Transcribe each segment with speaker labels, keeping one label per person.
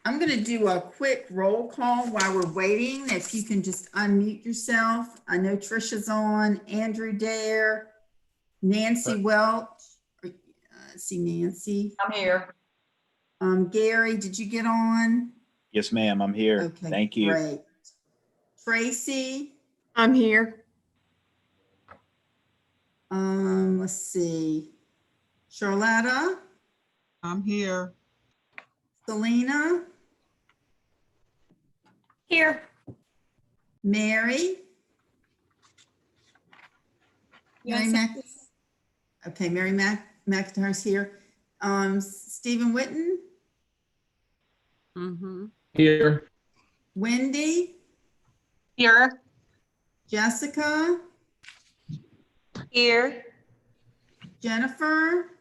Speaker 1: I'm going to do a quick roll call while we're waiting. If you can just unmute yourself. I know Trisha's on, Andrew Dare, Nancy Welch. See Nancy.
Speaker 2: I'm here.
Speaker 1: Gary, did you get on?
Speaker 3: Yes, ma'am. I'm here.
Speaker 1: Okay,
Speaker 3: Thank you.
Speaker 1: great. Tracy.
Speaker 4: I'm here.
Speaker 1: Let's see. Charlotta,
Speaker 5: I'm here.
Speaker 1: Selena,
Speaker 4: Here.
Speaker 1: Mary. Mary
Speaker 4: Yes.
Speaker 1: Mac. Okay, Mary McIntyre's here. Stephen Whitten,
Speaker 6: Here.
Speaker 1: Wendy,
Speaker 2: Here.
Speaker 1: Jessica,
Speaker 2: Here.
Speaker 1: Jennifer,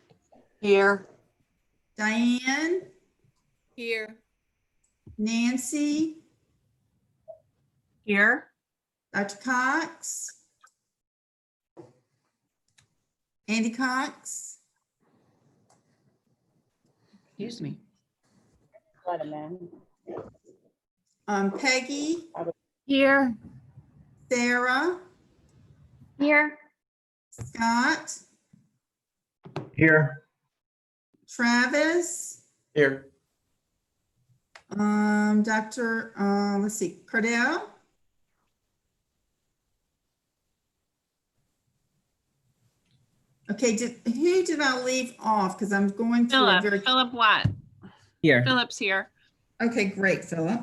Speaker 2: Here.
Speaker 1: Diane,
Speaker 4: Here.
Speaker 1: Nancy,
Speaker 2: Here.
Speaker 1: Dr. Cox, Andy Cox,
Speaker 2: Excuse me.
Speaker 1: Peggy,
Speaker 4: Here.
Speaker 1: Sarah,
Speaker 4: Here.
Speaker 1: Scott,
Speaker 6: Here.
Speaker 1: Travis,
Speaker 6: Here.
Speaker 1: Dr. Let's see, Cardell. Okay, who did I leave off? Because I'm going through a very.
Speaker 7: Philip Watt.
Speaker 6: Here.
Speaker 7: Philip's here.
Speaker 1: Okay, great, Philip.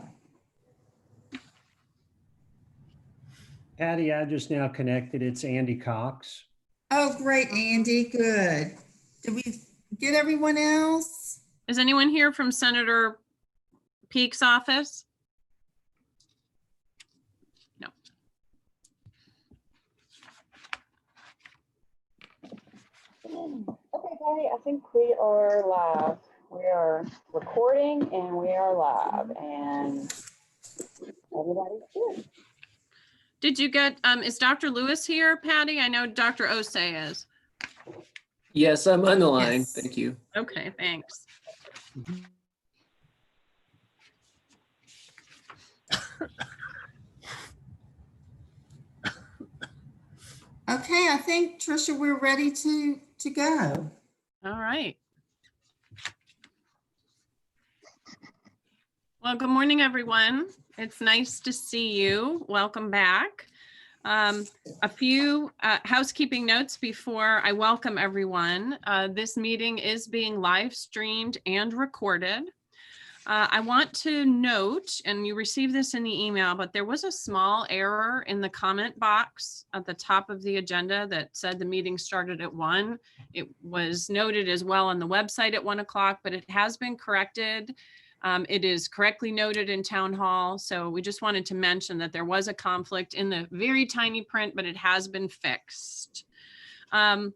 Speaker 8: Patty, I just now connected. It's Andy Cox.
Speaker 1: Oh, great, Andy, good. Did we get everyone else?
Speaker 7: Is anyone here from Senator Peake's office? No.
Speaker 9: Okay, Patty, I think we are live. We are recording and we are live and everybody's here.
Speaker 7: Did you get, is Dr. Lewis here, Patty? I know Dr. Osei is.
Speaker 6: Yes, I'm on the line.
Speaker 1: Yes.
Speaker 6: Thank you.
Speaker 7: Okay, thanks.
Speaker 1: Okay, I think, Trisha, we're ready to go.
Speaker 7: All right. Well, good morning, everyone. It's nice to see you. Welcome back. A few housekeeping notes before I welcome everyone. This meeting is being live streamed and recorded. I want to note, and you received this in the email, but there was a small error in the comment box at the top of the agenda that said the meeting started at 1. It was noted as well on the website at 1 o'clock, but it has been corrected. It is correctly noted in Town Hall. So we just wanted to mention that there was a conflict in the very tiny print, but it has been fixed. I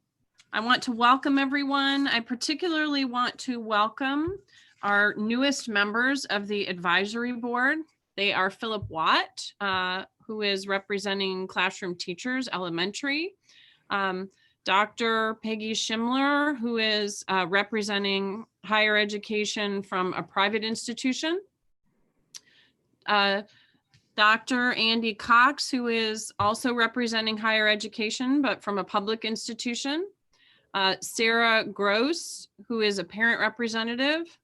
Speaker 7: want to welcome everyone. I particularly want to welcome our newest members of the advisory board. They are Philip Watt, who is representing Classroom Teachers Elementary. Dr. Peggy Schimler, who is representing higher education from a private institution. Dr. Andy Cox, who is also representing higher education, but from a public institution. Sarah Gross, who is a parent representative.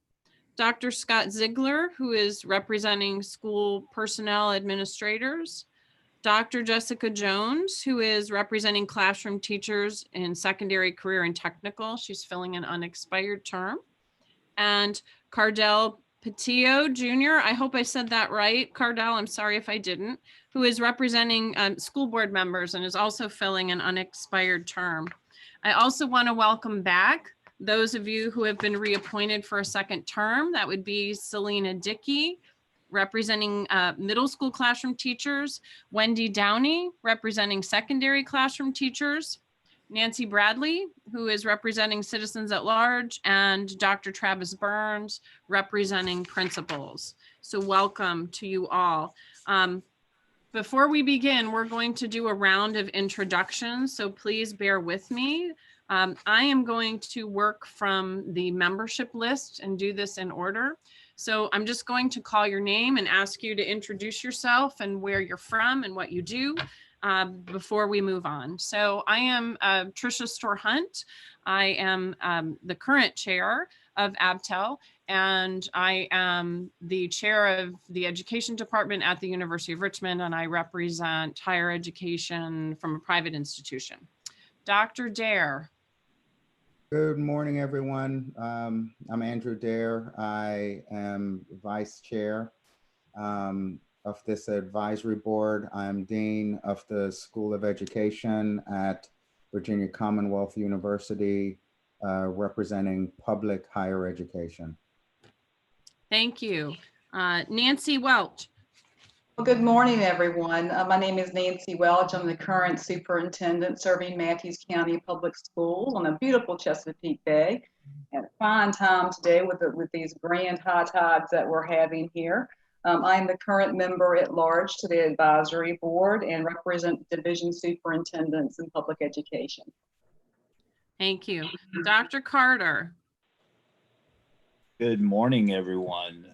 Speaker 7: Dr. Scott Ziegler, who is representing school personnel administrators. Dr. Jessica Jones, who is representing classroom teachers in secondary, career, and technical. She's filling an unexpired term. And Cardell Patillo Jr., I hope I said that right. Cardell, I'm sorry if I didn't, who is representing school board members and is also filling an unexpired term. I also want to welcome back those of you who have been reappointed for a second term. That would be Selena Dickey, representing middle school classroom teachers, Wendy Downey, representing secondary classroom teachers, Nancy Bradley, who is representing citizens at large, and Dr. Travis Burns, representing principals. So welcome to you all. Before we begin, we're going to do a round of introductions, so please bear with me. I am going to work from the membership list and do this in order. So I'm just going to call your name and ask you to introduce yourself and where you're from and what you do before we move on. So I am Tricia Store-Hunt. I am the current chair of ABTEL, and I am the chair of the education department at the University of Richmond, and I represent higher education from a private institution. Dr. Dare.
Speaker 3: Good morning, everyone. I'm Andrew Dare. I am vice chair of this advisory board. I'm dean of the School of Education at Virginia Commonwealth University, representing public higher education.
Speaker 7: Thank you. Nancy Welch.
Speaker 10: Well, good morning, everyone. My name is Nancy Welch. I'm the current superintendent serving Matthews County Public Schools on a beautiful Chesapeake day. Had a fine time today with these grand high tides that we're having here. I'm the current member at large to the advisory board and represent division superintendents in public education.
Speaker 7: Thank you. Dr. Carter.
Speaker 11: Good morning, everyone.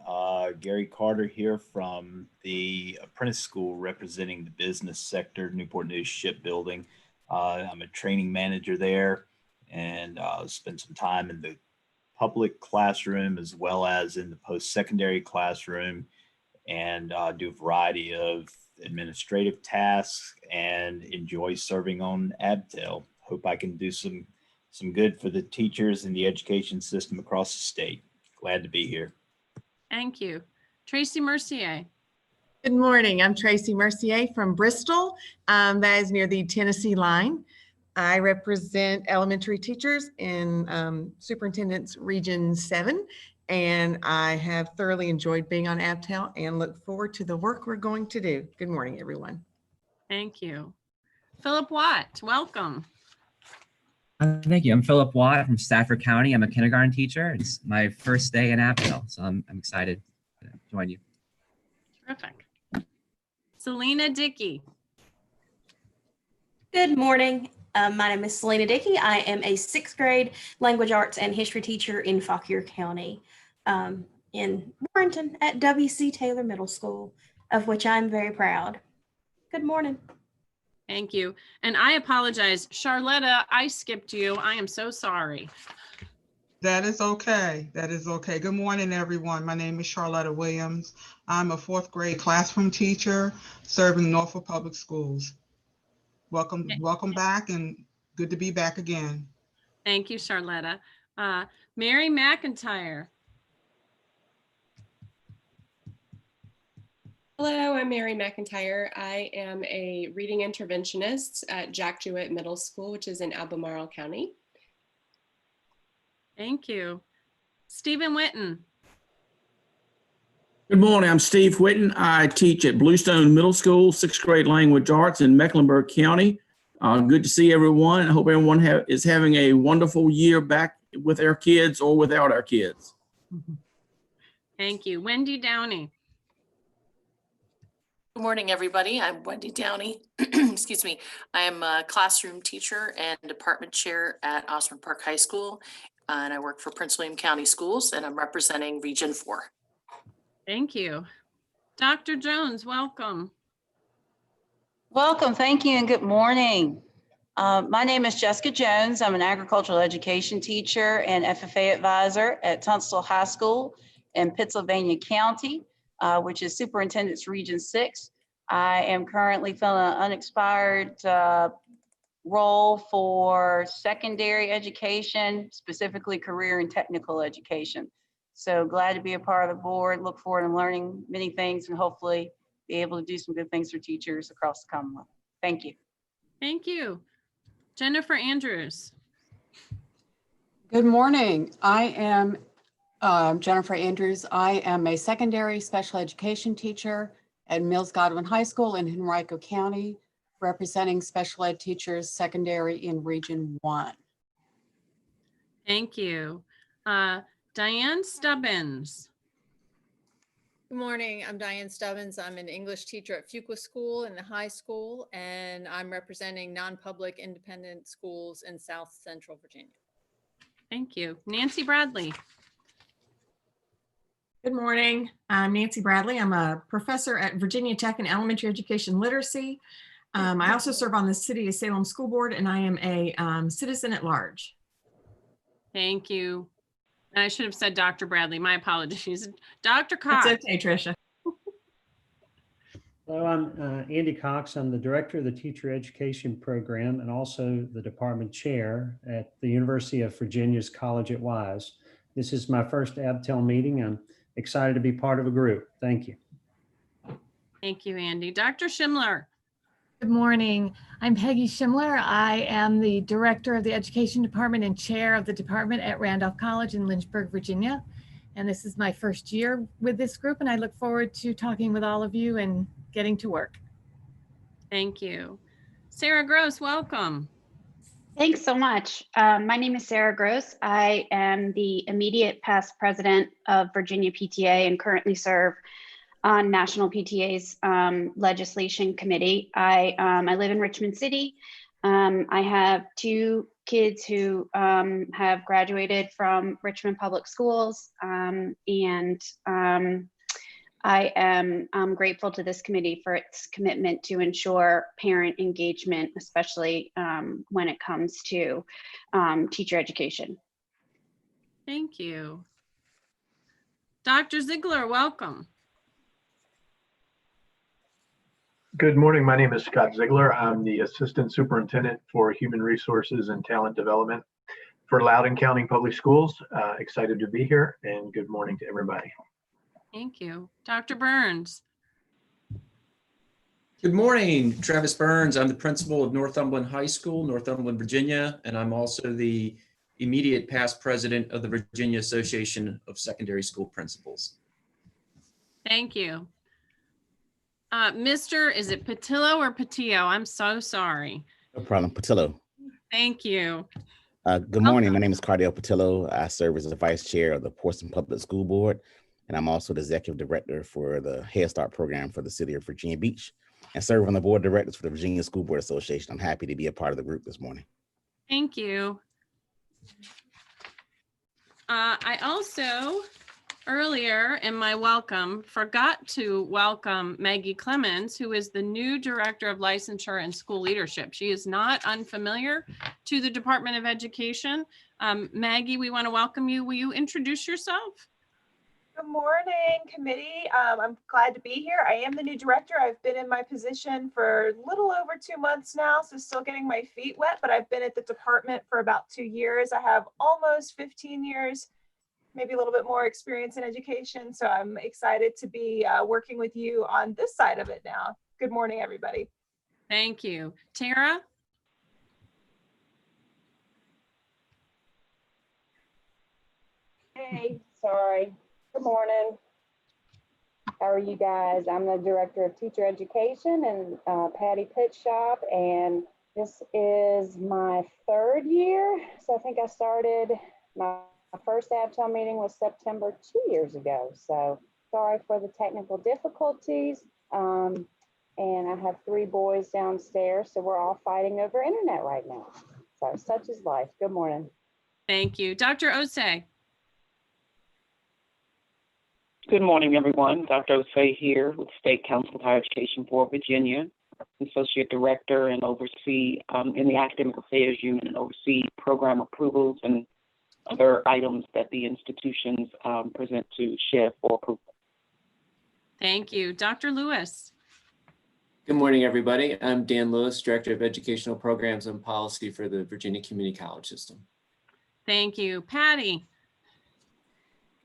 Speaker 11: Gary Carter here from the apprentice school representing the business sector, Newport News Shipbuilding. I'm a training manager there and spend some time in the public classroom as well as in the post-secondary classroom, and do a variety of administrative tasks and enjoy serving on ABTEL. Hope I can do some good for the teachers and the education system across the state. Glad to be here.
Speaker 7: Thank you. Tracy Mercier.
Speaker 2: Good morning. I'm Tracy Mercier from Bristol. That is near the Tennessee line. I represent elementary teachers in Superintendent's Region 7, and I have thoroughly enjoyed being on ABTEL and look forward to the work we're going to do. Good morning, everyone.
Speaker 7: Thank you. Philip Watt, welcome.
Speaker 12: Thank you. I'm Philip Watt from Stafford County. I'm a kindergarten teacher. It's my first day in ABTEL, so I'm excited to join you.
Speaker 7: Terrific. Selena Dickey.
Speaker 13: Good morning. My name is Selena Dickey. I am a 6th grade language arts and history teacher in Fauquier County in Warrenton at W.C. Taylor Middle School, of which I'm very proud. Good morning.
Speaker 7: Thank you. And I apologize, Charlotta, I skipped you. I am so sorry.
Speaker 5: That is okay. That is okay. Good morning, everyone. My name is Charlotta Williams. I'm a 4th grade classroom teacher serving Norfolk Public Schools. Welcome back, and good to be back again.
Speaker 7: Thank you, Charlotta. Mary McIntyre.
Speaker 14: Hello, I'm Mary McIntyre. I am a reading interventionist at Jack Jewett Middle School, which is in Albemarle County.
Speaker 7: Thank you. Stephen Whitten.
Speaker 15: Good morning, I'm Steve Whitten. I teach at Bluestone Middle School, 6th grade language arts in Mecklenburg County. Good to see everyone. I hope everyone is having a wonderful year back with our kids or without our kids.
Speaker 7: Thank you. Wendy Downey.
Speaker 16: Good morning, everybody. I'm Wendy Downey. Excuse me. I am a classroom teacher and department chair at Osborne Park High School, and I work for Prince William County Schools, and I'm representing Region 4.
Speaker 7: Thank you. Dr. Jones, welcome.
Speaker 9: Welcome, thank you, and good morning. My name is Jessica Jones. I'm an agricultural education teacher and FFA advisor at Tunstall High School in Pittsylvania County, which is Superintendent's Region 6. I am currently filling an unexpired role for secondary education, specifically career and technical education. So glad to be a part of the board. Look forward to learning many things and hopefully be able to do some good things for teachers across the Commonwealth. Thank you.
Speaker 7: Thank you. Jennifer Andrews.
Speaker 17: Good morning. I am Jennifer Andrews. I am a secondary special education teacher at Mills Godwin High School in Henrico County, representing special ed teachers secondary in Region 1.
Speaker 7: Thank you. Diane Stubbins.
Speaker 18: Good morning. I'm Diane Stubbins. I'm an English teacher at Fuqua School in the high school, and I'm representing non-public independent schools in South Central Virginia.
Speaker 7: Thank you. Nancy Bradley.
Speaker 19: Good morning. I'm Nancy Bradley. I'm a professor at Virginia Tech in elementary education literacy. I also serve on the City of Salem School Board, and I am a citizen at large.
Speaker 7: Thank you. And I should have said Dr. Bradley. My apologies. Dr. Cox.
Speaker 19: That's okay, Tricia.
Speaker 8: Hello, I'm Andy Cox. I'm the director of the Teacher Education Program and also the department chair at the University of Virginia's College at Wise. This is my first ABTEL meeting. I'm excited to be part of a group. Thank you.
Speaker 7: Thank you, Andy. Dr. Schimler.
Speaker 20: Good morning. I'm Peggy Schimler. I am the director of the Education Department and chair of the department at Randolph College in Lynchburg, Virginia. And this is my first year with this group, and I look forward to talking with all of you and getting to work.
Speaker 7: Thank you. Sarah Gross, welcome.
Speaker 4: Thanks so much. My name is Sarah Gross. I am the immediate past president of Virginia PTA and currently serve on National PTA's legislation committee. I live in Richmond City. I have two kids who have graduated from Richmond Public Schools, and I am grateful to this committee for its commitment to ensure parent engagement, especially when it comes to teacher education.
Speaker 7: Thank you. Dr. Ziegler, welcome.
Speaker 21: Good morning. My name is Scott Ziegler. I'm the Assistant Superintendent for Human Resources and Talent Development for Loudoun County Public Schools. Excited to be here, and good morning to everybody.
Speaker 7: Thank you. Dr. Burns.
Speaker 22: Good morning, Travis Burns. I'm the principal of Northumberland High School, Northumberland, Virginia, and I'm also the immediate past president of the Virginia Association of Secondary School Principals.
Speaker 7: Thank you. Mr., is it Patillo or Patillo? I'm so sorry.
Speaker 23: No problem. Patillo.
Speaker 7: Thank you.
Speaker 23: Good morning. My name is Cardell Patillo. I serve as the vice chair of the Portsmouth Public School Board, and I'm also the executive director for the Head Start program for the city of Virginia Beach and serve on the board of directors for the Virginia School Board Association. I'm happy to be a part of the group this morning.
Speaker 7: Thank you. I also, earlier in my welcome, forgot to welcome Maggie Clemens, who is the new Director of Licensure and School Leadership. She is not unfamiliar to the Department of Education. Maggie, we want to welcome you. Will you introduce yourself?
Speaker 24: Good morning, committee. I'm glad to be here. I am the new director. I've been in my position for a little over 2 months now, so still getting my feet wet, but I've been at the department for about 2 years. I have almost 15 years, maybe a little bit more experience in education, so I'm excited to be working with you on this side of it now. Good morning, everybody.
Speaker 7: Thank you. Tara?
Speaker 25: Hey, sorry. Good morning. How are you guys? I'm the director of teacher education and Patty Pitshop, and this is my 3rd year. So I think I started my first ABTEL meeting was September 2 years ago. So sorry for the technical difficulties. And I have 3 boys downstairs, so we're all fighting over internet right now. So such is life. Good morning.
Speaker 7: Thank you. Dr. Osei.
Speaker 26: Good morning, everyone. Dr. Osei here with State Council of Higher Education for Virginia, Associate Director, and oversee in the Academic Affairs Unit and oversee program approvals and other items that the institutions present to SHED for approval.
Speaker 7: Thank you. Dr. Lewis.
Speaker 6: Good morning, everybody. I'm Dan Lewis, Director of Educational Programs and Policy for the Virginia Community College System.
Speaker 7: Thank you. Patty.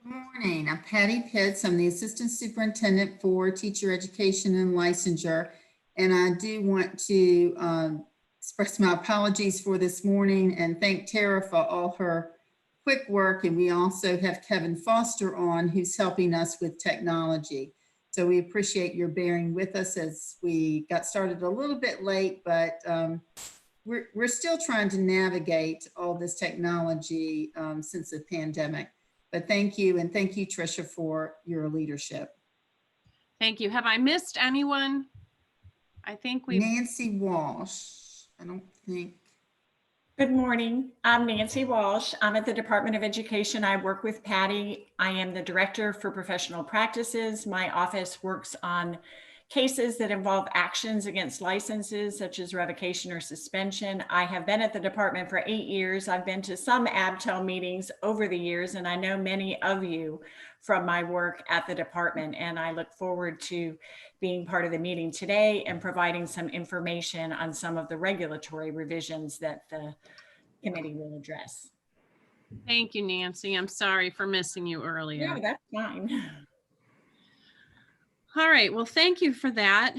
Speaker 1: Good morning. I'm Patty Pitts. I'm the Assistant Superintendent for Teacher Education and Licensure. And I do want to express my apologies for this morning and thank Tara for all her quick work. And we also have Kevin Foster on, who's helping us with technology. So we appreciate your bearing with us as we got started a little bit late, but we're still trying to navigate all this technology since the pandemic. But thank you, and thank you, Tricia, for your leadership.
Speaker 7: Thank you. Have I missed anyone? I think we.
Speaker 1: Nancy Walsh. I don't think.
Speaker 2: Good morning. I'm Nancy Walsh. I'm at the Department of Education. I work with Patty. I am the Director for Professional Practices. My office works on cases that involve actions against licenses, such as revocation or suspension. I have been at the department for 8 years. I've been to some ABTEL meetings over the years, and I know many of you from my work at the department. And I look forward to being part of the meeting today and providing some information on some of the regulatory revisions that the committee will address.
Speaker 7: Thank you, Nancy. I'm sorry for missing you earlier.
Speaker 2: Yeah, that's fine.
Speaker 7: All right, well, thank you for that.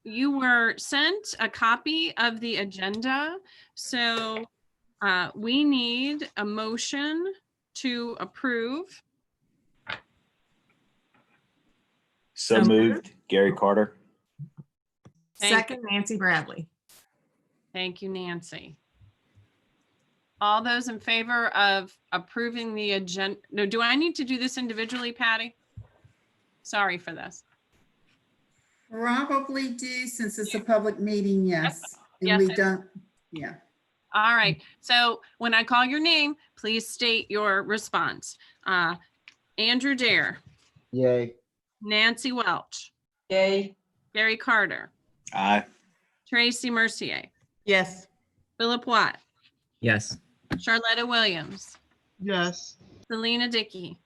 Speaker 7: You were sent a copy of the agenda, so we need a motion to approve.
Speaker 3: So moved, Gary Carter.
Speaker 19: Second, Nancy Bradley.
Speaker 7: Thank you, Nancy. All those in favor of approving the agenda? No, do I need to do this individually, Patty? Sorry for this.
Speaker 1: Probably do, since it's a public meeting, yes. And
Speaker 7: Yes,
Speaker 1: we
Speaker 7: it-
Speaker 1: don't, yeah.
Speaker 7: All right, so when I call your name, please state your response. Andrew Dare,
Speaker 3: Yay.
Speaker 7: Nancy Welch,
Speaker 9: Yay.
Speaker 7: Gary Carter,
Speaker 3: Aye.
Speaker 7: Tracy Mercier,
Speaker 19: Yes.
Speaker 7: Philip Watt,
Speaker 10: Yes.
Speaker 7: Charlotta Williams,
Speaker 5: Yes.
Speaker 7: Selena Dickey,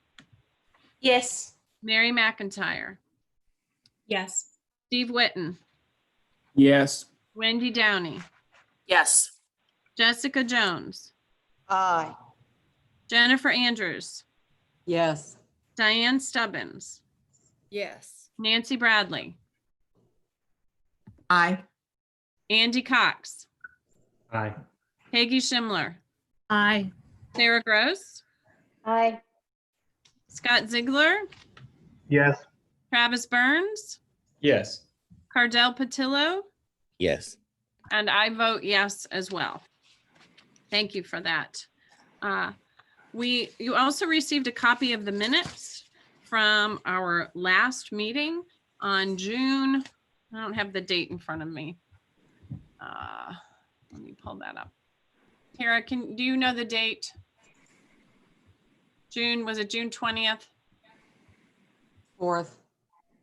Speaker 24: Yes.
Speaker 7: Mary McIntyre,
Speaker 24: Yes.
Speaker 7: Steve Whitten,
Speaker 15: Yes.
Speaker 7: Wendy Downey,
Speaker 16: Yes.
Speaker 7: Jessica Jones,
Speaker 9: Aye.
Speaker 7: Jennifer Andrews,
Speaker 17: Yes.
Speaker 7: Diane Stubbins,
Speaker 18: Yes.
Speaker 7: Nancy Bradley,
Speaker 19: Aye.
Speaker 7: Andy Cox,
Speaker 8: Aye.
Speaker 7: Peggy Schimler,
Speaker 20: Aye.
Speaker 7: Sarah Gross,
Speaker 25: Aye.
Speaker 7: Scott Ziegler,
Speaker 21: Yes.
Speaker 7: Travis Burns,
Speaker 22: Yes.
Speaker 7: Cardell Patillo,
Speaker 23: Yes.
Speaker 7: and I vote yes as well. Thank you for that. You also received a copy of the minutes from our last meeting on June. I don't have the date in front of me. Let me pull that up. Tara, do you know the date? Was it June 20th?
Speaker 17: 4th.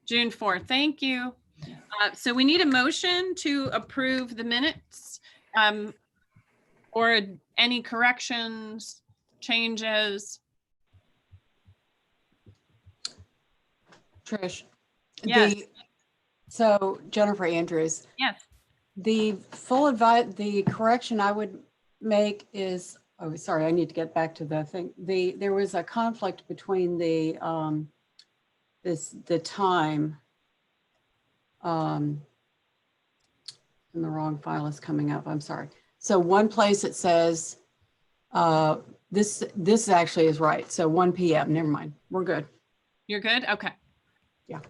Speaker 7: June 4th. Thank you. So we need a motion to approve the minutes or any corrections, changes.
Speaker 17: Trish.
Speaker 7: Yes.
Speaker 17: So Jennifer Andrews,
Speaker 7: Yes.
Speaker 17: the correction I would make is, oh, sorry, I need to get back to the thing. There was a conflict between the time. And the wrong file is coming up, I'm sorry. So one place it says, this actually is right. So 1 PM, never mind, we're good.
Speaker 7: You're good? Okay.
Speaker 17: Yeah.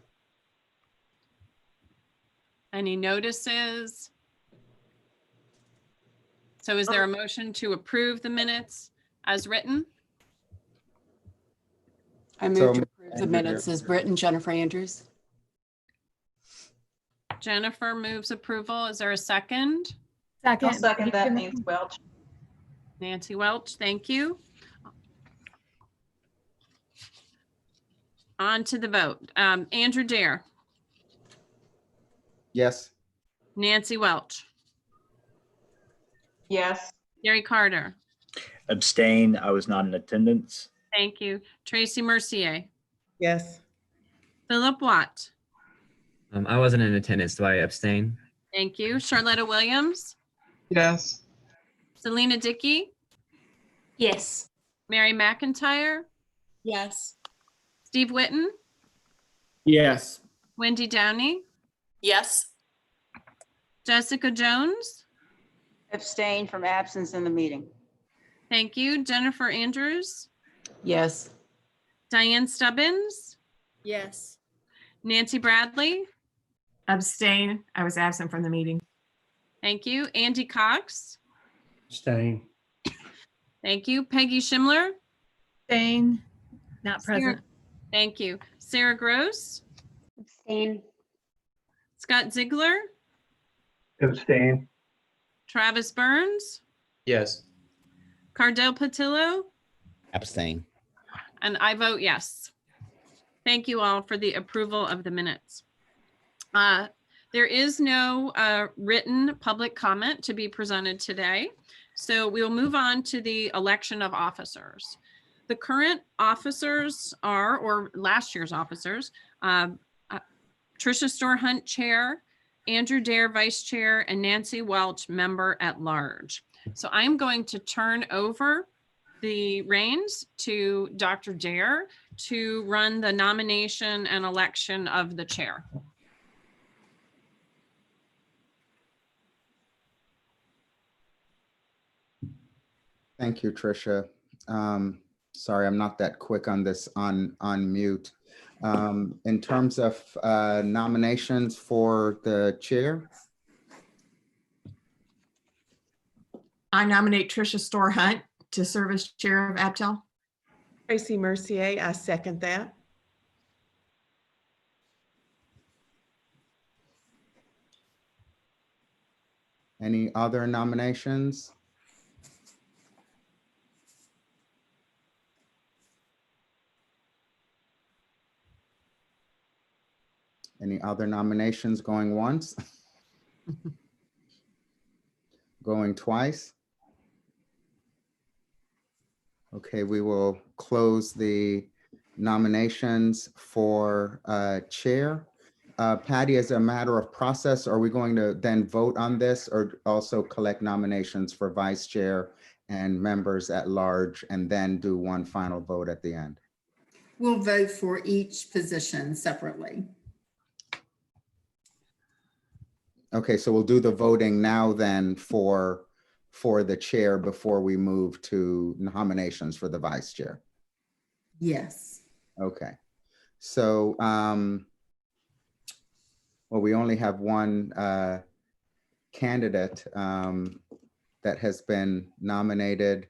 Speaker 7: Any notices? So is there a motion to approve the minutes as written?
Speaker 17: I move to approve the minutes as written, Jennifer Andrews.
Speaker 7: Jennifer moves approval. Is there a second?
Speaker 20: Second.
Speaker 9: I'll second that, Nancy Welch.
Speaker 7: Nancy Welch, thank you. On to the vote. Andrew Dare,
Speaker 3: Yes.
Speaker 7: Nancy Welch,
Speaker 9: Yes.
Speaker 7: Gary Carter,
Speaker 3: Abstain. I was not in attendance.
Speaker 7: thank you. Tracy Mercier,
Speaker 19: Yes.
Speaker 7: Philip Watt,
Speaker 10: I wasn't in attendance. Do I abstain?
Speaker 7: thank you. Charlotta Williams,
Speaker 5: Yes.
Speaker 7: Selena Dickey,
Speaker 24: Yes.
Speaker 7: Mary McIntyre,
Speaker 24: Yes.
Speaker 7: Steve Whitten,
Speaker 15: Yes.
Speaker 7: Wendy Downey,
Speaker 16: Yes.
Speaker 7: Jessica Jones,
Speaker 9: Abstain from absence in the meeting.
Speaker 7: thank you. Jennifer Andrews,
Speaker 17: Yes.
Speaker 7: Diane Stubbins,
Speaker 18: Yes.
Speaker 7: Nancy Bradley,
Speaker 19: Abstain. I was absent from the meeting.
Speaker 7: thank you. Andy Cox,
Speaker 8: Abstain.
Speaker 7: thank you. Peggy Schimler,
Speaker 20: Abstain. Not
Speaker 7: Sarah-
Speaker 20: present.
Speaker 7: Thank you. Sarah Gross, Scott Ziegler,
Speaker 21: Abstain.
Speaker 7: Travis Burns,
Speaker 22: Yes.
Speaker 7: Cardell Patillo,
Speaker 23: Abstain.
Speaker 7: and I vote yes. Thank you all for the approval of the minutes. There is no written public comment to be presented today, so we will move on to the election of officers. The current officers are, or last year's officers, Tricia Store-Hunt, Chair, Andrew Dare, Vice Chair, and Nancy Welch, Member at Large. So I'm going to turn over the reins to Dr. Dare to run the nomination and election of the chair.
Speaker 4: Thank you, Tricia. Sorry, I'm not that quick on this on mute. In terms of nominations for the chair,
Speaker 19: I nominate Tricia Store-Hunt to serve as chair of ABTEL.
Speaker 11: Tracy Mercier, I second that.
Speaker 4: any other nominations? Any other nominations going once? Going twice? Okay, we will close the nominations for chair. Patty, as a matter of process, are we going to then vote on this or also collect nominations for vice chair and members at large and then do one final vote at the end?
Speaker 1: We'll vote for each position separately.
Speaker 4: Okay, so we'll do the voting now then for the chair before we move to nominations for the vice chair.
Speaker 1: Yes.
Speaker 4: Okay, so well, we only have one candidate that has been nominated,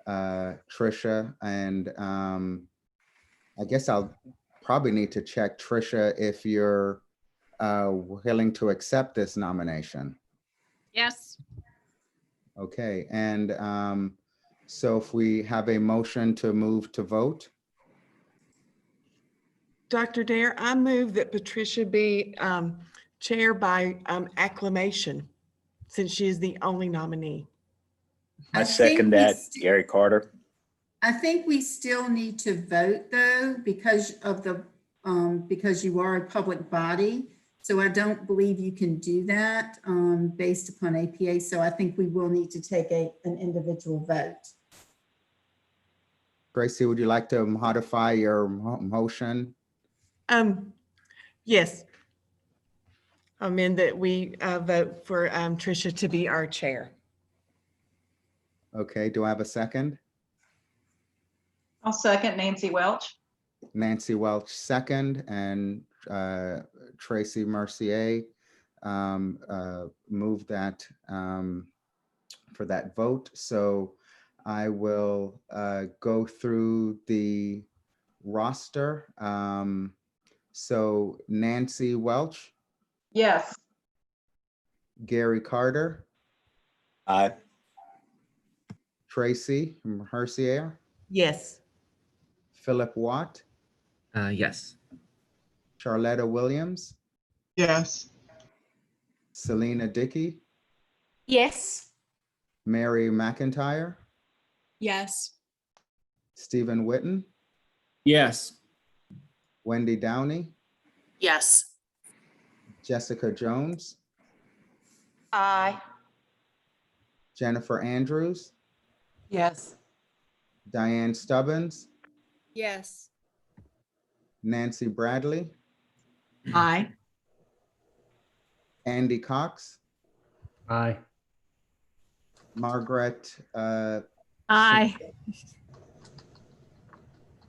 Speaker 4: Tricia, and I guess I'll probably need to check, Tricia, if you're willing to accept this nomination.
Speaker 7: Yes.
Speaker 4: Okay, and so if we have a motion to move to vote.
Speaker 11: Dr. Dare, I move that Patricia be chair by acclamation, since she is the only nominee.
Speaker 3: I second that, Gary Carter.
Speaker 1: I think we still need to vote though, because of the, because you are a public body. So I don't believe you can do that based upon APA. So I think we will need to take an individual vote.
Speaker 4: Gracie, would you like to modify your motion?
Speaker 11: Yes. Amend that we vote for Tricia to be our chair.
Speaker 4: Okay, do I have a second?
Speaker 12: I'll second Nancy Welch.
Speaker 4: Nancy Welch, second, and Tracy Mercier move that for that vote. So I will go through the roster. So Nancy Welch.
Speaker 12: Yes.
Speaker 4: Gary Carter.
Speaker 3: Aye.
Speaker 4: Tracy Mercier.
Speaker 11: Yes.
Speaker 4: Philip Watt.
Speaker 10: Yes.
Speaker 4: Charletta Williams.
Speaker 5: Yes.
Speaker 4: Selena Dickey.
Speaker 13: Yes.
Speaker 4: Mary McIntyre.
Speaker 13: Yes.
Speaker 4: Stephen Witten.
Speaker 15: Yes.
Speaker 4: Wendy Downey.
Speaker 16: Yes.
Speaker 4: Jessica Jones.
Speaker 9: Aye.
Speaker 4: Jennifer Andrews.
Speaker 17: Yes.
Speaker 4: Diane Stubbins.
Speaker 18: Yes.
Speaker 4: Nancy Bradley.
Speaker 19: Aye.
Speaker 4: Andy Cox.
Speaker 8: Aye.
Speaker 4: Margaret.
Speaker 20: Aye.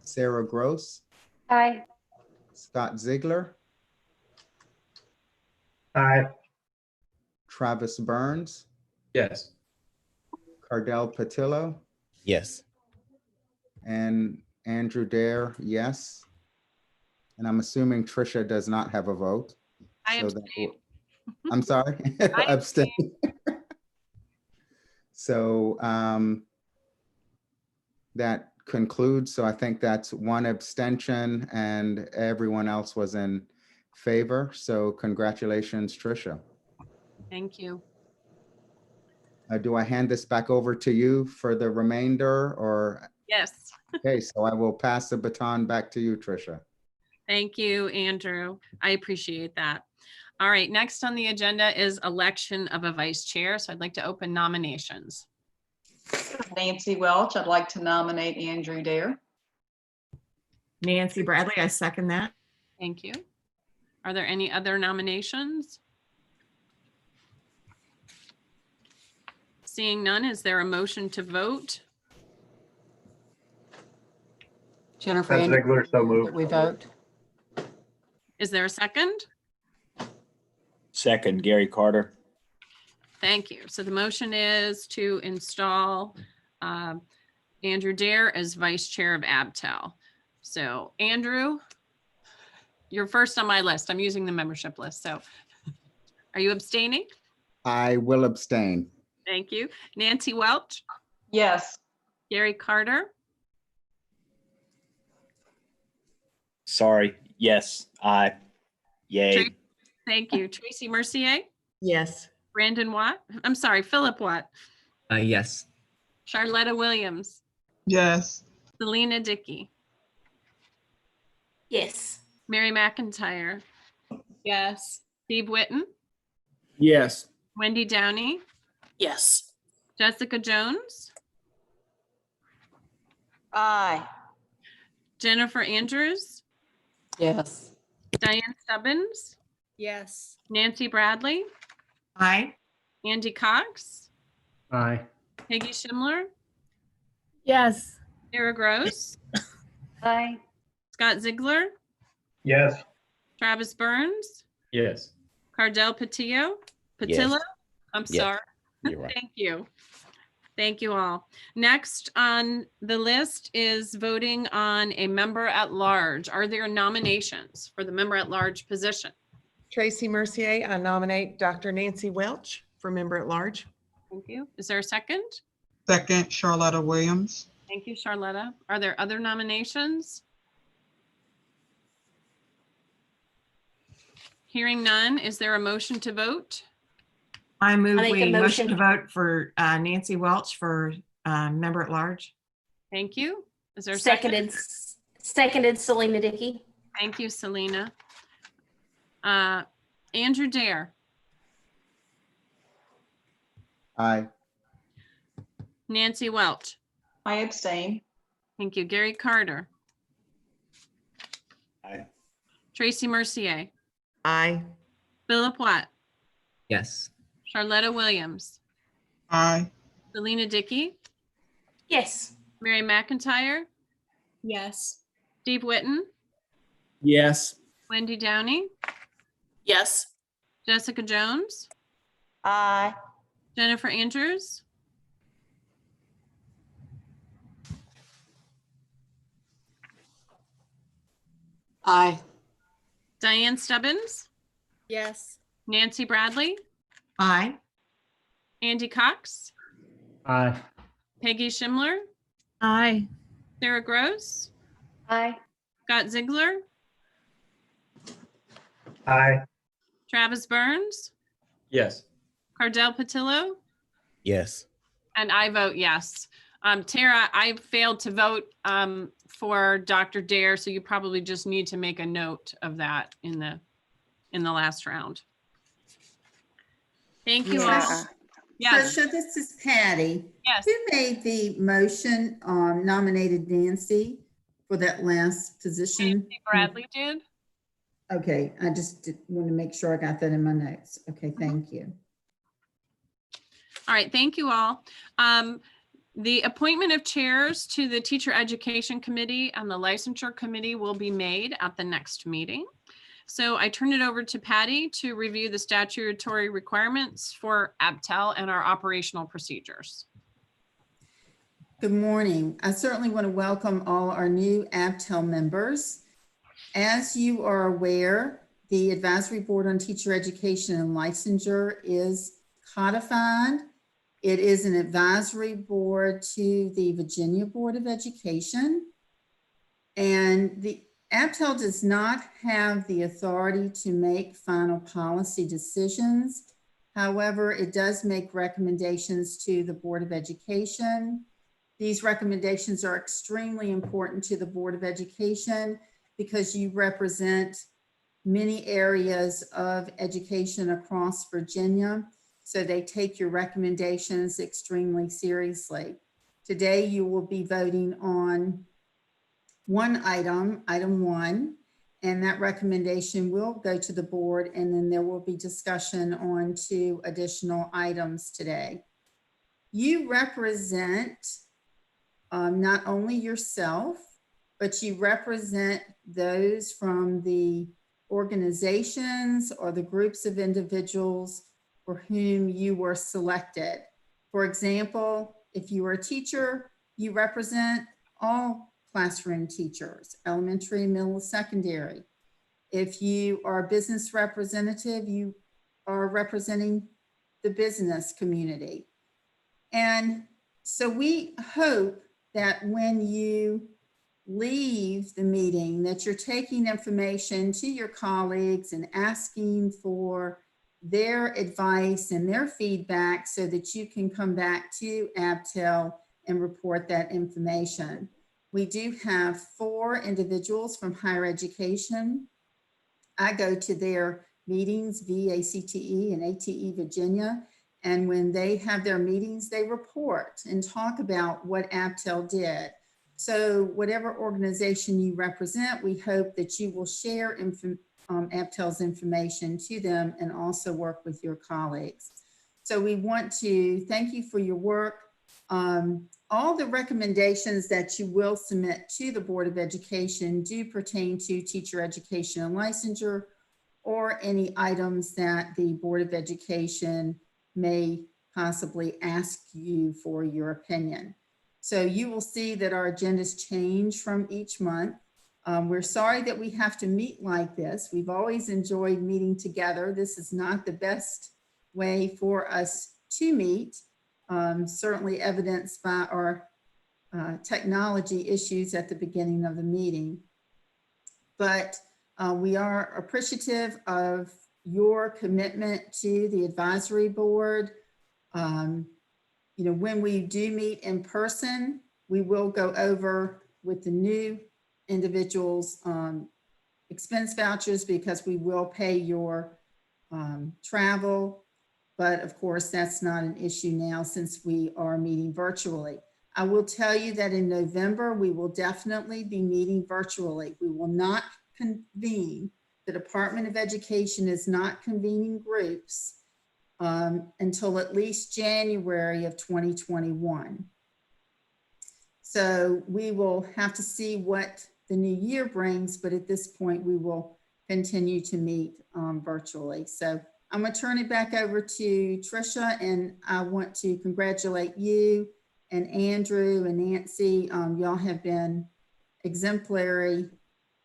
Speaker 4: Sarah Gross.
Speaker 25: Aye.
Speaker 4: Scott Ziegler.
Speaker 21: Aye.
Speaker 4: Travis Burns.
Speaker 22: Yes.
Speaker 4: Cardell Patillo.
Speaker 23: Yes.
Speaker 4: And Andrew Dare, yes. And I'm assuming Tricia does not have a vote.
Speaker 2: I
Speaker 4: so that
Speaker 2: abstain.
Speaker 4: I'm sorry,
Speaker 2: I
Speaker 4: abstain. So that concludes. So I think that's one abstention and everyone else was in favor. So congratulations, Tricia.
Speaker 2: Thank you.
Speaker 4: Do I hand this back over to you for the remainder or?
Speaker 2: Yes.
Speaker 4: Okay, so I will pass the baton back to you, Tricia.
Speaker 2: Thank you, Andrew. I appreciate that. All right, next on the agenda is election of a vice chair. So I'd like to open nominations.
Speaker 12: Nancy Welch, I'd like to nominate Andrew Dare.
Speaker 19: Nancy Bradley, I second that.
Speaker 2: Thank you. Are there any other nominations? Seeing none, is there a motion to vote?
Speaker 17: Jennifer
Speaker 21: Scott
Speaker 17: Andrews,
Speaker 21: Ziegler, so
Speaker 17: that
Speaker 21: moved.
Speaker 17: we vote.
Speaker 2: Is there a second?
Speaker 3: Second, Gary Carter.
Speaker 2: Thank you. So the motion is to install Andrew Dare as vice chair of ABTEL. So Andrew, you're first on my list. I'm using the membership list. So are you abstaining?
Speaker 4: I will abstain.
Speaker 2: Thank you. Nancy Welch,
Speaker 12: Yes.
Speaker 2: Gary Carter,
Speaker 3: Sorry, yes, aye, yay.
Speaker 2: thank you. Tracy Mercier,
Speaker 11: Yes.
Speaker 2: Brandon Watt, I'm sorry, Philip Watt,
Speaker 10: Yes.
Speaker 2: Charlotta Williams,
Speaker 5: Yes.
Speaker 2: Selena Dickey,
Speaker 13: Yes.
Speaker 2: Mary McIntyre,
Speaker 18: Yes.
Speaker 2: Steve Witten,
Speaker 15: Yes.
Speaker 2: Wendy Downey,
Speaker 16: Yes.
Speaker 2: Jessica Jones,
Speaker 9: Aye.
Speaker 2: Jennifer Andrews,
Speaker 17: Yes.
Speaker 2: Diane Stubbins,
Speaker 18: Yes.
Speaker 2: Nancy Bradley,
Speaker 19: Aye.
Speaker 2: Andy Cox,
Speaker 8: Aye.
Speaker 2: Peggy Schimler,
Speaker 20: Yes.
Speaker 2: Sarah Gross,
Speaker 9: Aye.
Speaker 2: Scott Ziegler,
Speaker 21: Yes.
Speaker 2: Travis Burns,
Speaker 22: Yes.
Speaker 2: Cardell Patillo, I'm
Speaker 23: Yes.
Speaker 2: sorry.
Speaker 23: You're right.
Speaker 2: Thank you. Thank you all. Next on the list is voting on a member at large. Are there nominations for the member at large position?
Speaker 11: Tracy Mercier, I nominate Dr. Nancy Welch for member at large.
Speaker 2: Thank you. Is there a second?
Speaker 5: Second, Charlotta Williams.
Speaker 2: Thank you, Charlotta. Are there other nominations? Hearing none, is there a motion to vote?
Speaker 19: I move
Speaker 13: I make a
Speaker 19: we motion
Speaker 13: motion.
Speaker 19: to vote for Nancy Welch for member at large.
Speaker 2: Thank you. Is there a second?
Speaker 13: Seconded Selena Dickey.
Speaker 2: Thank you, Selena. Andrew Dare,
Speaker 4: Aye.
Speaker 2: Nancy Welch.
Speaker 12: I abstain.
Speaker 2: Thank you. Gary Carter,
Speaker 3: Aye.
Speaker 2: Tracy Mercier,
Speaker 11: Aye.
Speaker 2: Philip Watt,
Speaker 10: Yes.
Speaker 2: Charlotta Williams,
Speaker 5: Aye.
Speaker 2: Selena Dickey,
Speaker 13: Yes.
Speaker 2: Mary McIntyre,
Speaker 18: Yes.
Speaker 2: Steve Witten,
Speaker 15: Yes.
Speaker 2: Wendy Downey,
Speaker 16: Yes.
Speaker 2: Jessica Jones,
Speaker 9: Aye.
Speaker 2: Jennifer Andrews,
Speaker 17: Aye.
Speaker 2: Diane Stubbins,
Speaker 18: Yes.
Speaker 2: Nancy Bradley,
Speaker 11: Aye.
Speaker 2: Andy Cox,
Speaker 8: Aye.
Speaker 2: Peggy Schimler,
Speaker 20: Aye.
Speaker 2: Sarah Gross,
Speaker 13: Aye.
Speaker 2: Scott Ziegler,
Speaker 21: Aye.
Speaker 2: Travis Burns,
Speaker 22: Yes.
Speaker 2: Cardell Patillo,
Speaker 23: Yes.
Speaker 2: and I vote yes. Tara, I failed to vote for Dr. Dare, so you probably just need to make a note of that in the last round. Thank you all.
Speaker 9: Yeah.
Speaker 2: Yes,
Speaker 1: Tricia, this is Patty.
Speaker 2: yes.
Speaker 1: Who made the motion, nominated Nancy for that last position?
Speaker 2: Nancy Bradley did.
Speaker 1: Okay, I just want to make sure I got that in my notes. Okay, thank you.
Speaker 2: All right, thank you all. The appointment of chairs to the Teacher Education Committee and the Licensure Committee will be made at the next meeting. So I turn it over to Patty to review the statutory requirements for ABTEL and our operational procedures.
Speaker 1: Good morning. I certainly want to welcome all our new ABTEL members. As you are aware, the Advisory Board on Teacher Education and Licensure is codified. It is an advisory board to the Virginia Board of Education. And the ABTEL does not have the authority to make final policy decisions. However, it does make recommendations to the Board of Education. These recommendations are extremely important to the Board of Education because you represent many areas of education across Virginia. So they take your recommendations extremely seriously. Today, you will be voting on one item, item 1, and that recommendation will go to the board, and then there will be discussion on 2 additional items today. You represent not only yourself, but you represent those from the organizations or the groups of individuals for whom you were selected. For example, if you are a teacher, you represent all classroom teachers, elementary, middle, secondary. If you are a business representative, you are representing the business community. And so we hope that when you leave the meeting, that you're taking information to your colleagues and asking for their advice and their feedback so that you can come back to ABTEL and report that information. We do have 4 individuals from higher education. I go to their meetings, VACTE and ATE Virginia, and when they have their meetings, they report and talk about what ABTEL did. So whatever organization you represent, we hope that you will share ABTEL's information to them and also work with your colleagues. So we want to thank you for your work. All the recommendations that you will submit to the Board of Education do pertain to teacher education and licensure, or any items that the Board of Education may possibly ask you for your opinion. So you will see that our agendas change from each month. We're sorry that we have to meet like this. We've always enjoyed meeting together. This is not the best way for us to meet, certainly evidenced by our technology issues at the beginning of the meeting. But we are appreciative of your commitment to the advisory board. You know, when we do meet in person, we will go over with the new individuals expense vouchers, because we will pay your travel. But of course, that's not an issue now since we are meeting virtually. I will tell you that in November, we will definitely be meeting virtually. We will not convene. The Department of Education is not convening groups until at least January of 2021. So we will have to see what the new year brings, but at this point we will continue to meet virtually. So I'm gonna turn it back over to Tricia, and I want to congratulate you and Andrew and Nancy. Y'all have been exemplary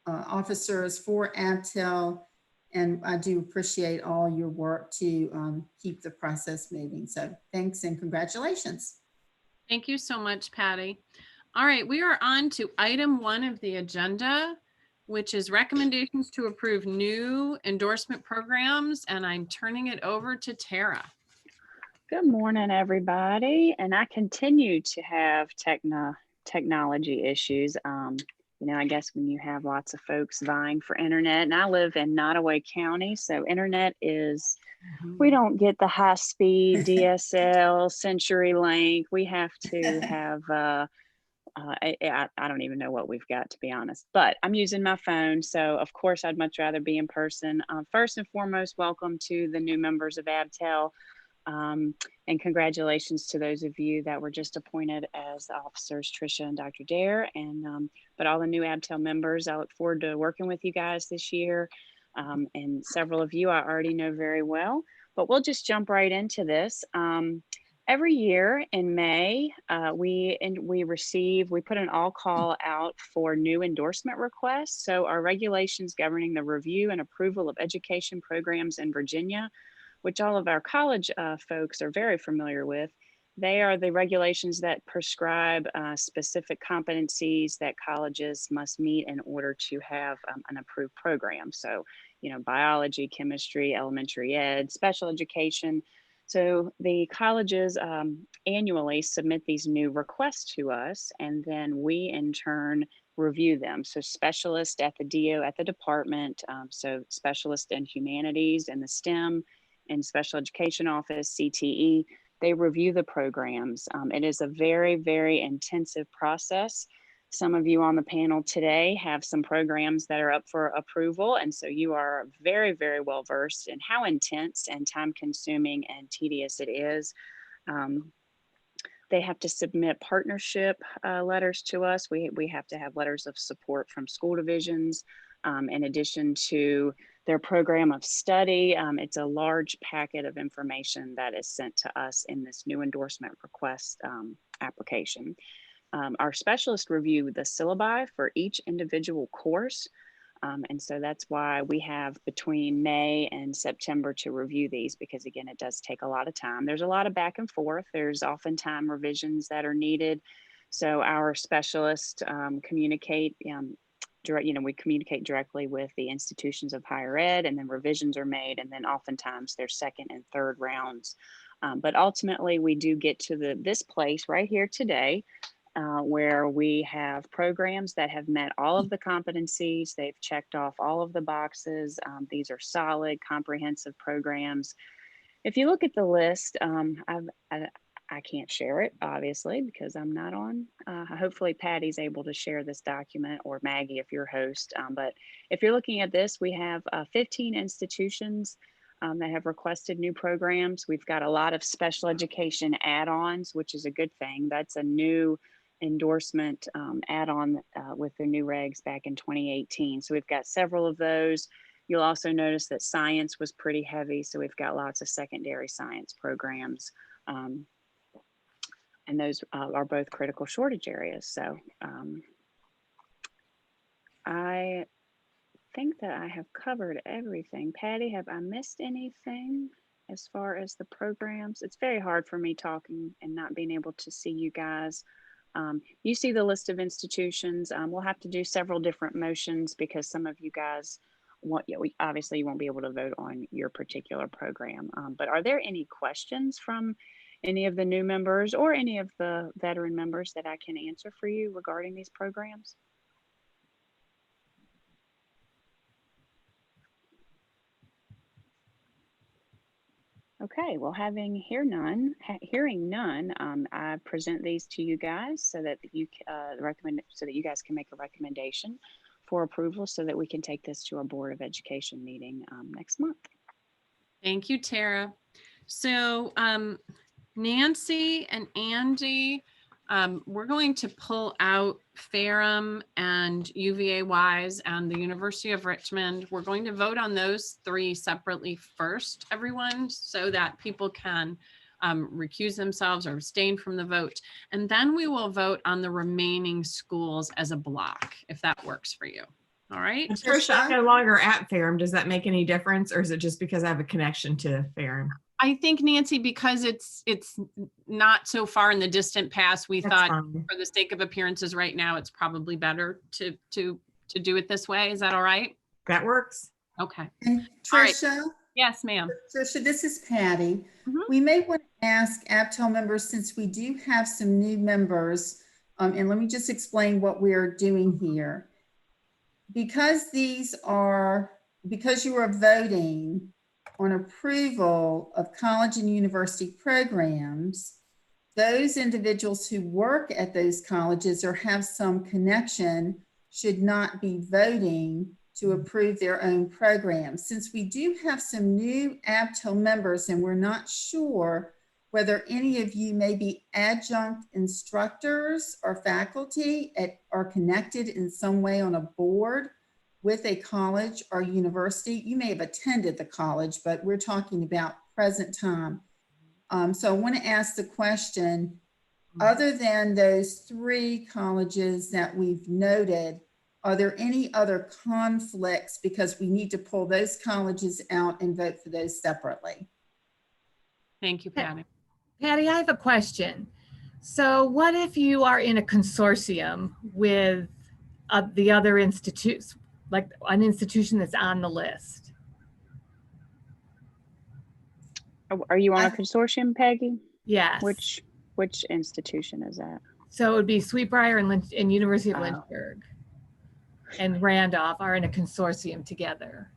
Speaker 1: officers for ABTEL, and I do appreciate all your work to keep the process moving. So thanks and congratulations.
Speaker 2: Thank you so much, Patty. All right, we are on to item 1 of the agenda, which is recommendations to approve new endorsement programs, and I'm turning it over to Tara.
Speaker 6: Good morning, everybody. And I continue to have technology issues. You know, I guess when you have lots of folks vying for internet, and I live in Nottoway County, so internet is, we don't get the high speed DSL, CenturyLink. We have to have, I don't even know what we've got, to be honest, but I'm using my phone. So of course, I'd much rather be in person. First and foremost, welcome to the new members of ABTEL. And congratulations to those of you that were just appointed as officers, Tricia and Dr. Dare, and but all the new ABTEL members. I look forward to working with you guys this year, and several of you I already know very well. But we'll just jump right into this. Every year in May, we put an all call out for new endorsement requests. So our regulations governing the review and approval of education programs in Virginia, which all of our college folks are very familiar with, they are the regulations that prescribe specific competencies that colleges must meet in order to have an approved program. So, biology, chemistry, elementary ed, special education. So the colleges annually submit these new requests to us, and then we in turn review them. So specialists at the department, so specialists in humanities and the STEM and special education office, CTE, they review the programs. It is a very, very intensive process. Some of you on the panel today have some programs that are up for approval. And so you are very, very well versed in how intense and time consuming and tedious it is. They have to submit partnership letters to us. We have to have letters of support from school divisions. In addition to their program of study, it's a large packet of information that is sent to us in this new endorsement request application. Our specialists review the syllabi for each individual course. And so that's why we have between May and September to review these, because again, it does take a lot of time. There's a lot of back and forth. There's oftentimes revisions that are needed. So our specialists communicate we communicate directly with the institutions of higher ed, and then revisions are made, and then oftentimes there's second and third rounds. But ultimately, we do get to this place right here today, where we have programs that have met all of the competencies. They've checked off all of the boxes. These are solid, comprehensive programs. If you look at the list, I can't share it, obviously, because I'm not on. Hopefully Patty's able to share this document, or Maggie, if you're host. But if you're looking at this, we have 15 institutions that have requested new programs. We've got a lot of special education add-ons, which is a good thing. That's a new endorsement add-on with the new regs back in 2018. So we've got several of those. You'll also notice that science was pretty heavy. So we've got lots of secondary science programs. And those are both critical shortage areas. So I think that I have covered everything. Patty, have I missed anything as far as the programs? It's very hard for me talking and not being able to see you guys. You see the list of institutions. We'll have to do several different motions because some of you guys obviously you won't be able to vote on your particular program. But are there any questions from any of the new members or any of the veteran members that I can answer for you regarding these programs? Okay, well, hearing none, I present these to you guys so that you guys can make a recommendation for approval so that we can take this to our Board of Education meeting next month.
Speaker 2: Thank you, Tara. So Nancy and Andy, we're going to pull out Ferrum and UVA-Wise and the University of Richmond. We're going to vote on those three separately first, everyone, so that people can recuse themselves or abstain from the vote. And then we will vote on the remaining schools as a block, if that works for you. All right.
Speaker 7: Trisha, I'm no longer at Ferrum. Does that make any difference, or is it just because I have a connection to Ferrum?
Speaker 2: I think, Nancy, because it's not so far in the distant past, we thought for the sake of appearances right now, it's probably better to do it this way. Is that all right?
Speaker 7: That works.
Speaker 2: Okay.
Speaker 1: And Trisha?
Speaker 2: Right. Yes, ma'am.
Speaker 1: Trisha, this is Patty. We may want to ask ABTEL members, since we do have some new members, and let me just explain what we're doing here. Because you are voting on approval of college and university programs, those individuals who work at those colleges or have some connection should not be voting to approve their own programs. Since we do have some new ABTEL members and we're not sure whether any of you may be adjunct instructors or faculty are connected in some way on a board with a college or university. You may have attended the college, but we're talking about present time. So I want to ask the question, other than those 3 colleges that we've noted, are there any other conflicts? Because we need to pull those colleges out and vote for those separately.
Speaker 2: Thank you, Patty.
Speaker 20: Patty, I have a question. So what if you are in a consortium with the other institutes, like an institution that's on the list?
Speaker 6: Are you on a consortium, Peggy?
Speaker 20: Yes.
Speaker 6: Which institution is that?
Speaker 20: So it would be Sweetbriar and University of
Speaker 6: Oh.
Speaker 20: Lynchburg and Randolph are in a consortium together.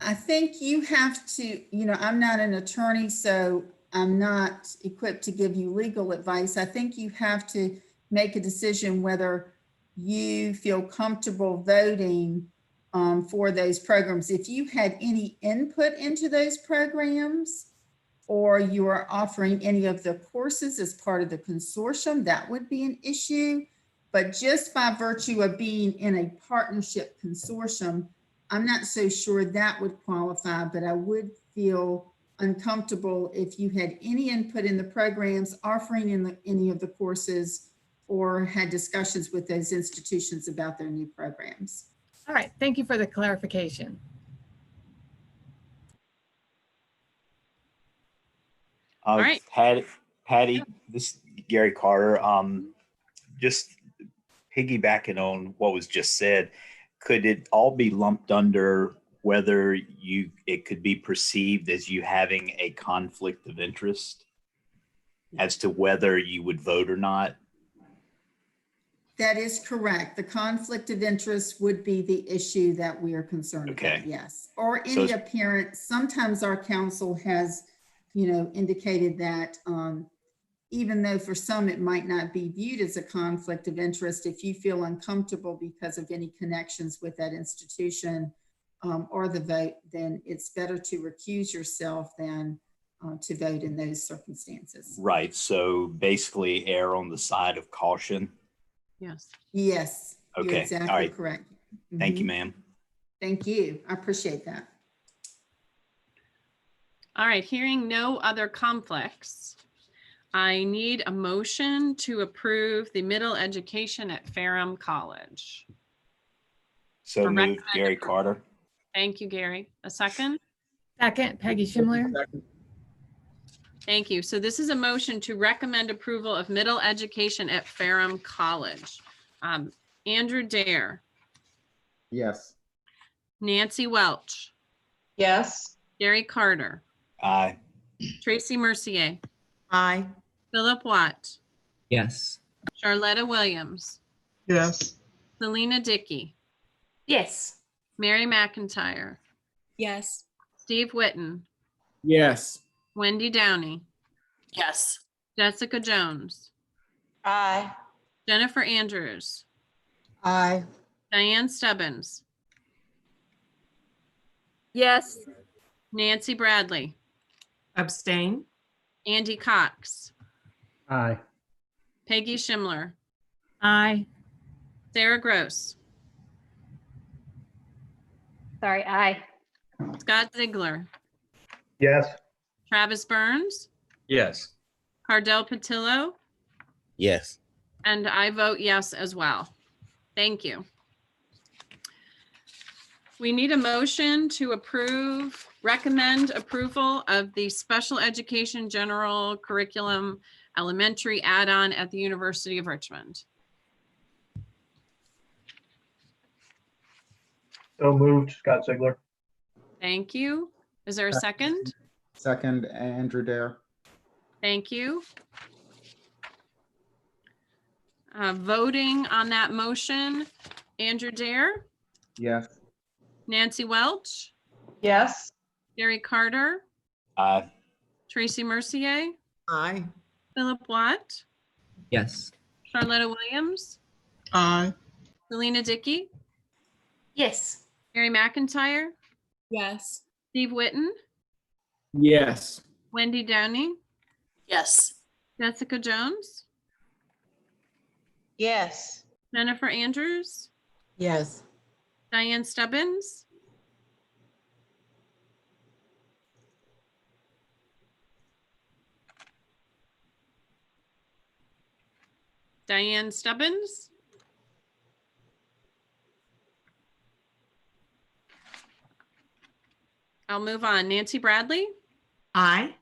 Speaker 1: I think you have to, I'm not an attorney, so I'm not equipped to give you legal advice. I think you have to make a decision whether you feel comfortable voting for those programs. If you had any input into those programs, or you are offering any of the courses as part of the consortium, that would be an issue. But just by virtue of being in a partnership consortium, I'm not so sure that would qualify, but I would feel uncomfortable if you had any input in the programs, offering in any of the courses, or had discussions with those institutions about their new programs.
Speaker 20: All right, thank you for the clarification.
Speaker 2: All right.
Speaker 3: Patty, this is Gary Carter. Just piggybacking on what was just said, could it all be lumped under whether it could be perceived as you having a conflict of interest as to whether you would vote or not?
Speaker 1: That is correct. The conflict of interest would be the issue that we are concerned about, yes. Or any appearance. Sometimes our council has, indicated that even though for some it might not be viewed as a conflict of interest, if you feel uncomfortable because of any connections with that institution or the vote, then it's better to recuse yourself than to vote in those circumstances.
Speaker 3: Right. So basically err on the side of caution.
Speaker 2: Yes.
Speaker 1: Yes.
Speaker 3: Okay.
Speaker 1: You're exactly
Speaker 3: All right.
Speaker 1: correct.
Speaker 3: Thank you, ma'am.
Speaker 1: Thank you. I appreciate that.
Speaker 2: All right, hearing no other conflicts, I need a motion to approve the middle education at Ferrum College.
Speaker 3: So moved, Gary Carter.
Speaker 2: Thank you, Gary. A second?
Speaker 20: Second, Peggy Schimler.
Speaker 2: Thank you. So this is a motion to recommend approval of middle education at Ferrum College. Andrew Dare,
Speaker 4: Yes.
Speaker 2: Nancy Welch,
Speaker 12: Yes.
Speaker 2: Gary Carter,
Speaker 3: Aye.
Speaker 2: Tracy Mercier,
Speaker 11: Aye.
Speaker 2: Philip Watt,
Speaker 10: Yes.
Speaker 2: Charletta Williams,
Speaker 5: Yes.
Speaker 2: Selena Dickey,
Speaker 13: Yes.
Speaker 2: Mary McIntyre,
Speaker 13: Yes.
Speaker 2: Steve Witten,
Speaker 15: Yes.
Speaker 2: Wendy Downey,
Speaker 16: Yes.
Speaker 2: Jessica Jones,
Speaker 9: Aye.
Speaker 2: Jennifer Andrews,
Speaker 11: Aye.
Speaker 2: Diane Stubbins,
Speaker 13: Yes.
Speaker 2: Nancy Bradley,
Speaker 7: Abstain.
Speaker 2: Andy Cox,
Speaker 8: Aye.
Speaker 2: Peggy Schimler,
Speaker 20: Aye.
Speaker 2: Sarah Gross,
Speaker 13: Sorry, aye.
Speaker 2: Scott Ziegler,
Speaker 21: Yes.
Speaker 2: Travis Burns,
Speaker 22: Yes.
Speaker 2: Cardell Patillo,
Speaker 23: Yes.
Speaker 2: and I vote yes as well. Thank you. We need a motion to recommend approval of the special education general curriculum elementary add-on at the University of Richmond.
Speaker 21: So moved, Scott Ziegler.
Speaker 2: Thank you. Is there a second?
Speaker 4: Second, Andrew Dare.
Speaker 2: Thank you. Voting on that motion, Andrew Dare,
Speaker 4: Yes.
Speaker 2: Nancy Welch,
Speaker 12: Yes.
Speaker 2: Gary Carter,
Speaker 3: Aye.
Speaker 2: Tracy Mercier,
Speaker 11: Aye.
Speaker 2: Philip Watt,
Speaker 10: Yes.
Speaker 2: Charletta Williams,
Speaker 5: Aye.
Speaker 2: Selena Dickey,
Speaker 13: Yes.
Speaker 2: Mary McIntyre,
Speaker 13: Yes.
Speaker 2: Steve Witten,
Speaker 15: Yes.
Speaker 2: Wendy Downey,
Speaker 16: Yes.
Speaker 2: Jessica Jones,
Speaker 9: Yes.
Speaker 2: Jennifer Andrews,
Speaker 11: Yes.
Speaker 2: Diane Stubbins, Diane Stubbins. I'll move on. Nancy Bradley,
Speaker 7: Aye.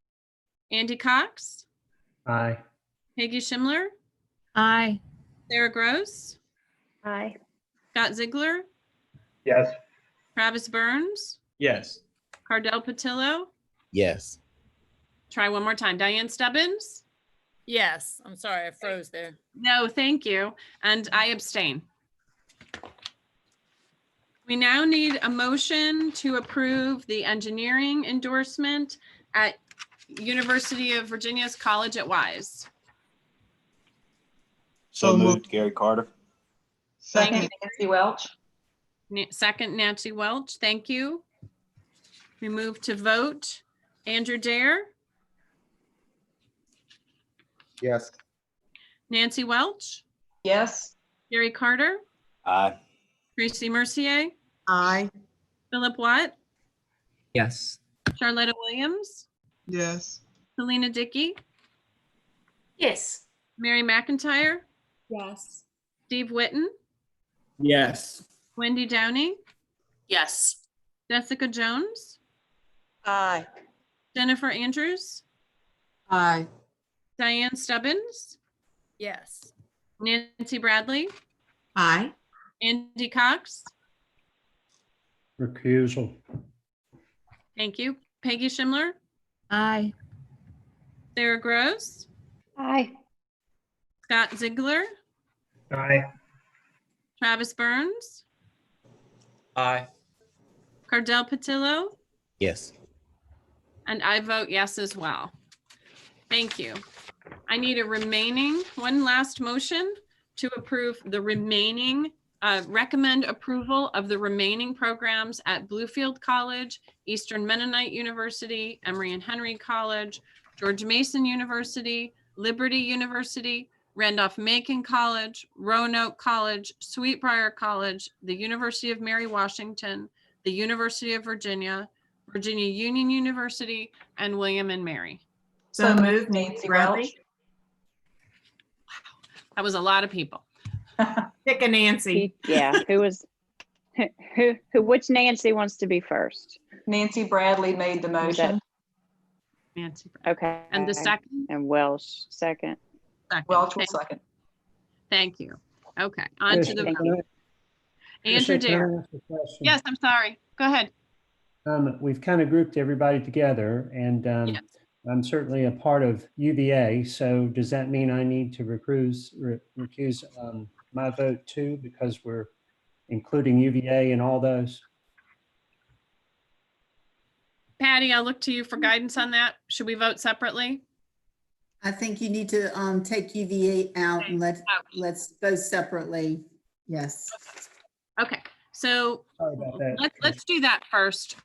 Speaker 2: Andy Cox,
Speaker 8: Aye.
Speaker 2: Peggy Schimler,
Speaker 20: Aye.
Speaker 2: Sarah Gross,
Speaker 13: Aye.
Speaker 2: Scott Ziegler,
Speaker 21: Yes.
Speaker 2: Travis Burns,
Speaker 22: Yes.
Speaker 2: Cardell Patillo.
Speaker 23: Yes.
Speaker 2: Try one more time. Diane Stubbins.
Speaker 18: Yes, I'm sorry, I froze there.
Speaker 2: No, thank you. And I abstain. We now need a motion to approve the engineering endorsement at University of Virginia's College at Wise.
Speaker 3: So moved, Gary Carter.
Speaker 12: Second, Nancy Welch.
Speaker 2: Second, Nancy Welch. Thank you. We move to vote. Andrew Dare,
Speaker 4: Yes.
Speaker 2: Nancy Welch,
Speaker 12: Yes.
Speaker 2: Gary Carter,
Speaker 3: Aye.
Speaker 2: Tracy Mercier,
Speaker 11: Aye.
Speaker 2: Philip Watt,
Speaker 10: Yes.
Speaker 2: Charlotta Williams,
Speaker 5: Yes.
Speaker 2: Selena Dickey,
Speaker 13: Yes.
Speaker 2: Mary McIntyre,
Speaker 13: Yes.
Speaker 2: Steve Witten,
Speaker 15: Yes.
Speaker 2: Wendy Downey,
Speaker 16: Yes.
Speaker 2: Jessica Jones,
Speaker 9: Aye.
Speaker 2: Jennifer Andrews,
Speaker 11: Aye.
Speaker 2: Diane Stubbins,
Speaker 18: Yes.
Speaker 2: Nancy Bradley,
Speaker 7: Aye.
Speaker 2: Andy Cox.
Speaker 8: Recusal.
Speaker 2: Thank you. Peggy Schimler,
Speaker 20: Aye.
Speaker 2: Sarah Gross,
Speaker 13: Aye.
Speaker 2: Scott Ziegler,
Speaker 21: Aye.
Speaker 2: Travis Burns,
Speaker 22: Aye.
Speaker 2: Cardell Patillo,
Speaker 23: Yes.
Speaker 2: and I vote yes as well. Thank you. I need one last motion to approve the remaining, recommend approval of the remaining programs at Bluefield College, Eastern Mennonite University, Emory and Henry College, George Mason University, Liberty University, Randolph-Macon College, Roanoke College, Sweetbriar College, the University of Mary Washington, the University of Virginia, Virginia Union University, and William and Mary.
Speaker 12: So moved, Nancy Welch.
Speaker 2: That was a lot of people.
Speaker 7: Pick a Nancy.
Speaker 6: Yeah, which Nancy wants to be first?
Speaker 12: Nancy Bradley made the motion.
Speaker 2: Nancy.
Speaker 6: Okay.
Speaker 2: And the second?
Speaker 6: And Welsh, second.
Speaker 2: Second.
Speaker 12: Welch will second.
Speaker 2: Thank you. Okay, on to the
Speaker 8: Tricia,
Speaker 2: vote.
Speaker 8: Tricia,
Speaker 2: Andrew
Speaker 8: can I
Speaker 2: Dare.
Speaker 8: ask a question?
Speaker 2: Yes, I'm sorry. Go ahead.
Speaker 8: We've kind of grouped everybody together, and
Speaker 2: Yes.
Speaker 8: I'm certainly a part of UVA. So does that mean I need to recuse my vote too, because we're including UVA in all those?
Speaker 2: Patty, I'll look to you for guidance on that. Should we vote separately?
Speaker 1: I think you need to take UVA out and let's vote separately. Yes.
Speaker 2: Okay, so
Speaker 8: Sorry about that.
Speaker 2: let's do that first.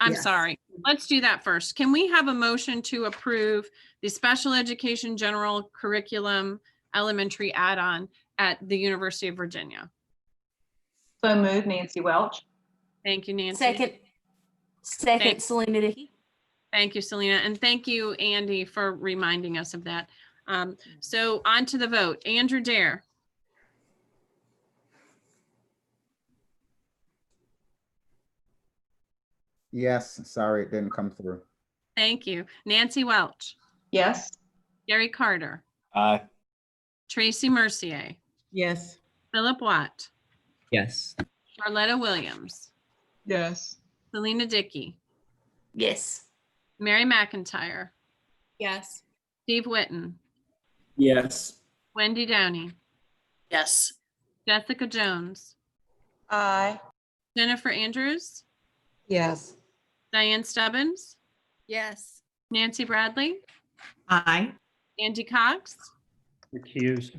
Speaker 2: I'm
Speaker 1: Yes.
Speaker 2: sorry. Let's do that first. Can we have a motion to approve the special education general curriculum elementary add-on at the University of Virginia?
Speaker 12: So moved, Nancy Welch.
Speaker 2: Thank you, Nancy.
Speaker 13: Second,
Speaker 2: Thank-
Speaker 13: Selena Dickey.
Speaker 2: Thank you, Selena. And thank you, Andy, for reminding us of that. So on to the vote. Andrew Dare,
Speaker 4: Yes. Sorry, it didn't come through.
Speaker 2: thank you. Nancy Welch,
Speaker 12: Yes.
Speaker 2: Gary Carter,
Speaker 3: Aye.
Speaker 2: Tracy Mercier,
Speaker 11: Yes.
Speaker 2: Philip Watt,
Speaker 10: Yes.
Speaker 2: Charlotta Williams,
Speaker 5: Yes.
Speaker 2: Selena Dickey,
Speaker 13: Yes.
Speaker 2: Mary McIntyre,
Speaker 13: Yes.
Speaker 2: Steve Witten,
Speaker 15: Yes.
Speaker 2: Wendy Downey,
Speaker 16: Yes.
Speaker 2: Jessica Jones,
Speaker 9: Aye.
Speaker 2: Jennifer Andrews,
Speaker 11: Yes.
Speaker 2: Diane Stubbins,
Speaker 18: Yes.
Speaker 2: Nancy Bradley,
Speaker 7: Aye.
Speaker 2: Andy Cox,
Speaker 8: Recuse.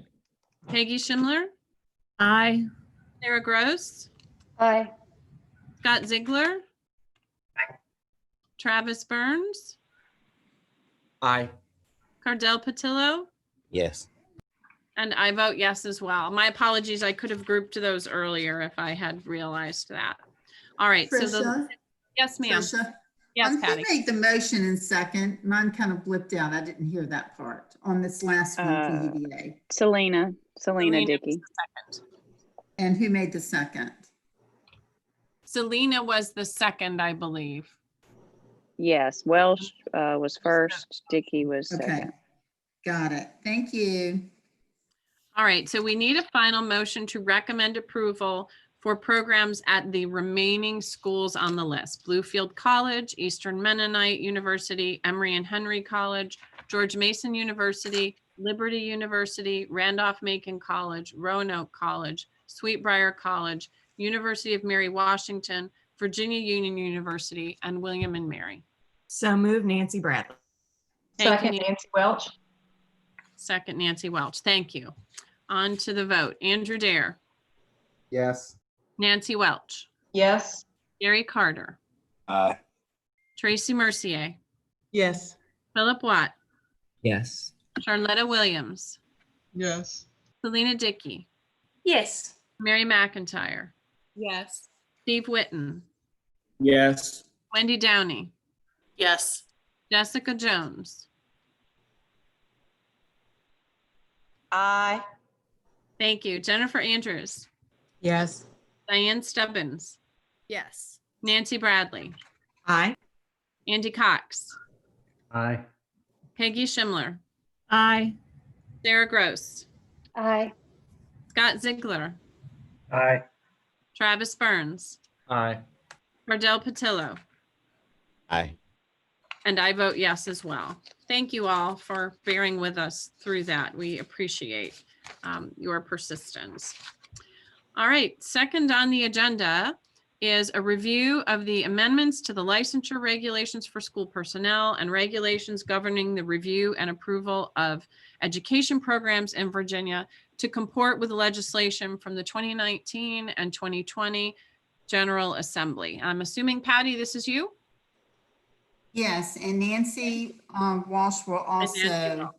Speaker 2: Peggy Schimler,
Speaker 20: Aye.
Speaker 2: Sarah Gross,
Speaker 13: Aye.
Speaker 2: Scott Ziegler, Travis Burns,
Speaker 22: Aye.
Speaker 2: Cardell Patillo,
Speaker 23: Yes.
Speaker 2: and I vote yes as well. My apologies, I could have grouped those earlier if I had realized that. All right, so
Speaker 1: Tricia?
Speaker 2: yes, ma'am.
Speaker 1: Tricia?
Speaker 2: Yes,
Speaker 1: Who
Speaker 2: Patty.
Speaker 1: made the motion in second? Mine kind of blipped out. I didn't hear that part on this last one for UVA.
Speaker 6: Selena Selena Dickey.
Speaker 1: And who made the second?
Speaker 2: Selena was the second, I believe.
Speaker 6: Yes, Welsh was first, Dickey was
Speaker 1: Okay,
Speaker 6: second.
Speaker 1: got it. Thank you.
Speaker 2: All right, so we need a final motion to recommend approval for programs at the remaining schools on the list: Bluefield College, Eastern Mennonite University, Emory and Henry College, George Mason University, Liberty University, Randolph-Macon College, Roanoke College, Sweetbriar College, University of Mary Washington, Virginia Union University, and William and Mary.
Speaker 7: So move Nancy Bradley.
Speaker 2: Thank you,
Speaker 12: Second, Nancy Welch.
Speaker 2: Second, Nancy Welch. Thank you. On to the vote. Andrew Dare,
Speaker 4: Yes.
Speaker 2: Nancy Welch,
Speaker 12: Yes.
Speaker 2: Gary Carter, Tracy Mercier,
Speaker 11: Yes.
Speaker 2: Philip Watt,
Speaker 10: Yes.
Speaker 2: Charlotta Williams,
Speaker 5: Yes.
Speaker 2: Selena Dickey,
Speaker 13: Yes.
Speaker 2: Mary McIntyre,
Speaker 18: Yes.
Speaker 2: Steve Whitten,
Speaker 15: Yes.
Speaker 2: Wendy Downey,
Speaker 16: Yes.
Speaker 2: Jessica Jones.
Speaker 9: Aye.
Speaker 2: Thank you. Jennifer Andrews,
Speaker 11: Yes.
Speaker 2: Diane Stubbins,
Speaker 18: Yes.
Speaker 2: Nancy Bradley,
Speaker 7: Aye.
Speaker 2: Andy Cox,
Speaker 8: Aye.
Speaker 2: Peggy Schimler,
Speaker 20: Aye.
Speaker 2: Sarah Gross,
Speaker 13: Aye.
Speaker 2: Scott Ziegler,
Speaker 21: Aye.
Speaker 2: Travis Burns,
Speaker 22: Aye.
Speaker 2: Cordell Patillo,
Speaker 23: Aye.
Speaker 2: and I vote yes as well. Thank you all for bearing with us through that. We appreciate your persistence. All right, second on the agenda is a review of the amendments to the licensure regulations for school personnel and regulations governing the review and approval of education programs in Virginia to comport with legislation from the 2019 and 2020 General Assembly. I'm assuming, Patty, this is you?
Speaker 1: Yes, and Nancy Walsh will also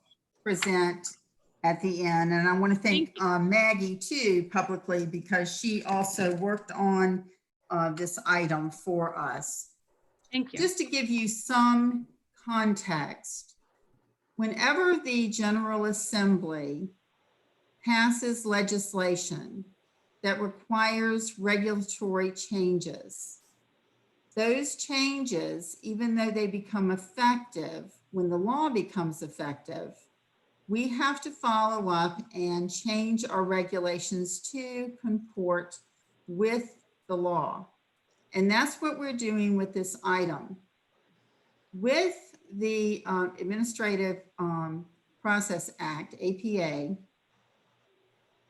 Speaker 1: present at the end. And I want to thank Maggie too publicly, because she also worked on this item for us.
Speaker 2: Thank you.
Speaker 1: Just to give you some context, whenever the General Assembly passes legislation that requires regulatory changes, those changes, even though they become effective, when the law becomes effective, we have to follow up and change our regulations to comport with the law. And that's what we're doing with this item. With the Administrative Process Act, APA,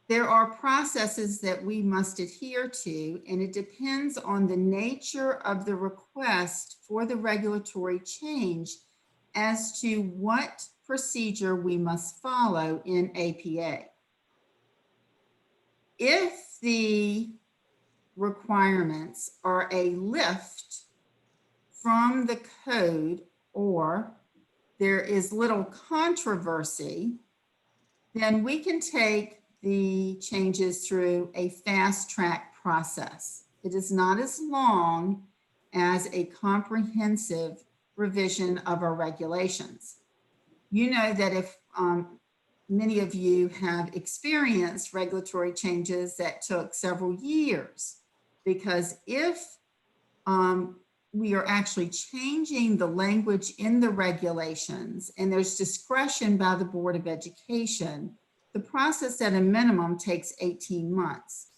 Speaker 1: there are processes that we must adhere to, and it depends on the nature of the request for the regulatory change as to what procedure we must follow in APA. If the requirements are a lift from the code, or there is little controversy, then we can take the changes through a fast track process. It is not as long as a comprehensive revision of our regulations. You know that if many of you have experienced regulatory changes that took several years, because if we are actually changing the language in the regulations and there's discretion by the Board of Education, the process at a minimum takes 18 months.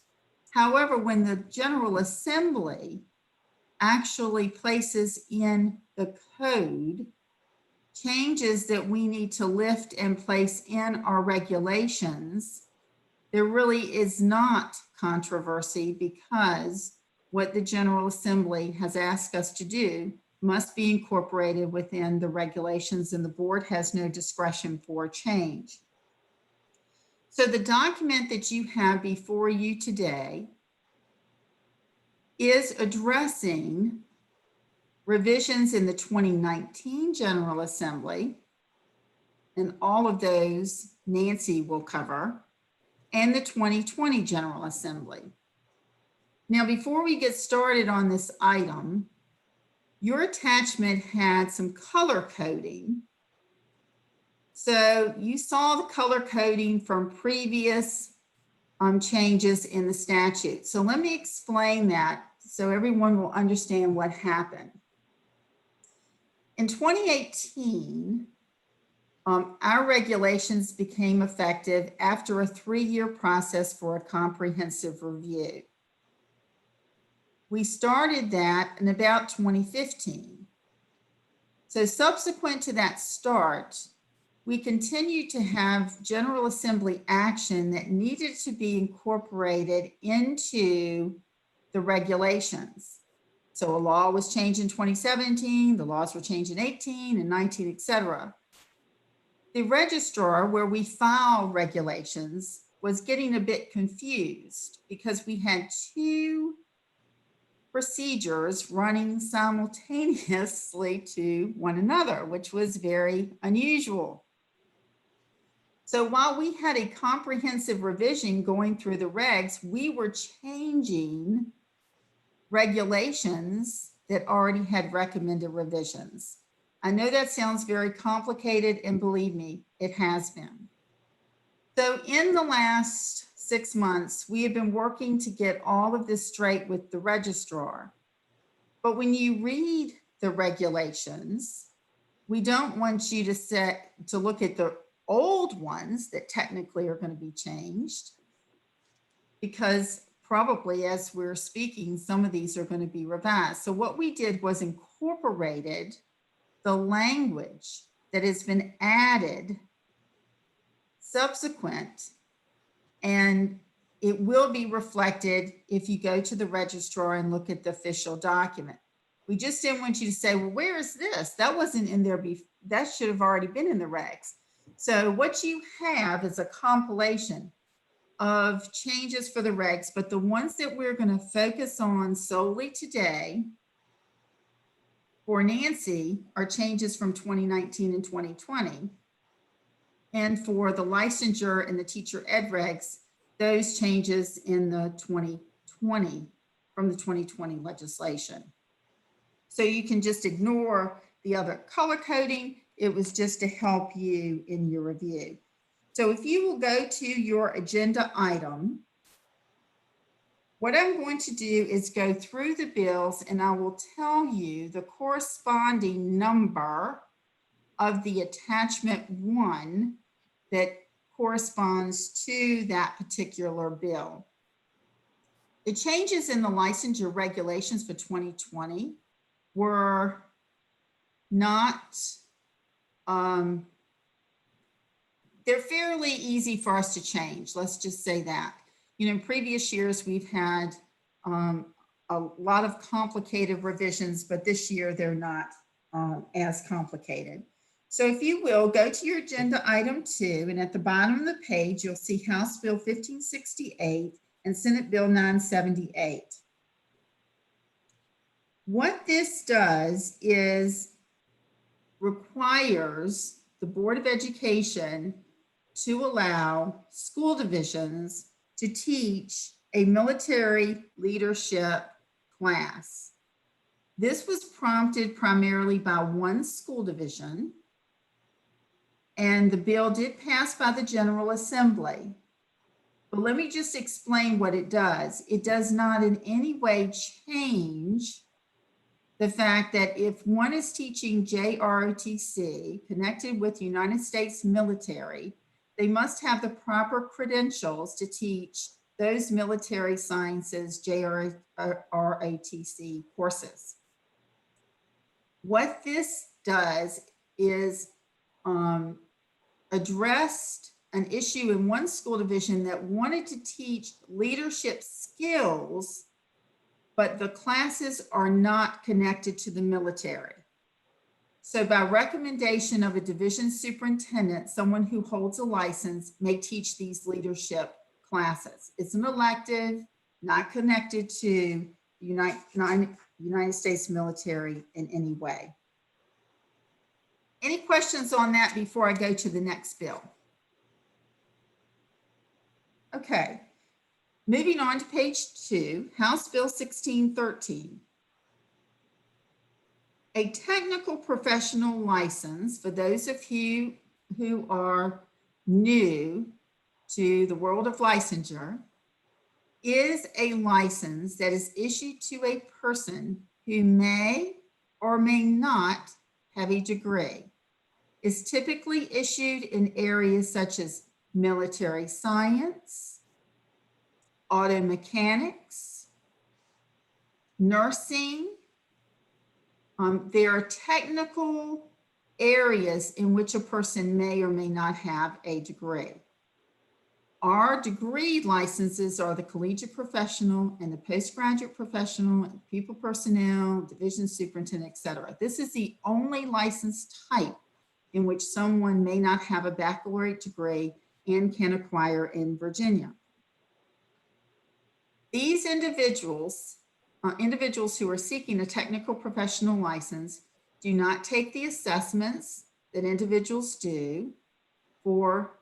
Speaker 1: However, when the General Assembly actually places in the code changes that we need to lift and place in our regulations, there really is not controversy, because what the General Assembly has asked us to do must be incorporated within the regulations, and the board has no discretion for change. So the document that you have before you today is addressing revisions in the 2019 General Assembly, and all of those Nancy will cover, and the 2020 General Assembly. Now, before we get started on this item, your attachment had some color coding So you saw the color coding from previous changes in the statute. So let me explain that so everyone will understand what happened. In 2018, our regulations became effective after a 3-year process for a comprehensive review. We started that in about 2015. So subsequent to that start, we continued to have General Assembly action that needed to be incorporated into the regulations. So a law was changed in 2017, the laws were changed in 18 and 19, et cetera. The registrar, where we file regulations, was getting a bit confused because we had 2 procedures running simultaneously to one another, which was very unusual. So while we had a comprehensive revision going through the regs, we were changing regulations that already had recommended revisions. I know that sounds very complicated, and believe me, it has been. So in the last 6 months, we have been working to get all of this straight with the registrar. But when you read the regulations, we don't want you to look at the old ones that technically are going to be changed, because probably as we're speaking, some of these are going to be revised. So what we did was incorporated the language that has been added subsequent, and it will be reflected if you go to the registrar and look at the official document. We just didn't want you to say, well, where is this? That wasn't in there before. That should have already been in the regs. So what you have is a compilation of changes for the regs, but the ones that we're going to focus on solely today for Nancy are changes from 2019 and 2020. And for the licensure and the teacher ed regs, those changes in the 2020, from the 2020 legislation. So you can just ignore the other color coding. It was just to help you in your review. So if you will go to your agenda item, what I'm going to do is go through the bills, and I will tell you the corresponding number of the attachment 1 that corresponds to that particular bill. The changes in the licensure regulations for 2020 were not, they're fairly easy for us to change. Let's just say that. You know, in previous years, we've had a lot of complicated revisions, but this year they're not as complicated. So if you will, go to your agenda item 2, and at the bottom of the page, you'll see House Bill 1568 and Senate Bill 978. What this does is requires the Board of Education to allow school divisions to teach a military leadership class. This was prompted primarily by one school division, and the bill did pass by the General Assembly. But let me just explain what it does. It does not in any way change the fact that if one is teaching JROTC connected with United States military, they must have the proper credentials to teach those military sciences JROTC courses. What this does is addressed an issue in one school division that wanted to teach leadership skills, but the classes are not connected to the military. So by recommendation of a division superintendent, someone who holds a license may teach these leadership classes. It's an elective, not connected to the United States military in any way. Any questions on that before I go to the next bill? Okay, moving on to page 2, House Bill 1613. A technical professional license, for those of you who are new to the world of licensure is a license that is issued to a person who may or may not have a degree. Is typically issued in areas such as military science, auto mechanics, nursing. There are technical areas in which a person may or may not have a degree. Our degree licenses are the collegiate professional and the postgraduate professional, and pupil personnel, division superintendent, et cetera. This is the only license type in which someone may not have a baccalaureate degree and can acquire in Virginia. These individuals who are seeking a technical professional license do not take the assessments that individuals do for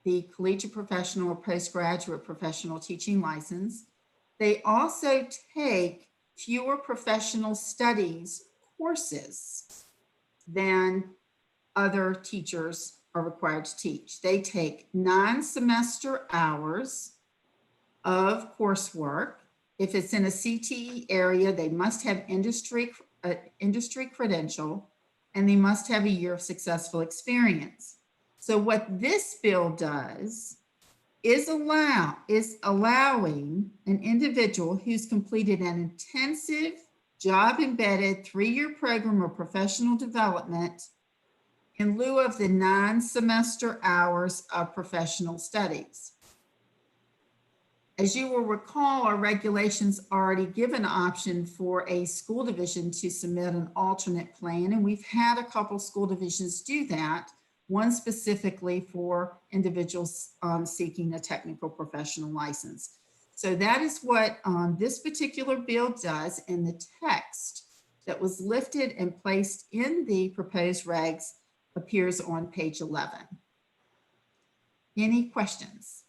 Speaker 1: the collegiate professional or postgraduate professional teaching license. They also take fewer professional studies courses than other teachers are required to teach. They take 9 semester hours of coursework. If it's in a CTE area, they must have industry credential, and they must have a year of successful experience. So what this bill does is allowing an individual who's completed an intensive job-embedded 3-year program of professional development in lieu of the 9 semester hours of professional studies. As you will recall, our regulations already give an option for a school division to submit an alternate plan, and we've had a couple school divisions do that, one specifically for individuals seeking a technical professional license. So that is what this particular bill does, and the text that was lifted and placed in the proposed regs appears on page 11. Any questions?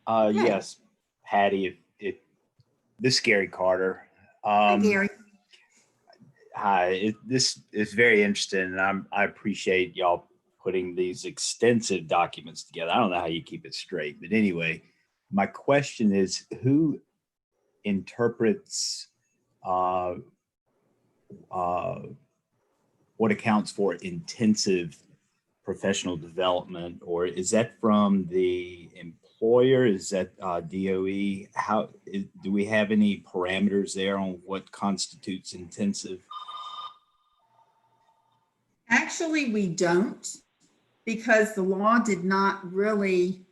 Speaker 3: Yes, Patty, this is Gary Carter.
Speaker 1: Hi, Gary.
Speaker 3: Hi, this is very interesting, and I appreciate y'all putting these extensive documents together. I don't know how you keep it straight, but anyway, my question is, who interprets what accounts for intensive professional development, or is that from the employer? Is that DOE? How do we have any parameters there on what constitutes intensive?
Speaker 1: Actually, we don't, because the law did not really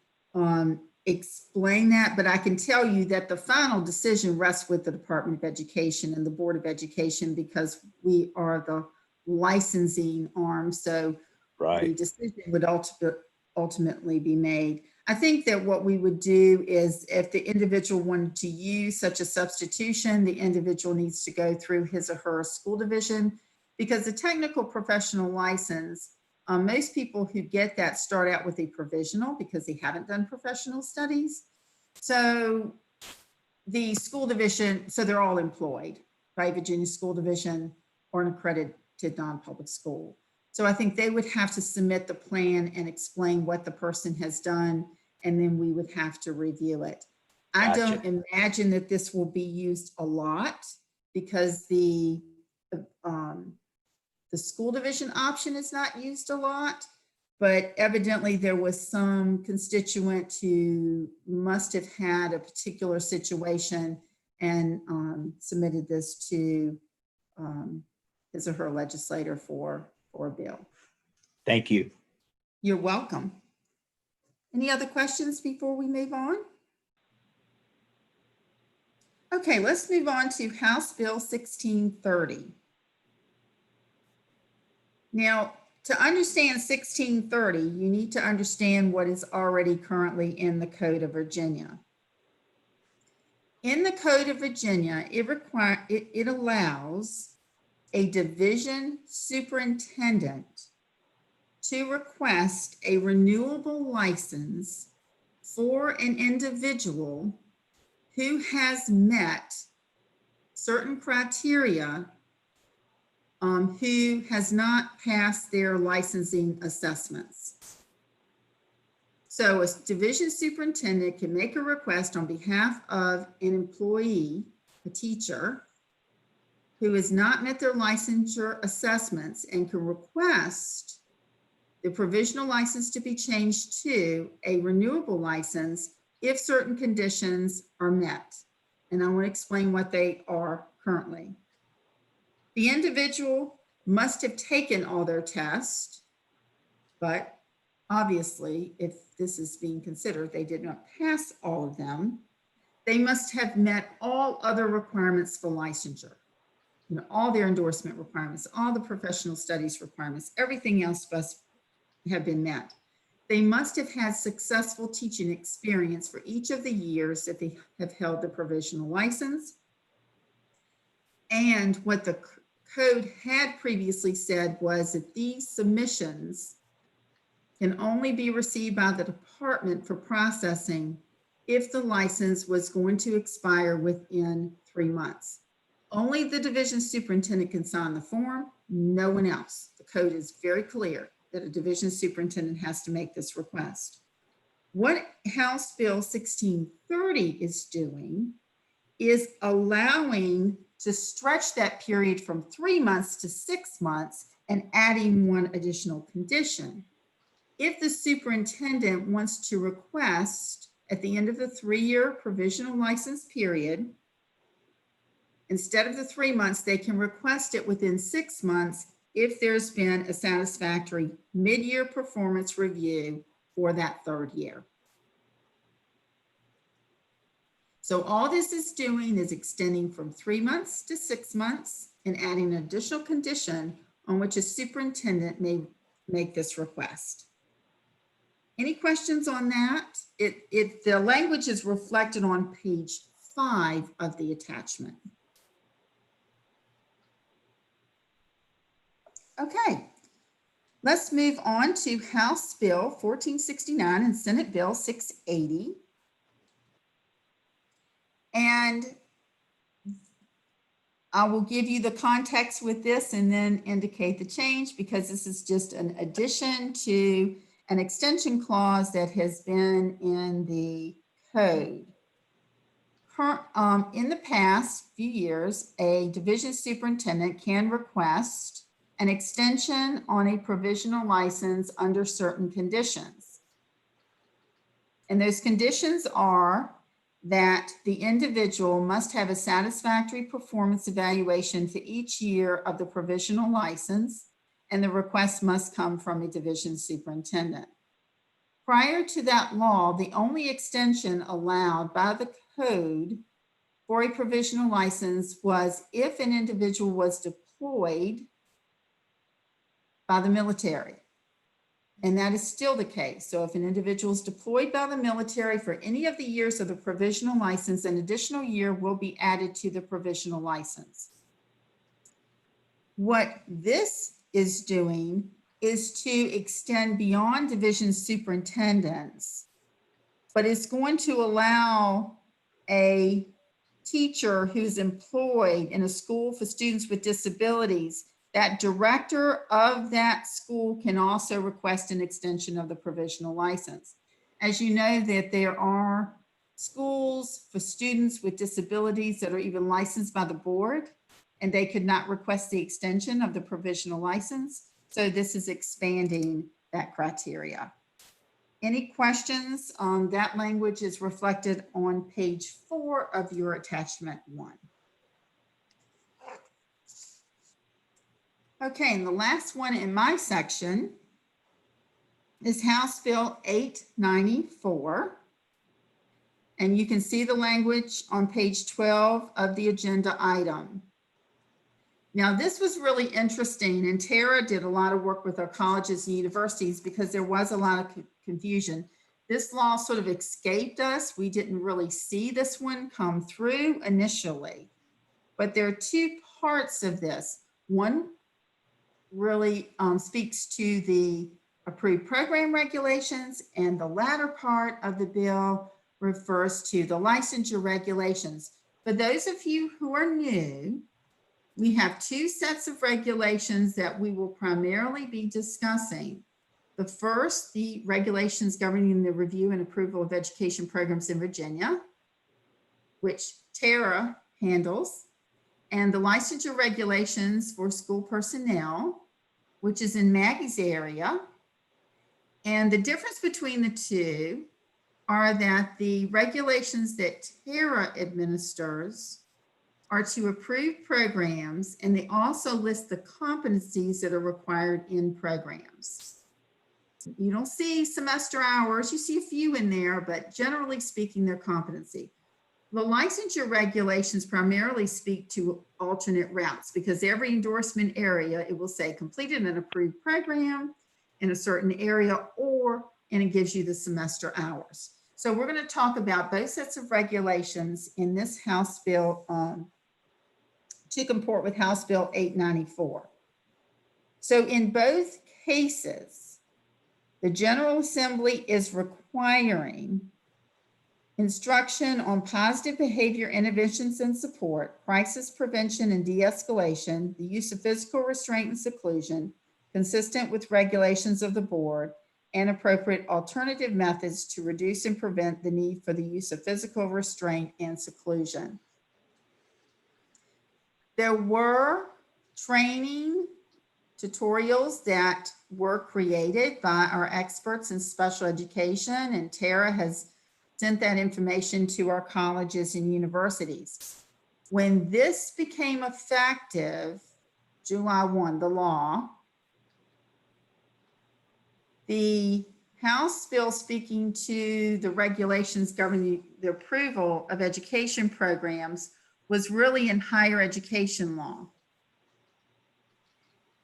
Speaker 1: explain that, but I can tell you that the final decision rests with the Department of Education and the Board of Education, because we are the licensing arm. So the decision would ultimately be made. I think that what we would do is, if the individual wanted to use such a substitution, the individual needs to go through his or her school division, because the technical professional license, most people who get that start out with a provisional because they haven't done professional studies. So the school division, so they're all employed by Virginia School Division or an accredited non-public school. So I think they would have to submit the plan and explain what the person has done, and then we would have to review it. I don't imagine that this will be used a lot, because the school division option is not used a lot, but evidently there was some constituent who must have had a particular situation and submitted this to his or her legislator for a bill.
Speaker 3: Thank you.
Speaker 1: You're welcome. Any other questions before we move on? Okay, let's move on to House Bill 1630. Now, to understand 1630, you need to understand what is already currently in the Code of Virginia. In the Code of Virginia, it allows a division superintendent to request a renewable license for an individual who has met certain criteria who has not passed their licensing assessments. So a division superintendent can make a request on behalf of an employee, a teacher, who has not met their licensure assessments and can request the provisional license to be changed to a renewable license if certain conditions are met. And I want to explain what they are currently. The individual must have taken all their tests, but obviously, if this is being considered, they did not pass all of them. They must have met all other requirements for licensure. You know, all their endorsement requirements, all the professional studies requirements, everything else must have been met. They must have had successful teaching experience for each of the years that they have held the provisional license. And what the code had previously said was that these submissions can only be received by the department for processing if the license was going to expire within 3 months. Only the division superintendent can sign the form, no one else. The code is very clear that a division superintendent has to make this request. What House Bill 1630 is doing is allowing to stretch that period from 3 months to 6 months and adding one additional condition. If the superintendent wants to request at the end of the 3-year provisional license period, instead of the 3 months, they can request it within 6 months if there's been a satisfactory mid-year performance review for that 3rd year. So all this is doing is extending from 3 months to 6 months and adding an additional condition on which a superintendent may make this request. Any questions on that? The language is reflected on page 5 of the attachment. Okay, let's move on to House Bill 1469 and Senate Bill 680. And I will give you the context with this and then indicate the change, because this is just an addition to an extension clause that has been in the code. In the past few years, a division superintendent can request an extension on a provisional license under certain conditions. And those conditions are that the individual must have a satisfactory performance evaluation for each year of the provisional license, and the request must come from a division superintendent. Prior to that law, the only extension allowed by the code for a provisional license was if an individual was deployed by the military. And that is still the case. So if an individual is deployed by the military for any of the years of the provisional license, an additional year will be added to the provisional license. What this is doing is to extend beyond division superintendents, but it's going to allow a teacher who's employed in a school for students with disabilities. That director of that school can also request an extension of the provisional license. As you know, that there are schools for students with disabilities that are even licensed by the board, and they could not request the extension of the provisional license. So this is expanding that criteria. Any questions? That language is reflected on page 4 of your attachment 1. Okay, and the last one in my section is House Bill 894. And you can see the language on page 12 of the agenda item. Now, this was really interesting, and Tara did a lot of work with our colleges and universities because there was a lot of confusion. This law sort of escaped us. We didn't really see this one come through initially, but there are 2 parts of this. One really speaks to the approved program regulations, and the latter part of the bill refers to the licensure regulations. For those of you who are new, we have two sets of regulations that we will primarily be discussing. The first, the regulations governing the review and approval of education programs in Virginia, which Tara handles, and the licensure regulations for school personnel, which is in Maggie's area. And the difference between the two are that the regulations that Tara administers are to approve programs, and they also list the competencies that are required in programs. You don't see semester hours, you see a few in there, but generally speaking, they're competency. The licensure regulations primarily speak to alternate routes, because every endorsement area, it will say completed an approved program in a certain area, and it gives you the semester hours. So we're going to talk about both sets of regulations in this House Bill to comport with House Bill 894. So in both cases, the General Assembly is requiring instruction on positive behavior interventions and support, crisis prevention and de-escalation, the use of physical restraint and seclusion, consistent with regulations of the board, and appropriate alternative methods to reduce and prevent the need for the use of physical restraint and seclusion. There were training tutorials that were created by our experts in special education, and Tara has sent that information to our colleges and universities. When this became effective, July 1, the law, the House bill speaking to the regulations governing the approval of education programs was really in higher education law.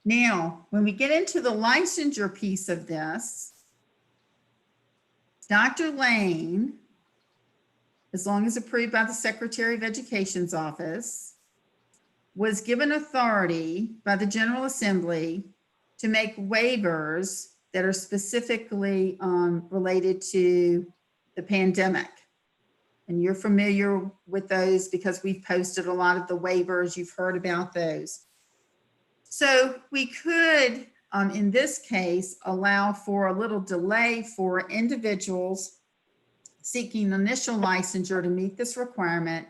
Speaker 1: Now, when we get into the licensure piece of this, Dr. Lane, as long as approved by the Secretary of Education's office, was given authority by the General Assembly to make waivers that are specifically related to the pandemic. And you're familiar with those because we've posted a lot of the waivers, you've heard about those. So we could, in this case, allow for a little delay for individuals seeking initial licensure to meet this requirement,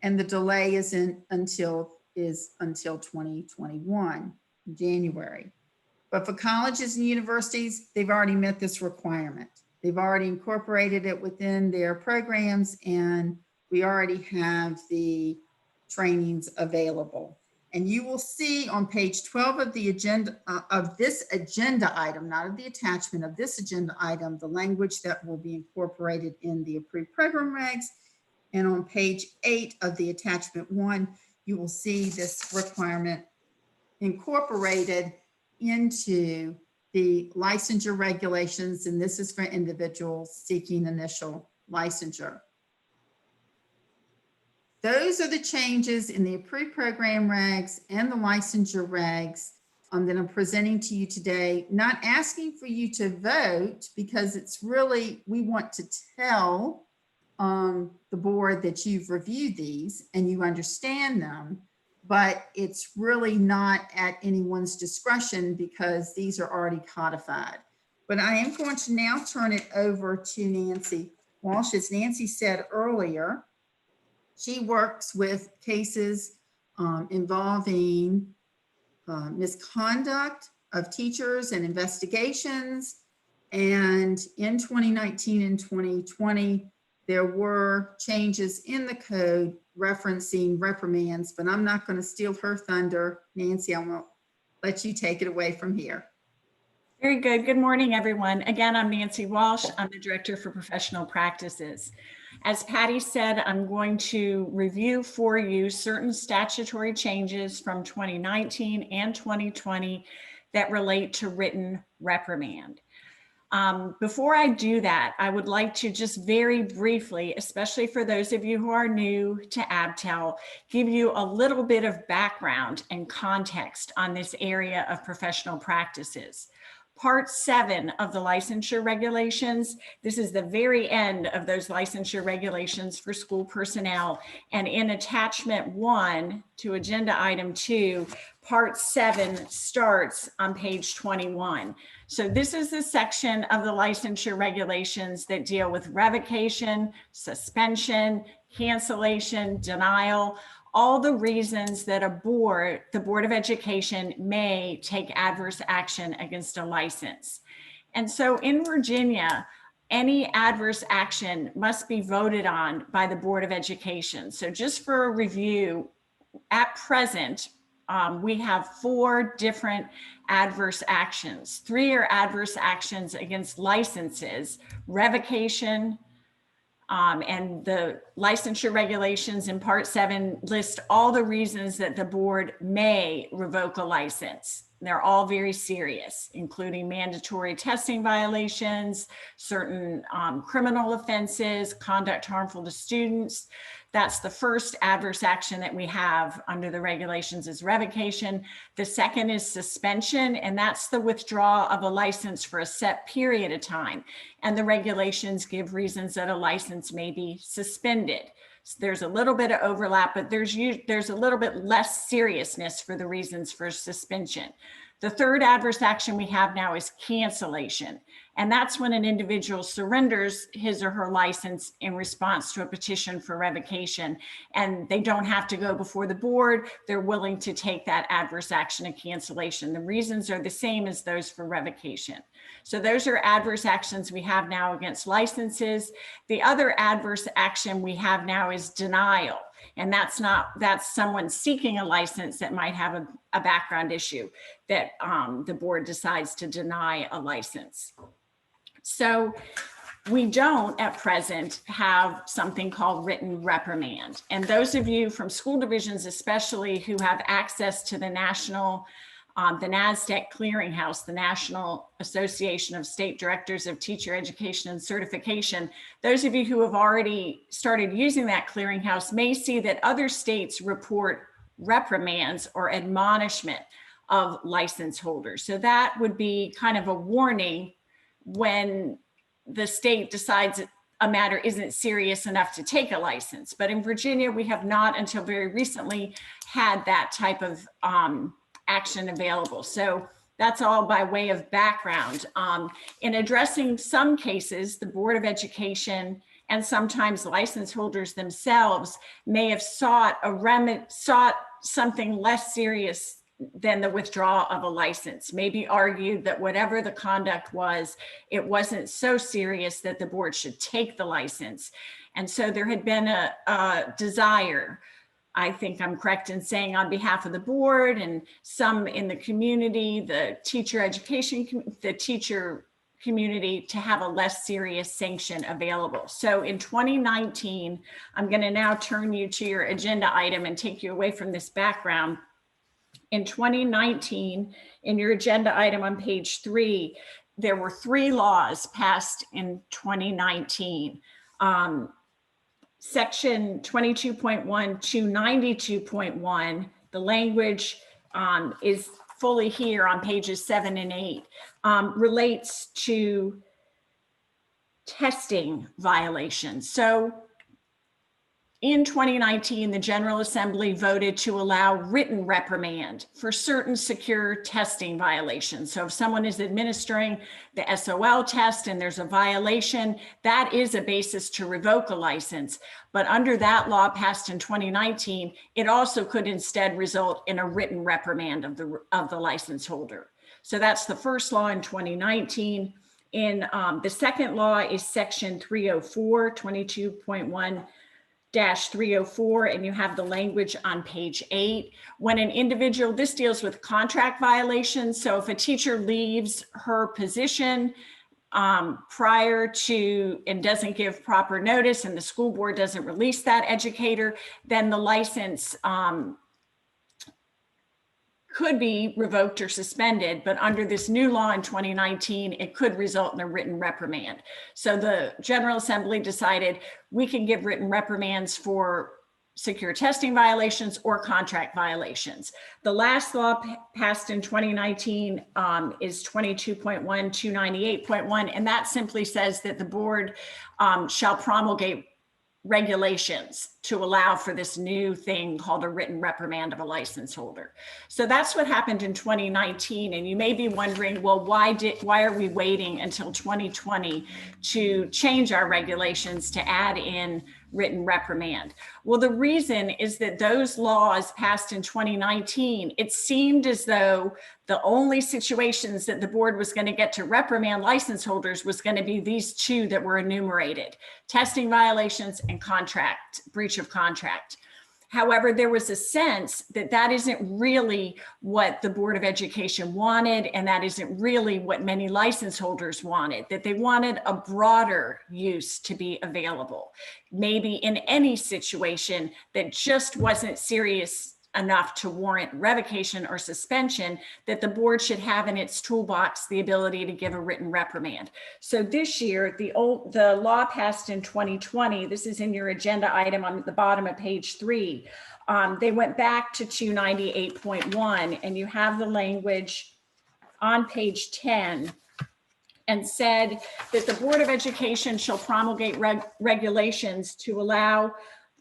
Speaker 1: and the delay is until 2021, January. But for colleges and universities, they've already met this requirement. They've already incorporated it within their programs, and we already have the trainings available. And you will see on page 12 of the agenda, of this agenda item, not of the attachment of this agenda item, the language that will be incorporated in the approved program regs. And on page 8 of the attachment 1, you will see this requirement incorporated into the licensure regulations, and this is for individuals seeking initial licensure. Those are the changes in the approved program regs and the licensure regs that I'm presenting to you today, not asking for you to vote, because it's really, we want to tell the board that you've reviewed these and you understand them, but it's really not at anyone's discretion because these are already codified. But I am going to now turn it over to Nancy Walsh. As Nancy said earlier, she works with cases involving misconduct of teachers and investigations. And in 2019 and 2020, there were changes in the code referencing reprimands, but I'm not going to steal her thunder. Nancy, I'm going to let you take it away from here.
Speaker 14: Very good. Good morning, everyone. Again, I'm Nancy Walsh. I'm the Director for Professional Practices. As Patty said, I'm going to review for you certain statutory changes from 2019 and 2020 that relate to written reprimand. Before I do that, I would like to just very briefly, especially for those of you who are new to ABTEL, give you a little bit of background and context on this area of professional practices. Part 7 of the licensure regulations. This is the very end of those licensure regulations for school personnel. And in attachment 1 to agenda item 2, part 7 starts on page 21. So this is the section of the licensure regulations that deal with revocation, suspension, cancellation, denial, all the reasons that the Board of Education may take adverse action against a license. And so in Virginia, any adverse action must be voted on by the Board of Education. So just for a review, at present, we have 4 different adverse actions. 3 are adverse actions against licenses, revocation, and the licensure regulations in Part 7 list all the reasons that the board may revoke a license. They're all very serious, including mandatory testing violations, certain criminal offenses, conduct harmful to students. That's the first adverse action that we have under the regulations is revocation. The second is suspension, and that's the withdrawal of a license for a set period of time. And the regulations give reasons that a license may be suspended. So there's a little bit of overlap, but there's a little bit less seriousness for the reasons for suspension. The third adverse action we have now is cancellation. And that's when an individual surrenders his or her license in response to a petition for revocation. And they don't have to go before the board. They're willing to take that adverse action of cancellation. The reasons are the same as those for revocation. So those are adverse actions we have now against licenses. The other adverse action we have now is denial. And that's someone seeking a license that might have a background issue that the board decides to deny a license. So we don't at present have something called written reprimand. And those of you from school divisions, especially who have access to the national, the NASDAQ clearinghouse, the National Association of State Directors of Teacher Education and Certification, those of you who have already started using that clearinghouse may see that other states report reprimands or admonishment of license holders. So that would be kind of a warning when the state decides a matter isn't serious enough to take a license. But in Virginia, we have not until very recently had that type of action available. So that's all by way of background. In addressing some cases, the Board of Education and sometimes license holders themselves may have sought something less serious than the withdrawal of a license, maybe argued that whatever the conduct was, it wasn't so serious that the board should take the license. And so there had been a desire, I think I'm correct in saying, on behalf of the board and some in the community, the teacher community, to have a less serious sanction available. So in 2019, I'm going to now turn you to your agenda item and take you away from this background. In 2019, in your agenda item on page 3, there were 3 laws passed in 2019. Section 22.1 to 92.1, the language is fully here on pages 7 and 8, relates to testing violations. So in 2019, the General Assembly voted to allow written reprimand for certain secure testing violations. So if someone is administering the SOL test and there's a violation, that is a basis to revoke a license. But under that law passed in 2019, it also could instead result in a written reprimand of the license holder. So that's the first law in 2019. In the second law is section 304, 22.1 304, and you have the language on page 8. When an individual, this deals with contract violations. So if a teacher leaves her position prior to and doesn't give proper notice and the school board doesn't release that educator, then the license could be revoked or suspended, but under this new law in 2019, it could result in a written reprimand. So the General Assembly decided we can give written reprimands for secure testing violations or contract violations. The last law passed in 2019 is 22.1, 298.1, and that simply says that the board shall promulgate regulations to allow for this new thing called a written reprimand of a license holder. So that's what happened in 2019. And you may be wondering, well, why are we waiting until 2020 to change our regulations to add in written reprimand? Well, the reason is that those laws passed in 2019, it seemed as though the only situations that the board was going to get to reprimand license holders was going to be these two that were enumerated: testing violations and breach of contract. However, there was a sense that that isn't really what the Board of Education wanted, and that isn't really what many license holders wanted, that they wanted a broader use to be available, maybe in any situation that just wasn't serious enough to warrant revocation or suspension, that the board should have in its toolbox the ability to give a written reprimand. So this year, the law passed in 2020. This is in your agenda item on the bottom of page 3. They went back to 298.1, and you have the language on page 10, and said that the Board of Education shall promulgate regulations to allow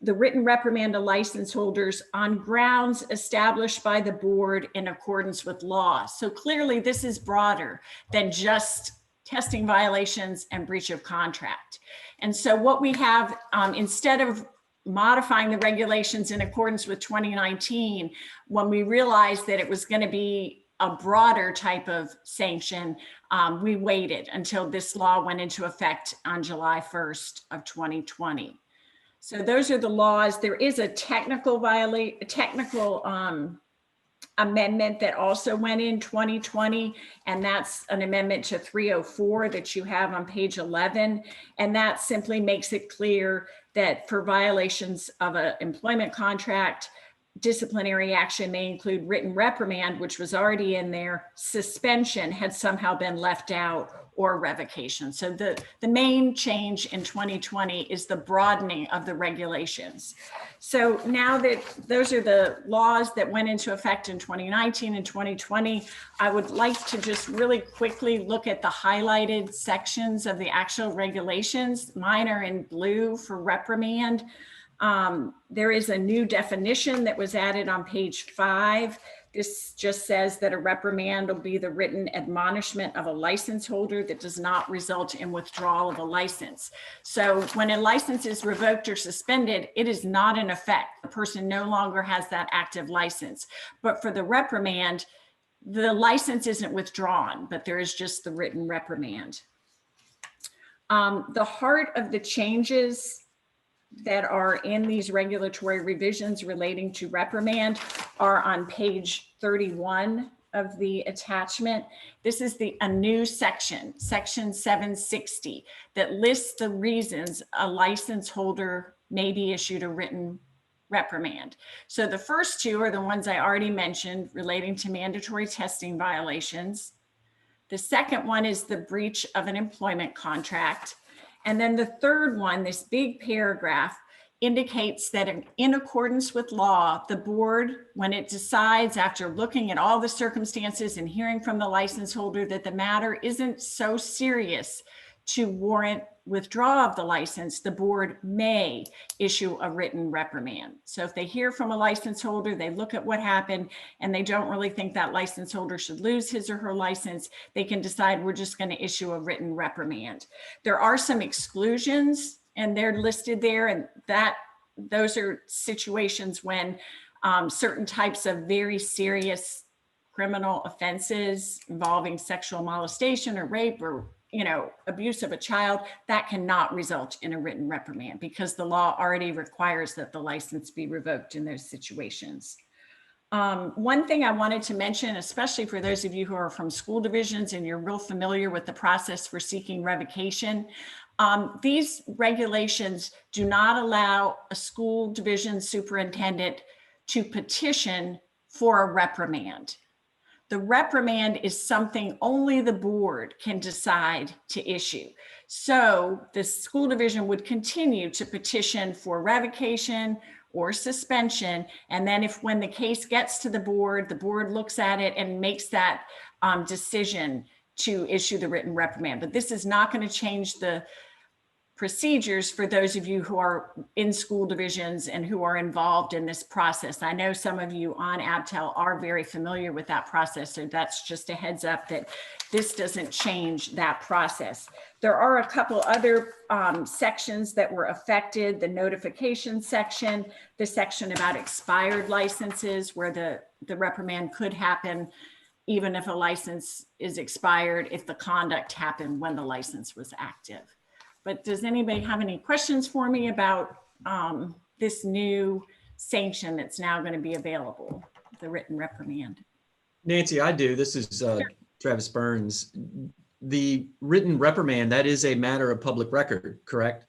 Speaker 14: the written reprimand of license holders on grounds established by the board in accordance with law. So clearly this is broader than just testing violations and breach of contract. And so what we have, instead of modifying the regulations in accordance with 2019, when we realized that it was going to be a broader type of sanction, we waited until this law went into effect on July 1st of 2020. So those are the laws. There is a technical amendment that also went in 2020, and that's an amendment to 304 that you have on page 11. And that simply makes it clear that for violations of an employment contract, disciplinary action may include written reprimand, which was already in there, suspension had somehow been left out, or revocation. So the main change in 2020 is the broadening of the regulations. So now that those are the laws that went into effect in 2019 and 2020, I would like to just really quickly look at the highlighted sections of the actual regulations. Mine are in blue for reprimand. There is a new definition that was added on page 5. This just says that a reprimand will be the written admonishment of a license holder that does not result in withdrawal of a license. So when a license is revoked or suspended, it is not in effect. The person no longer has that active license. But for the reprimand, the license isn't withdrawn, but there is just the written reprimand. The heart of the changes that are in these regulatory revisions relating to reprimand are on page 31 of the attachment. This is a new section 760, that lists the reasons a license holder may be issued a written reprimand. So the first two are the ones I already mentioned relating to mandatory testing violations. The second one is the breach of an employment contract. And then the third one, this big paragraph, indicates that in accordance with law, the board, when it decides after looking at all the circumstances and hearing from the license holder that the matter isn't so serious to warrant withdrawal of the license, the board may issue a written reprimand. So if they hear from a license holder, they look at what happened, and they don't really think that license holder should lose his or her license, they can decide we're just going to issue a written reprimand. There are some exclusions, and they're listed there, and those are situations when certain types of very serious criminal offenses involving sexual molestation or rape or abuse of a child, that cannot result in a written reprimand because the law already requires that the license be revoked in those situations. One thing I wanted to mention, especially for those of you who are from school divisions and you're real familiar with the process for seeking revocation, these regulations do not allow a school division superintendent to petition for a reprimand. The reprimand is something only the board can decide to issue. So the school division would continue to petition for revocation or suspension. And then when the case gets to the board looks at it and makes that decision to issue the written reprimand. But this is not going to change the procedures for those of you who are in school divisions and who are involved in this process. I know some of you on ABTEL are very familiar with that process, so that's just a heads up that this doesn't change that process. There are a couple other sections that were affected: the notification section, the section about expired licenses, where the reprimand could happen even if a license is expired, if the conduct happened when the license was active. But does anybody have any questions for me about this new sanction that's now going to be available, the written reprimand?
Speaker 22: Nancy, I do. This is Travis Burns. The written reprimand, that is a matter of public record, correct?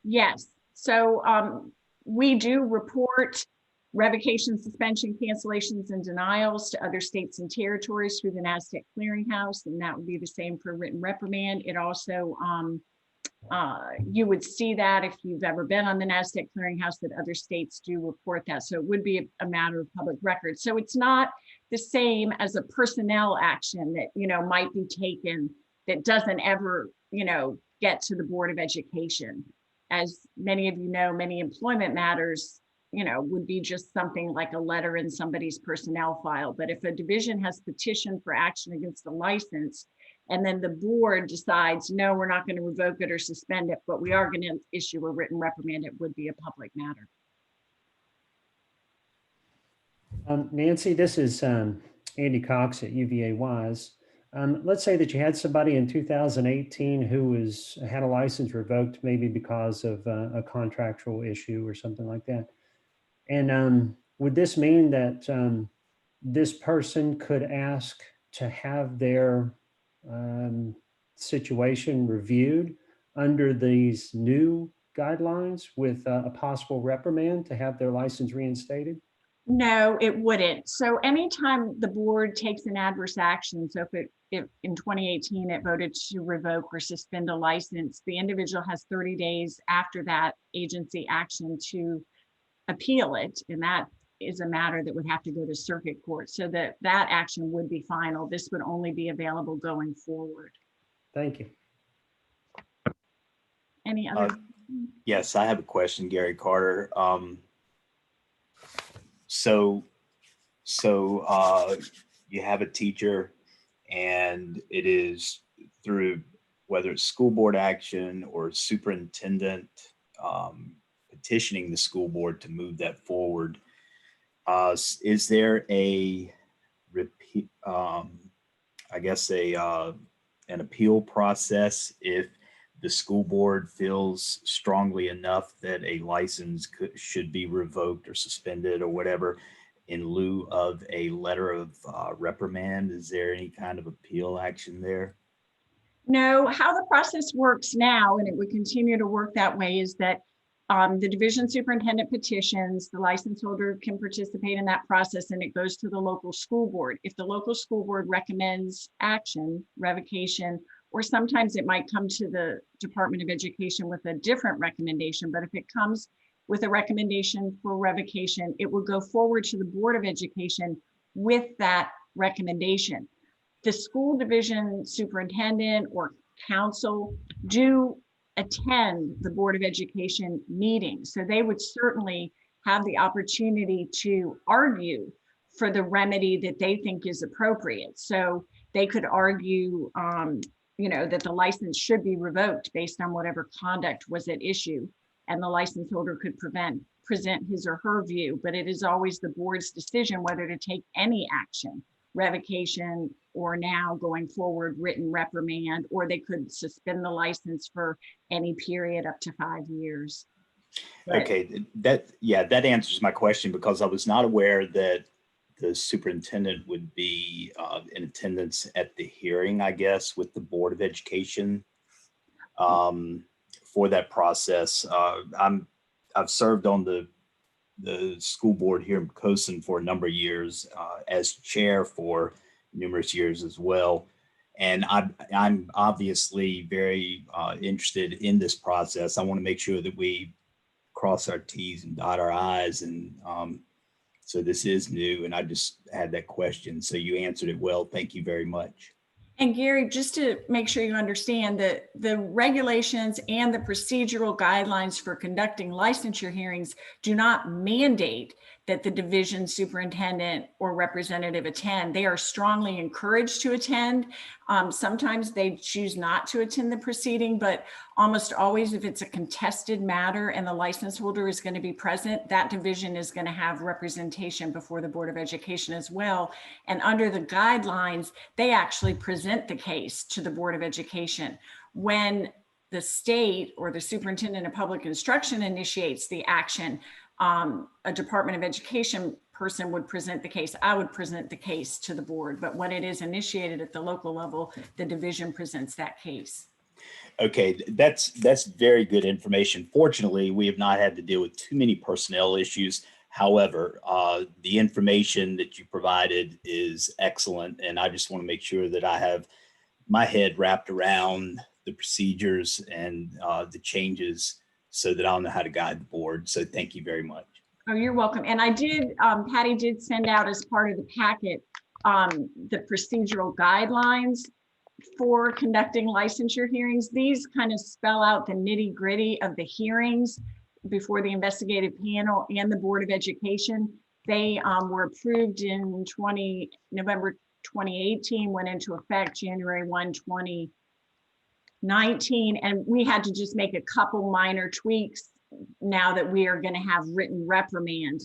Speaker 14: Yes. So we do report revocation, suspension, cancellations, and denials to other states and territories through the NASDAQ clearinghouse, and that would be the same for written reprimand. It also you would see that if you've ever been on the NASDAQ clearinghouse, that other states do report that. So it would be a matter of public record. So it's not the same as a personnel action that, you know, might be taken that doesn't ever, you know, get to the Board of Education. As many of you know, many employment matters, you know, would be just something like a letter in somebody's personnel file. But if a division has petitioned for action against a license, and then the board decides, no, we're not going to revoke it or suspend it, but we are going to issue a written reprimand, it would be a public matter.
Speaker 8: Nancy, this is Andy Cox at UVA Wise. Let's say that you had somebody in 2018 who had a license revoked, maybe because of a contractual issue or something like that. And would this mean that this person could ask to have their situation reviewed under these new guidelines with a possible reprimand to have their license reinstated?
Speaker 14: No, it wouldn't. So anytime the board takes an adverse action, so if in 2018 it voted to revoke or suspend a license, the individual has 30 days after that agency action to appeal it, and that is a matter that would have to go to circuit court, so that action would be final. This would only be available going forward.
Speaker 8: Thank you.
Speaker 14: Any other?
Speaker 3: Yes, I have a question, Gary Carter. So you have a teacher, and it is through whether it's school board action or superintendent petitioning the school board to move that forward. Is there a repeat, I guess an appeal process if the school board feels strongly enough that a license should be revoked or suspended or whatever in lieu of a letter of reprimand? Is there any kind of appeal action there?
Speaker 14: No, how the process works now, and it would continue to work that way, is that the division superintendent petitions, the license holder can participate in that process, and it goes to the local school board. If the local school board recommends action, revocation, or sometimes it might come to the Department of Education with a different recommendation, but if it comes with a recommendation for revocation, it will go forward to the Board of Education with that recommendation. The school division superintendent or council do attend the Board of Education meetings, so they would certainly have the opportunity to argue for the remedy that they think is appropriate. So they could argue, you know, that the license should be revoked based on whatever conduct was at issue, and the license holder could present his or her view, but it is always the board's decision whether to take any action, revocation, or now going forward written reprimand, or they could suspend the license for any period up to 5 years. But
Speaker 3: okay, that answers my question, because I was not aware that the superintendent would be in attendance at the hearing, I guess, with the Board of Education for that process. I've served on the school board here in COSN for a number of years as chair for numerous years as well. And I'm obviously very interested in this process. I want to make sure that we cross our Ts and dot our Is. And so this is new, and I just had that question. So you answered it well. Thank you very much.
Speaker 14: And Gary, just to make sure you understand that the regulations and the procedural guidelines for conducting licensure hearings do not mandate that the division superintendent or representative attend. They are strongly encouraged to attend. Sometimes they choose not to attend the proceeding, but almost always if it's a contested matter and the license holder is going to be present, that division is going to have representation before the Board of Education as well. And under the guidelines, they actually present the case to the Board of Education. When the state or the superintendent of public instruction initiates the action, a Department of Education person would present the case. I would present the case to the board, but when it is initiated at the local level, the division presents that case.
Speaker 3: Okay, that's very good information. Fortunately, we have not had to deal with too many personnel issues. However, the information that you provided is excellent, and I just want to make sure that I have my head wrapped around the procedures and the changes so that I'll know how to guide the board. So thank you very much.
Speaker 14: Oh, you're welcome. And I did, Patty did send out as part of the packet, the procedural guidelines for conducting licensure hearings. These kind of spell out the nitty gritty of the hearings before the investigative panel and the Board of Education. They were approved in November 2018, went into effect January 1, 2019, and we had to just make a couple minor tweaks now that we are going to have written reprimand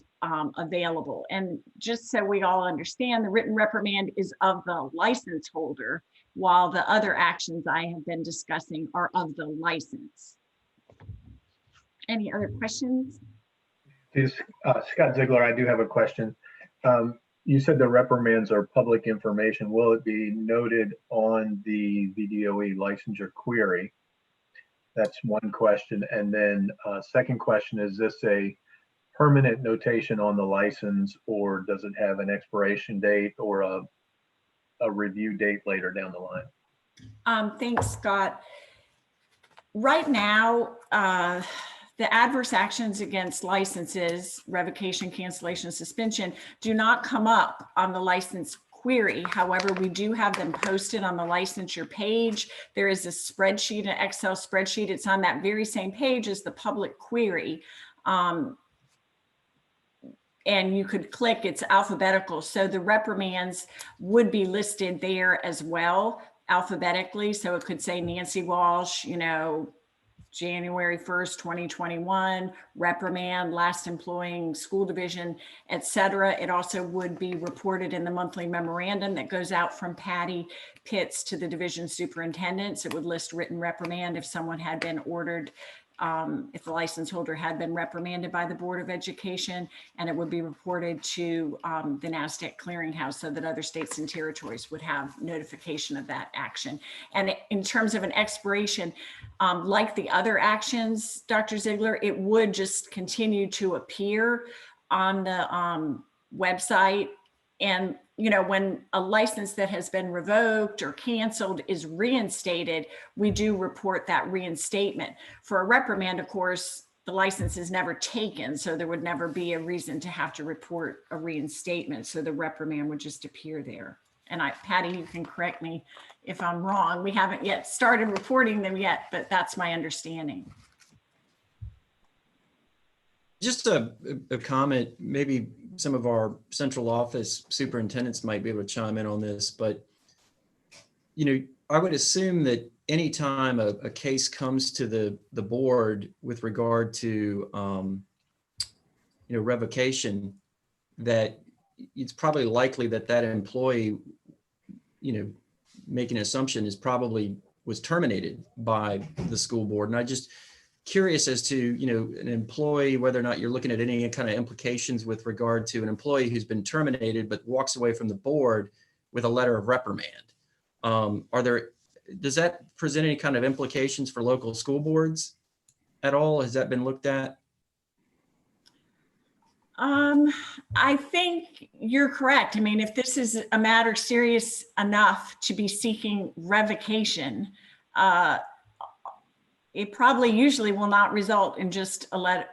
Speaker 14: available. And just so we all understand, the written reprimand is of the license holder, while the other actions I have been discussing are of the license. Any other questions?
Speaker 21: Scott Ziegler, I do have a question. You said the reprimands are public information. Will it be noted on the VDOE licensure query? That's one question. And then second question, is this a permanent notation on the license, or does it have an expiration date or a review date later down the line?
Speaker 14: Thanks, Scott. Right now, the adverse actions against licenses, revocation, cancellation, suspension, do not come up on the license query. However, we do have them posted on the licensure page. There is a spreadsheet, an Excel spreadsheet. It's on that very same page as the public query. And you could click, it's alphabetical. So the reprimands would be listed there as well, alphabetically. So it could say Nancy Walsh, January 1st, 2021, reprimand, last employing school division, etc. It also would be reported in the monthly memorandum that goes out from Patty Pitts to the division superintendents. It would list written reprimand if someone had been ordered, if the license holder had been reprimanded by the Board of Education, and it would be reported to the NASDAQ clearinghouse so that other states and territories would have notification of that action. And in terms of an expiration, like the other actions, Dr. Ziegler, it would just continue to appear on the website. And when a license that has been revoked or canceled is reinstated, we do report that reinstatement. For a reprimand, of course, the license is never taken, so there would never be a reason to have to report a reinstatement. So the reprimand would just appear there. And Patty, you can correct me if I'm wrong. We haven't yet started reporting them yet, but that's my understanding.
Speaker 22: Just a comment, maybe some of our central office superintendents might be able to chime in on this, but I would assume that anytime a case comes to the board with regard to revocation, that it's probably likely that employee, making an assumption, was terminated by the school board. And I just curious as to, an employee, whether or not you're looking at any kind of implications with regard to an employee who's been terminated but walks away from the board with a letter of reprimand. Does that present any kind of implications for local school boards at all? Has that been looked at?
Speaker 14: I think you're correct. I mean, if this is a matter serious enough to be seeking revocation, it probably usually will not result in just a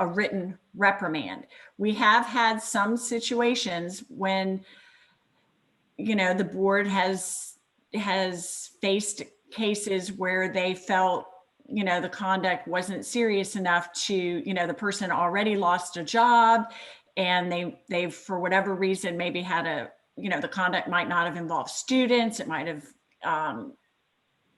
Speaker 14: written reprimand. We have had some situations when, the board has faced cases where they felt, the conduct wasn't serious enough to, the person already lost a job and they for whatever reason, maybe had the conduct might not have involved students. It might have,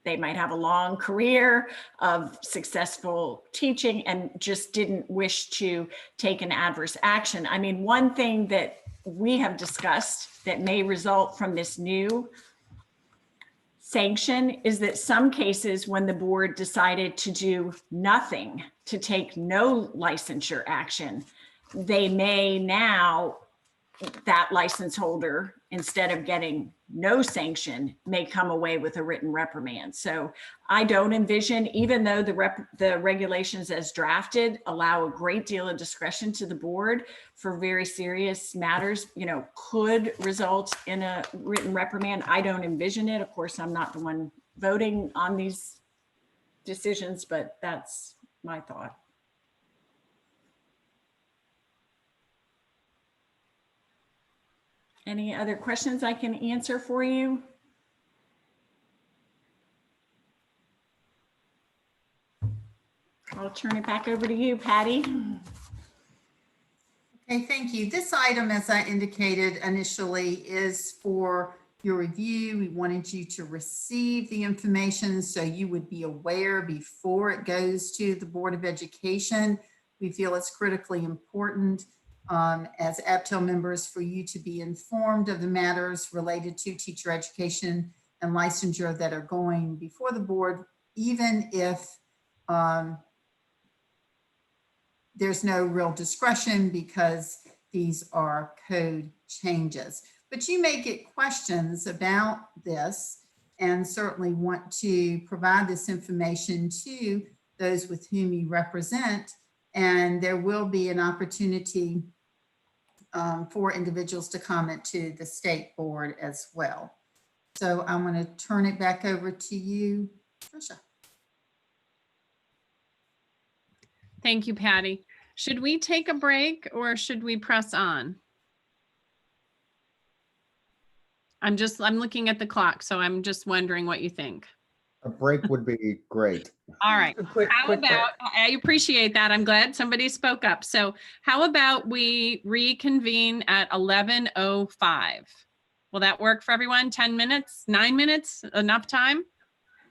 Speaker 14: they might have a long career of successful teaching and just didn't wish to take an adverse action. I mean, one thing that we have discussed that may result from this new sanction is that some cases when the board decided to do nothing, to take no licensure action, they may now, that license holder, instead of getting no sanction, may come away with a written reprimand. So I don't envision, even though the regulations as drafted allow a great deal of discretion to the board for very serious matters, could result in a written reprimand. I don't envision it. Of course, I'm not the one voting on these decisions, but that's my thought. Any other questions I can answer for you? I'll turn it back over to you, Patty.
Speaker 1: Okay, thank you. This item, as I indicated initially, is for your review. We wanted you to receive the information so you would be aware before it goes to the Board of Education. We feel it's critically important as ABTEL members for you to be informed of the matters related to teacher education and licensure that are going before the board, even if there's no real discretion because these are code changes. But you may get questions about this and certainly want to provide this information to those with whom you represent. And there will be an opportunity for individuals to comment to the state board as well. So I'm going to turn it back over to you, Tricia.
Speaker 2: Thank you, Patty. Should we take a break or should we press on? I'm looking at the clock, so I'm just wondering what you think.
Speaker 4: A break would be great.
Speaker 2: All right. How about, I appreciate that. I'm glad somebody spoke up. So how about we reconvene at 11:05? Will that work for everyone? 10 minutes, 9 minutes, enough time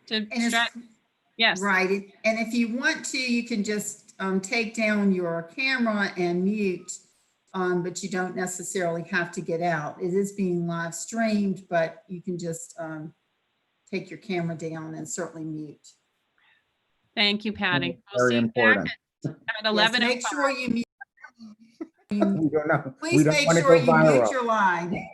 Speaker 2: to stretch? Yes.
Speaker 1: Right. And if you want to, you can just take down your camera and mute, but you don't necessarily have to get out. It is being live streamed, but you can just take your camera down and certainly mute.
Speaker 2: Thank you, Patty.
Speaker 4: Very
Speaker 2: We'll see
Speaker 4: important.
Speaker 2: you back at 11:05.
Speaker 1: Yes, make sure you mute.
Speaker 4: We don't know.
Speaker 1: Please
Speaker 4: We don't
Speaker 1: make
Speaker 4: want to
Speaker 1: sure
Speaker 4: go
Speaker 1: you mute
Speaker 4: viral.
Speaker 1: your line.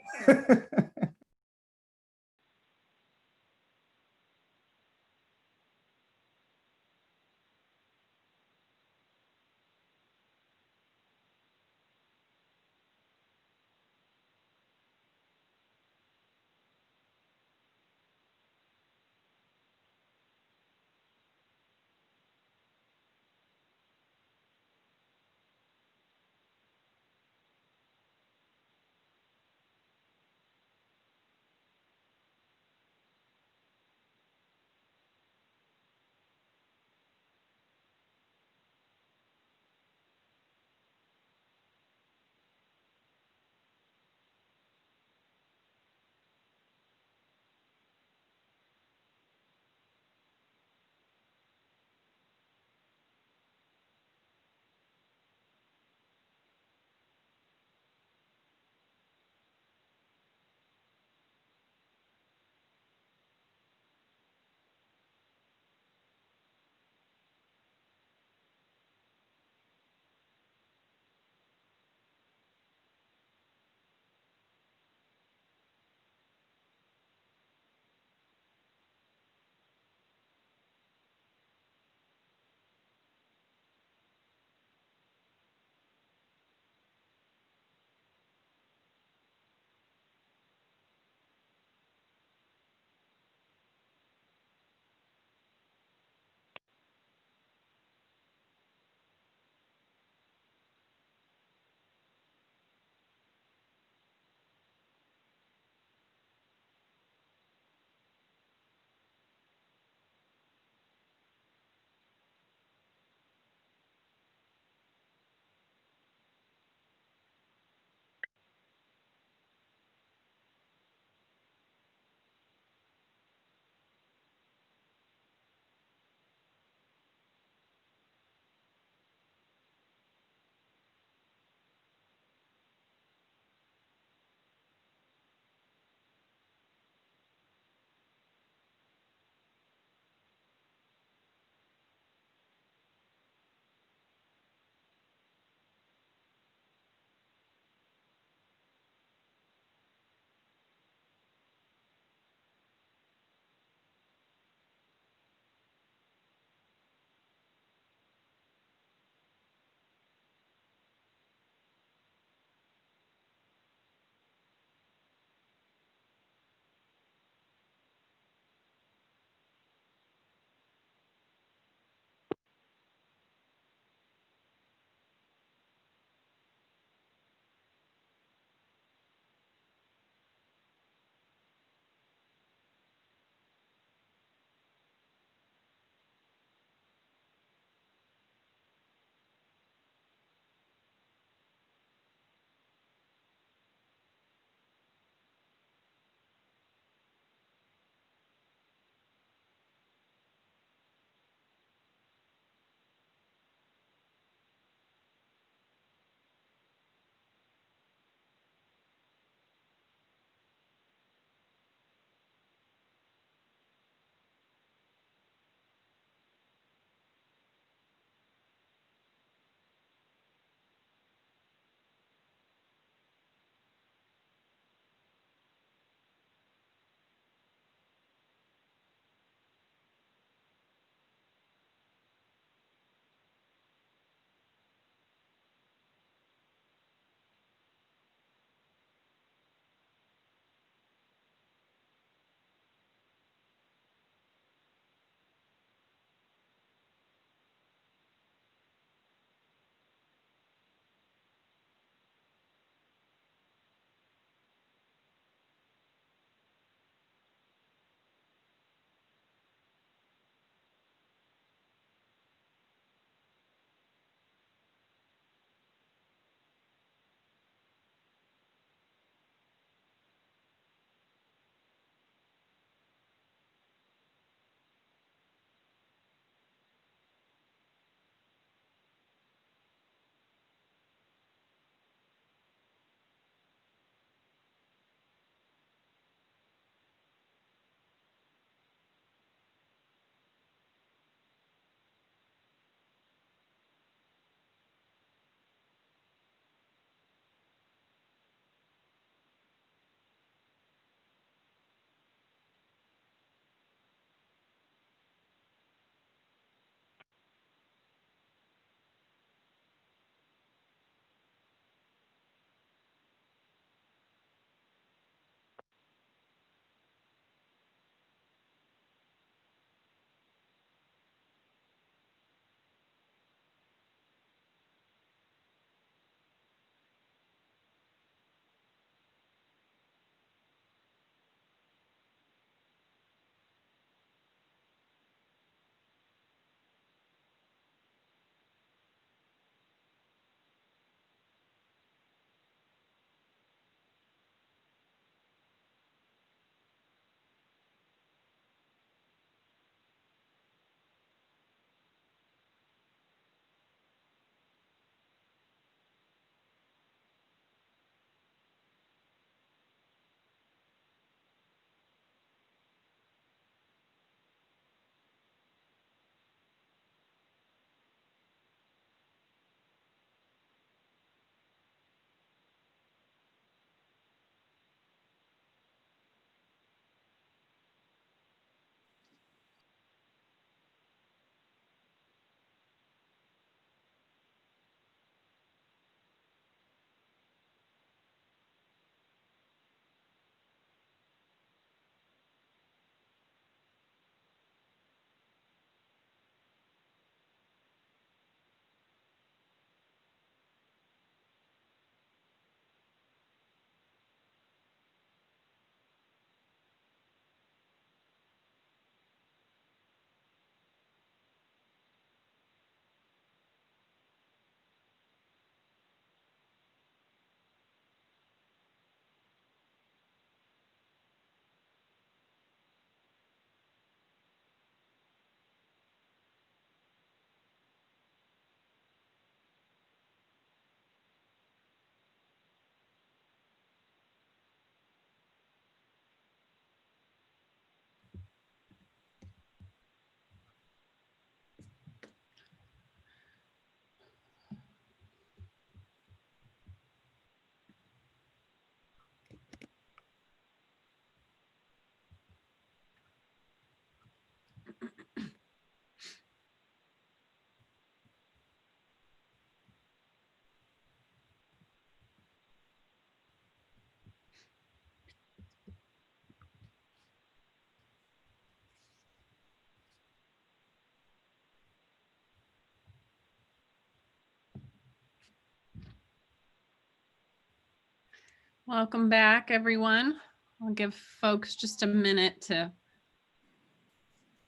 Speaker 2: Welcome back, everyone. I'll give folks just a minute to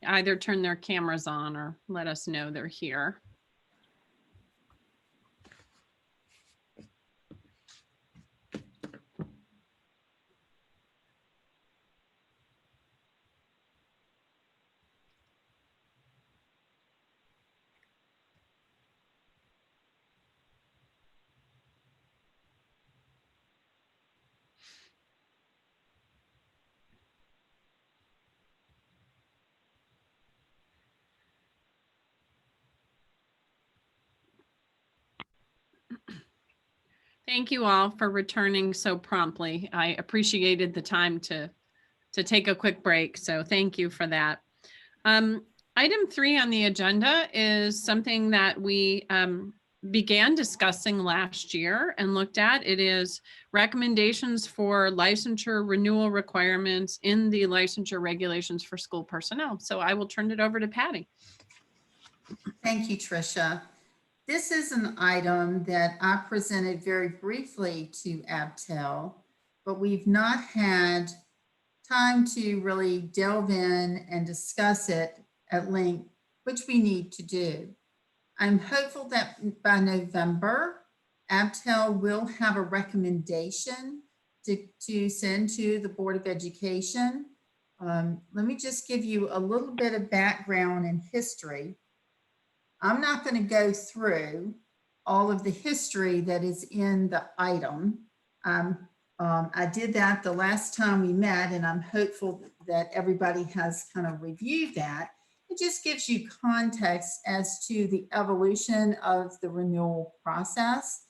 Speaker 2: either turn their cameras on or let us know they're here. Thank you all for returning so promptly. I appreciated the time to take a quick break, so thank you for that. Item 3 on the agenda is something that we began discussing last year and looked at. It is recommendations for licensure renewal requirements in the licensure regulations for school personnel. So I will turn it over to Patty.
Speaker 1: Thank you, Tricia. This is an item that I presented very briefly to Abtel, but we've not had time to really delve in and discuss it at length, which we need to do. I'm hopeful that by November, Abtel will have a recommendation to send to the Board of Education. Let me just give you a little bit of background and history. I'm not going to go through all of the history that is in the item. I did that the last time we met, and I'm hopeful that everybody has kind of reviewed that. It just gives you context as to the evolution of the renewal process.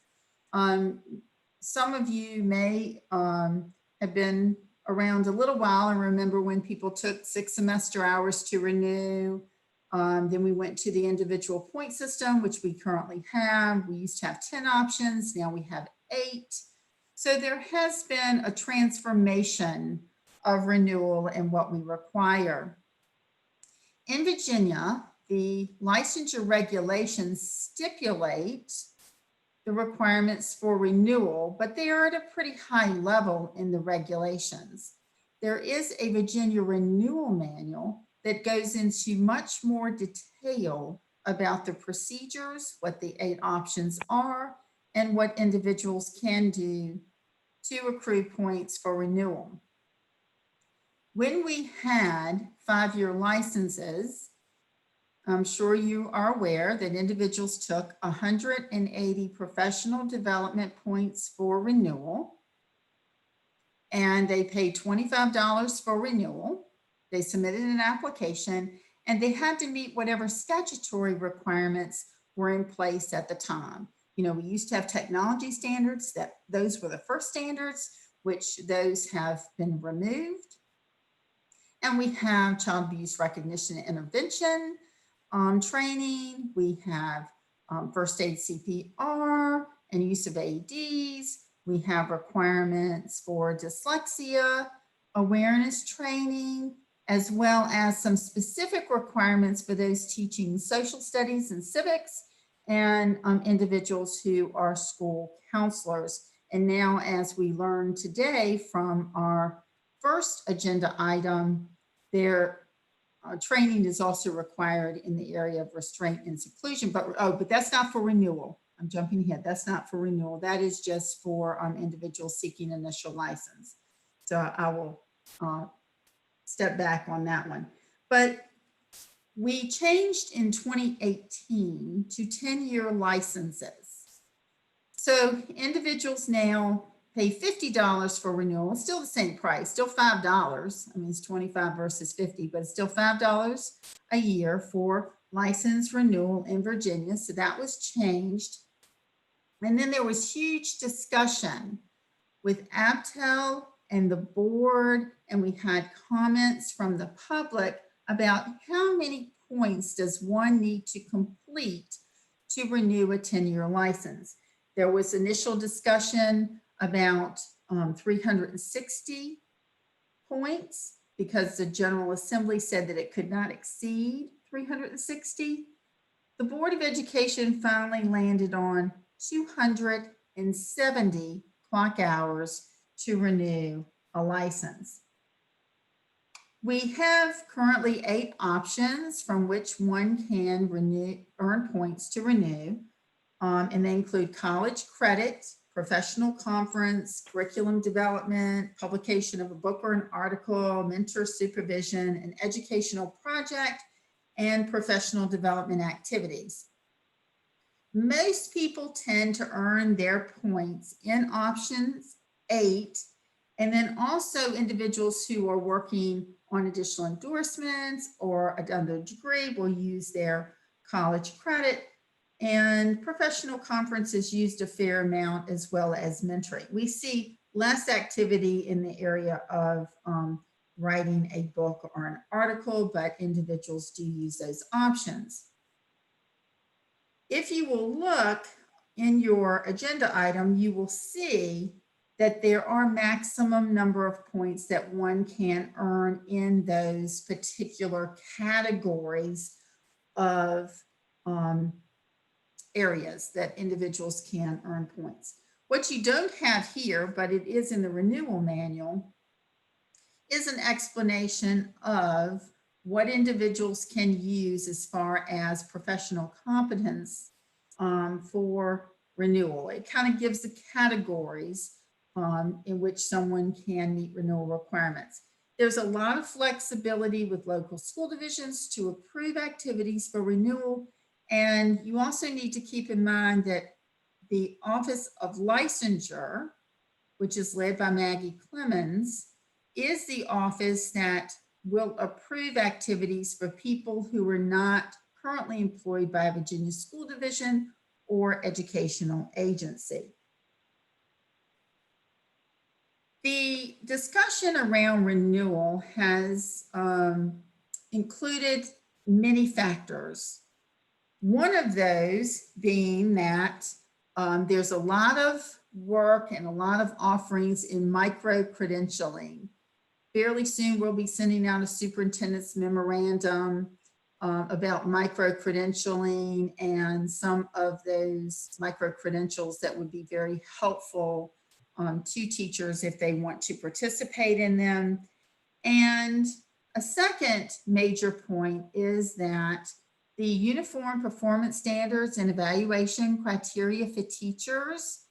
Speaker 1: Some of you may have been around a little while and remember when people took 6 semester hours to renew. Then we went to the individual point system, which we currently have. We used to have 10 options. Now we have 8. So there has been a transformation of renewal and what we require. In Virginia, the licensure regulations stipulate the requirements for renewal, but they are at a pretty high level in the regulations. There is a Virginia renewal manual that goes into much more detail about the procedures, what the 8 options are, and what individuals can do to accrue points for renewal. When we had 5-year licenses, I'm sure you are aware that individuals took 180 professional development points for renewal, and they paid $25 for renewal. They submitted an application, and they had to meet whatever statutory requirements were in place at the time. You know, we used to have technology standards, that those were the first standards, which those have been removed. And we have child abuse recognition and intervention training. We have first aid CPR and use of AEDs. We have requirements for dyslexia, awareness training, as well as some specific requirements for those teaching social studies and civics, and individuals who are school counselors. And now, as we learned today from our first agenda item, their training is also required in the area of restraint and seclusion, but that's not for renewal. I'm jumping ahead. That's not for renewal. That is just for individuals seeking initial license. So I will step back on that one. But we changed in 2018 to 10-year licenses. So individuals now pay $50 for renewal. It's still the same price, still $5. I mean, it's 25 versus 50, but it's still $5 a year for license renewal in Virginia. So that was changed. And then there was huge discussion with Abtel and the board, and we had comments from the public about how many points does one need to complete to renew a 10-year license. There was initial discussion about 360 points because the General Assembly said that it could not exceed 360. The Board of Education finally landed on 270 clock hours to renew a license. We have currently 8 options from which one can earn points to renew. And they include college credit, professional conference, curriculum development, publication of a book or an article, mentor supervision, an educational project, and professional development activities. Most people tend to earn their points in options 8, and then also individuals who are working on additional endorsements or another degree will use their college credit, and professional conferences used a fair amount, as well as mentoring. We see less activity in the area of writing a book or an article, but individuals do use those options. If you will look in your agenda item, you will see that there are maximum number of points that one can earn in those particular categories of areas that individuals can earn points. What you don't have here, but it is in the renewal manual, is an explanation of what individuals can use as far as professional competence for renewal. It kind of gives the categories in which someone can meet renewal requirements. There's a lot of flexibility with local school divisions to approve activities for renewal. And you also need to keep in mind that the Office of Licensure, which is led by Maggie Clemens, is the office that will approve activities for people who are not currently employed by a Virginia school division or educational agency. The discussion around renewal has included many factors. One of those being that there's a lot of work and a lot of offerings in micro-credentialing. Fairly soon, we'll be sending out a superintendent's memorandum about micro-credentialing and some of those micro-credentials that would be very helpful to teachers if they want to participate in them. And a second major point is that the Uniform Performance Standards and Evaluation Criteria for Teachers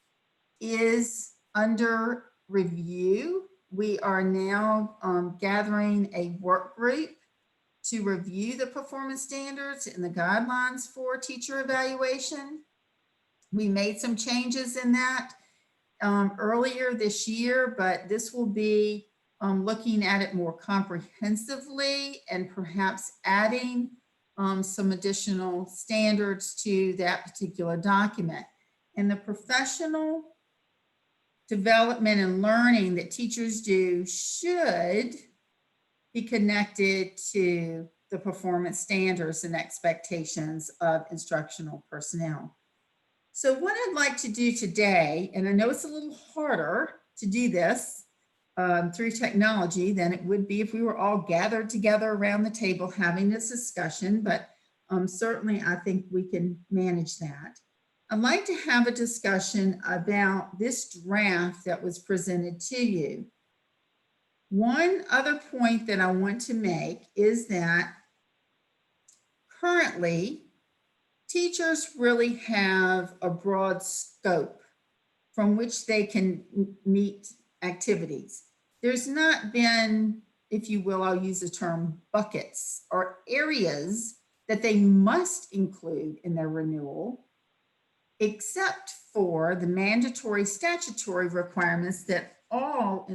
Speaker 1: is under review. We are now gathering a work group to review the performance standards and the guidelines for teacher evaluation. We made some changes in that earlier this year, but this will be looking at it more comprehensively and perhaps adding some additional standards to that particular document. And the professional development and learning that teachers do should be connected to the performance standards and expectations of instructional personnel. So what I'd like to do today, and I know it's a little harder to do this through technology than it would be if we were all gathered together around the table having this discussion, but certainly I think we can manage that. I'd like to have a discussion about this draft that was presented to you. One other point that I want to make is that currently, teachers really have a broad scope from which they can meet activities. There's not been, if you will, I'll use the term buckets or areas that they must include in their renewal, except for the mandatory statutory requirements that all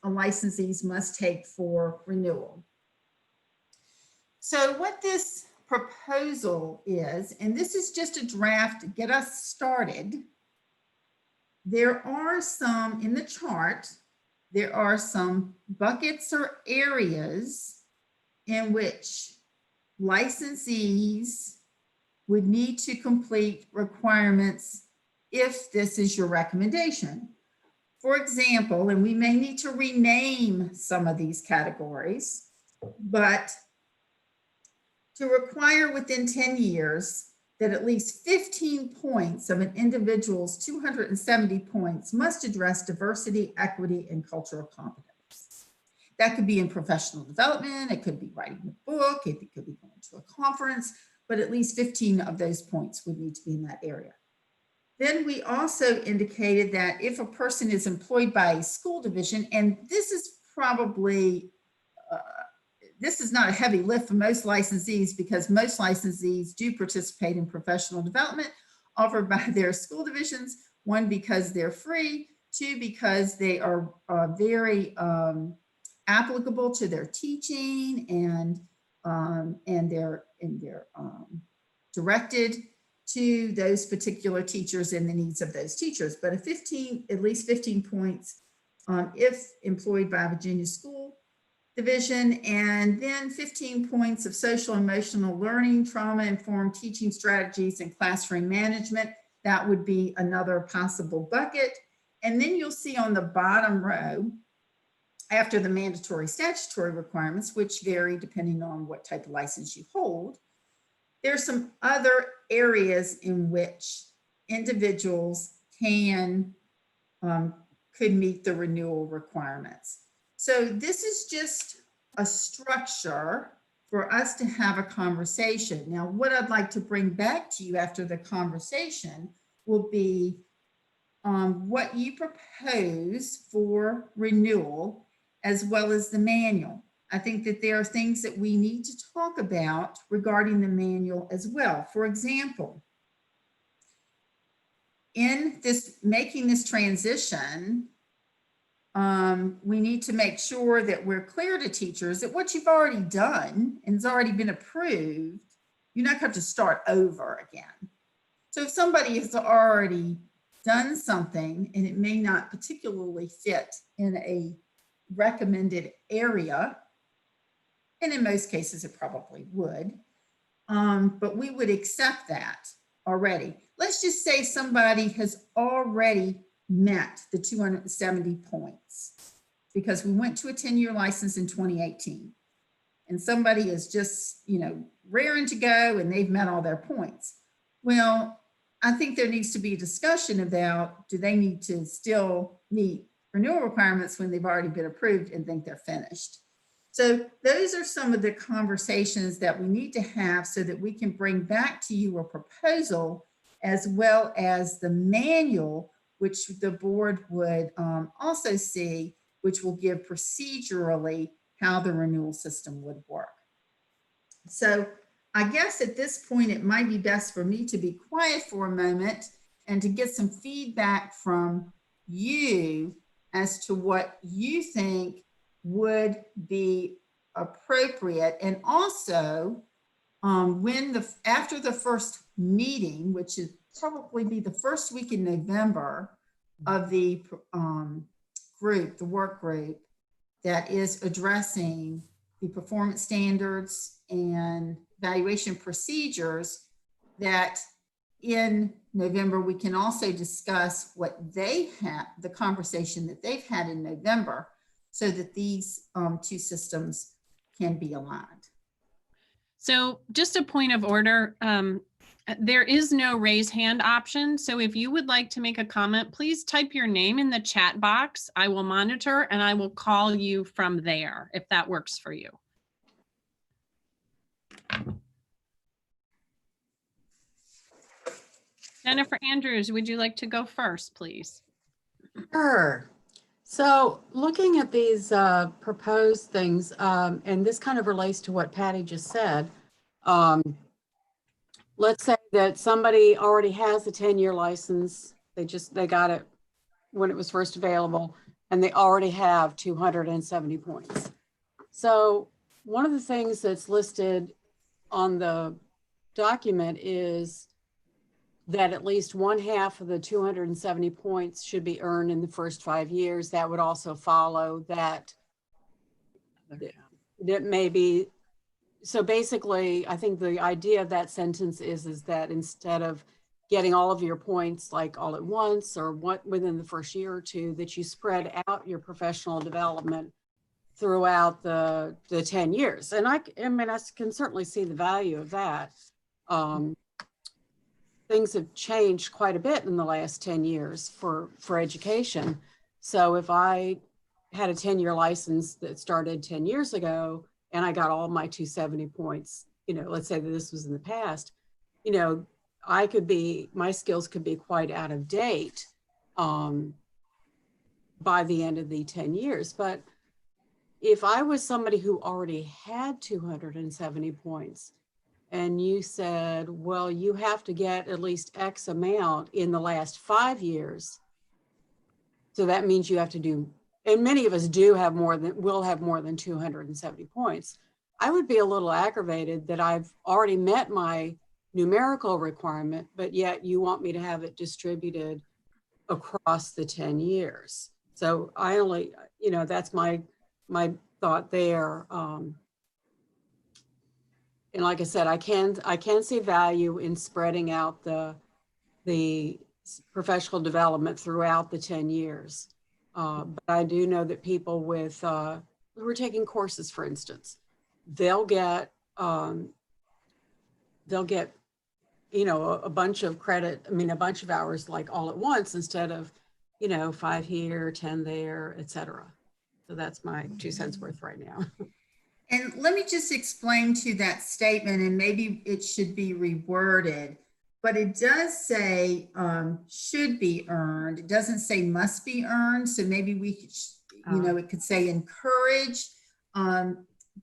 Speaker 1: licensees must take for renewal. So what this proposal is, and this is just a draft to get us started, there are some in the chart, there are some buckets or areas in which licensees would need to complete requirements if this is your recommendation. For example, and we may need to rename some of these categories, but to require within 10 years that at least 15 points of an individual's 270 points must address diversity, equity, and cultural competence. That could be in professional development, it could be writing a book, it could be going to a conference, but at least 15 of those points would need to be in that area. Then we also indicated that if a person is employed by a school division, and this is probably, this is not a heavy lift for most licensees because most licensees do participate in professional development offered by their school divisions. One, because they're free. Two, because they are very applicable to their teaching and they're directed to those particular teachers and the needs of those teachers. But at least 15 points if employed by a Virginia school division, and then 15 points of social emotional learning, trauma-informed teaching strategies, and classroom management. That would be another possible bucket. And then you'll see on the bottom row, after the mandatory statutory requirements, which vary depending on what type of license you hold, there's some other areas in which individuals could meet the renewal requirements. So this is just a structure for us to have a conversation. Now, what I'd like to bring back to you after the conversation will be what you propose for renewal, as well as the manual. I think that there are things that we need to talk about regarding the manual as well. For example, in making this transition, we need to make sure that we're clear to teachers that what you've already done and has already been approved, you're not going to start over again. So if somebody has already done something and it may not particularly fit in a recommended area, and in most cases it probably would, but we would accept that already. Let's just say somebody has already met the 270 points because we went to a 10-year license in 2018 and somebody is just, raring to go and they've met all their points. Well, I think there needs to be a discussion about, do they need to still meet renewal requirements when they've already been approved and think they're finished? So those are some of the conversations that we need to have so that we can bring back to you a proposal as well as the manual, which the board would also see, which will give procedurally how the renewal system would work. So I guess at this point, it might be best for me to be quiet for a moment and to get some feedback from you as to what you think would be appropriate. And also, after the first meeting, which is probably be the first week in November of the the work group that is addressing the performance standards and evaluation procedures, that in November, we can also discuss what they have, the conversation that they've had in November, so that these two systems can be aligned.
Speaker 2: So just a point of order, there is no raise hand option. So if you would like to make a comment, please type your name in the chat box. I will monitor and I will call you from there if that works for you. Jennifer Andrews, would you like to go first, please?
Speaker 6: Sure. So looking at these proposed things, and this kind of relates to what Patty just said, let's say that somebody already has a 10-year license. They got it when it was first available, and they already have 270 points. So one of the things that's listed on the document is that at least 1/2 of the 270 points should be earned in the first 5 years. That would also follow that may be, so basically, I think the idea of that sentence is that instead of getting all of your points like all at once or within the first year or two, that you spread out your professional development throughout the 10 years. And I mean, I can certainly see the value of that. things have changed quite a bit in the last 10 years for education. So if I had a 10-year license that started 10 years ago and I got all my 270 points, you know, let's say that this was in the past, you know, my skills could be quite out of date by the end of the 10 years. But if I was somebody who already had 270 points and you said, well, you have to get at least X amount in the last 5 years. So that means you have to do, and many of us will have more than 270 points. I would be a little aggravated that I've already met my numerical requirement, but yet you want me to have it distributed across the 10 years. So I only, you know, that's my thought there. And like I said, I can see value in spreading out the professional development throughout the 10 years. But I do know that people with who are taking courses, for instance, they'll get you know, a bunch of credit, I mean, a bunch of hours like all at once instead of, you know, 5 here, 10 there, et cetera. So that's my 2 cents worth right now.
Speaker 1: And let me just explain to that statement, and maybe it should be reworded, but it does say should be earned. It doesn't say must be earned. So maybe we could, you know, it could say encourage,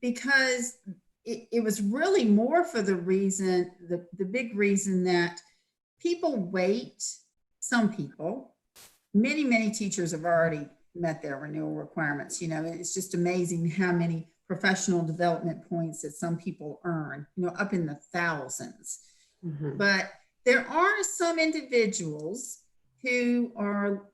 Speaker 1: because it was really more for the reason, the big reason that people wait, some people, many teachers have already met their renewal requirements. You know, it's just amazing how many professional development points that some people earn, you know, up in the thousands.
Speaker 6: Mm-hmm.
Speaker 1: But there are some individuals who are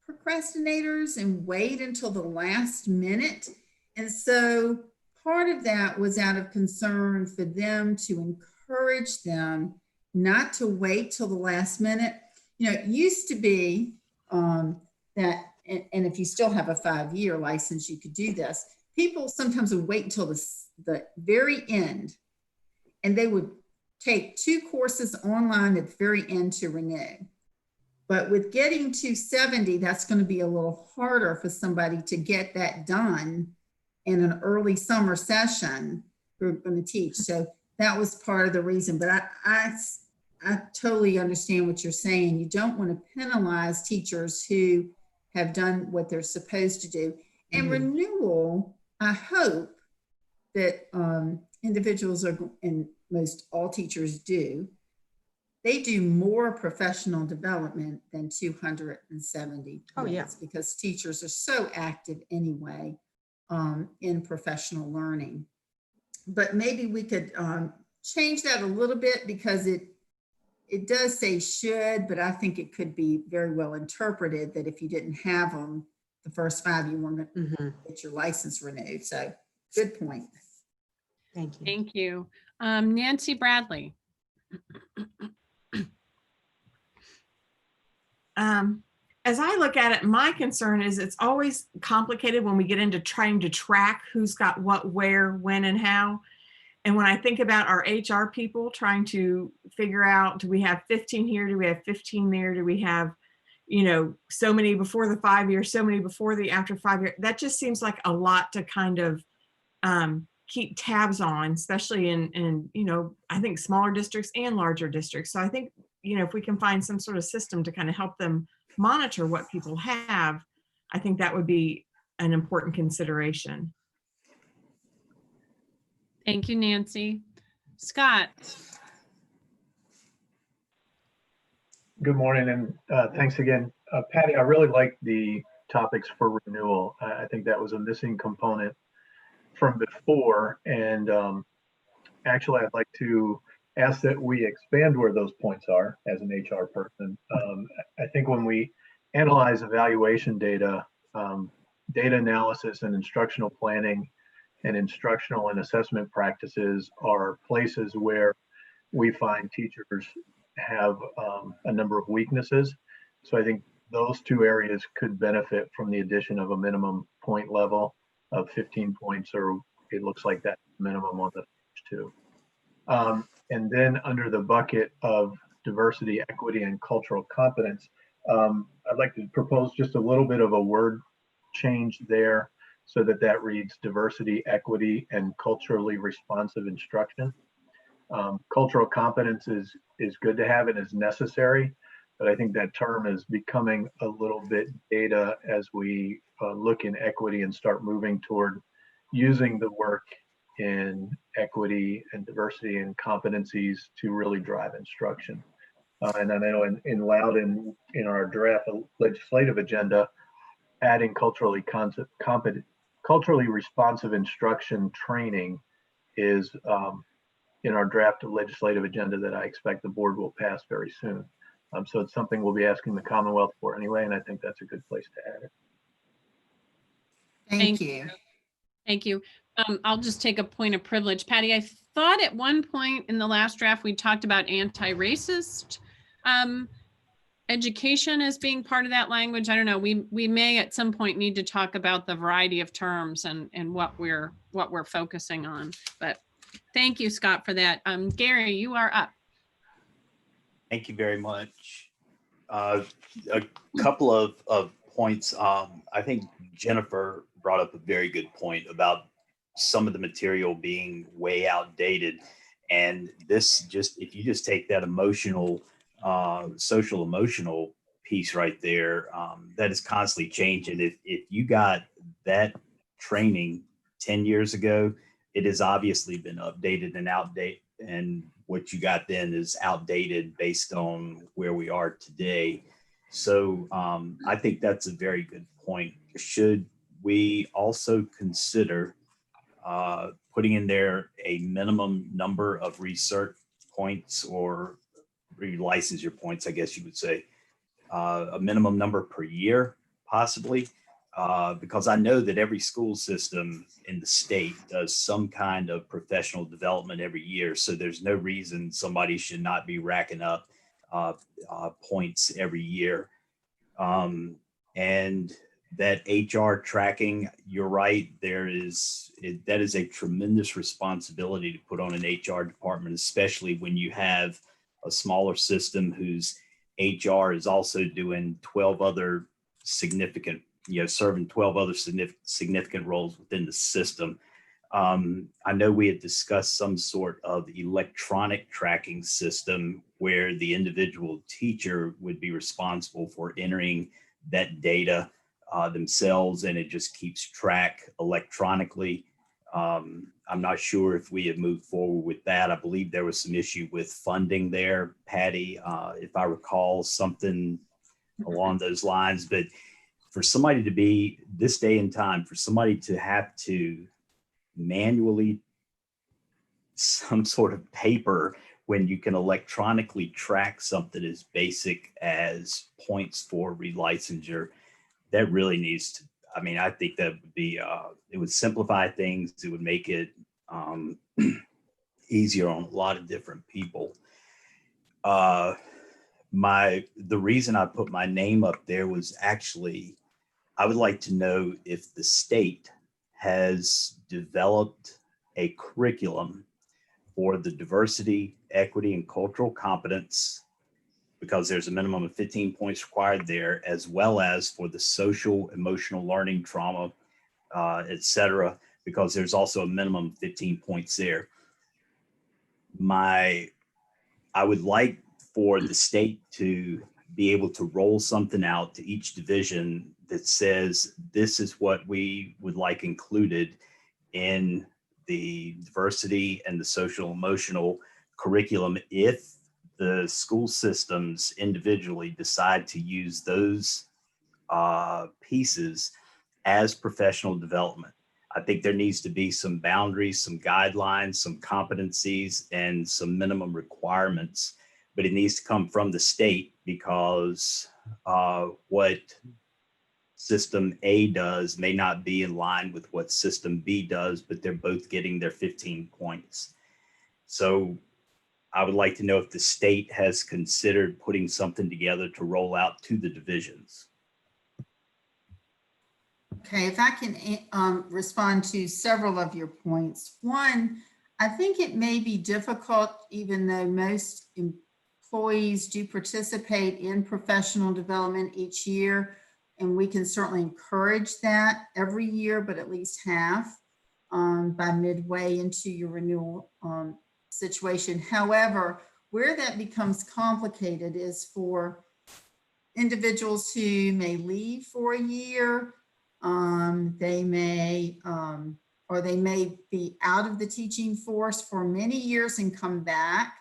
Speaker 1: procrastinators and wait until the last minute. And so part of that was out of concern for them to encourage them not to wait till the last minute. You know, it used to be that, and if you still have a 5-year license, you could do this. People sometimes would wait until the very end, and they would take 2 courses online at the very end to renew. But with getting to 70, that's going to be a little harder for somebody to get that done in an early summer session who are going to teach. So that was part of the reason. But I totally understand what you're saying. You don't want to penalize teachers who have done what they're supposed to do. And renewal, I hope that individuals are, and most all teachers do, they do more professional development than 270
Speaker 6: Oh, yeah.
Speaker 1: points, because teachers are so active anyway in professional learning. But maybe we could change that a little bit, because it does say should, but I think it could be very well interpreted that if you didn't have them the first 5, you weren't going to get your license renewed. So good point.
Speaker 6: Thank you.
Speaker 2: Thank you. Nancy Bradley.
Speaker 7: As I look at it, my concern is it's always complicated when we get into trying to track who's got what, where, when, and how. And when I think about our HR people trying to figure out, do we have 15 here? Do we have 15 there? Do we have, you know, so many before the 5 years, so many before the after 5 years? That just seems like a lot to kind of keep tabs on, especially in, you know, I think smaller districts and larger districts. So I think, you know, if we can find some sort of system to kind of help them monitor what people have, I think that would be an important consideration.
Speaker 2: Thank you, Nancy. Scott.
Speaker 21: Good morning, and thanks again. Patty, I really like the topics for renewal. I think that was a missing component from before. And actually, I'd like to ask that we expand where those points are as an HR person. I think when we analyze evaluation data, data analysis and instructional planning and instructional and assessment practices are places where we find teachers have a number of weaknesses. So I think those 2 areas could benefit from the addition of a minimum point level of 15 points, or it looks like that minimum on the first 2. And then under the bucket of diversity, equity, and cultural competence. I'd like to propose just a little bit of a word change there so that that reads diversity, equity, and culturally responsive instruction. Cultural competence is good to have and is necessary, but I think that term is becoming a little bit data as we look in equity and start moving toward using the work in equity and diversity and competencies to really drive instruction. And I know in Loudoun, in our draft legislative agenda, adding culturally responsive instruction training is in our draft legislative agenda that I expect the board will pass very soon. So it's something we'll be asking the Commonwealth for anyway, and I think that's a good place to add it.
Speaker 1: Thank you.
Speaker 2: Thank you. I'll just take a point of privilege. Patty, I thought at one point in the last draft, we talked about anti-racist education as being part of that language. I don't know. We may at some point need to talk about the variety of terms and what we're focusing on. But thank you, Scott, for that. Gary, you are up.
Speaker 3: Thank you very much. A couple of points. I think Jennifer brought up a very good point about some of the material being way outdated. And this just, if you just take that emotional, social emotional piece right there, that is constantly changing. If you got that training 10 years ago, it has obviously been updated and outdated. And what you got then is outdated based on where we are today. So I think that's a very good point. Should we also consider putting in there a minimum number of research points or licensure points, I guess you would say, a minimum number per year, possibly? Because I know that every school system in the state does some kind of professional development every year. So there's no reason somebody should not be racking up points every year. And that HR tracking, you're right, that is a tremendous responsibility to put on an HR department, especially when you have a smaller system whose HR is also doing 12 other significant, serving 12 other significant roles within the system. I know we had discussed some sort of electronic tracking system where the individual teacher would be responsible for entering that data themselves, and it just keeps track electronically. I'm not sure if we have moved forward with that. I believe there was some issue with funding there, Patty, if I recall, something along those lines. But for somebody to be, this day and time, for somebody to have to manually some sort of paper when you can electronically track something as basic as points for relicensure, that really needs to, I think that would be, it would simplify things. It would make it easier on a lot of different people. The reason I put my name up there was actually, I would like to know if the state has developed a curriculum for the diversity, equity, and cultural competence, because there's a minimum of 15 points required there, as well as for the social, emotional learning, trauma, et cetera, because there's also a minimum of 15 points there. I would like for the state to be able to roll something out to each division that says, this is what we would like included in the diversity and the social emotional curriculum if the school systems individually decide to use those pieces as professional development. I think there needs to be some boundaries, some guidelines, some competencies, and some minimum requirements, but it needs to come from the state, because what system A does may not be in line with what system B does, but they're both getting their 15 points. So I would like to know if the state has considered putting something together to roll out to the divisions.
Speaker 1: Okay, if I can respond to several of your points. One, I think it may be difficult, even though most employees do participate in professional development each year, and we can certainly encourage that every year, but at least half by midway into your renewal situation. However, where that becomes complicated is for individuals who may leave for a year, they may be out of the teaching force for many years and come back.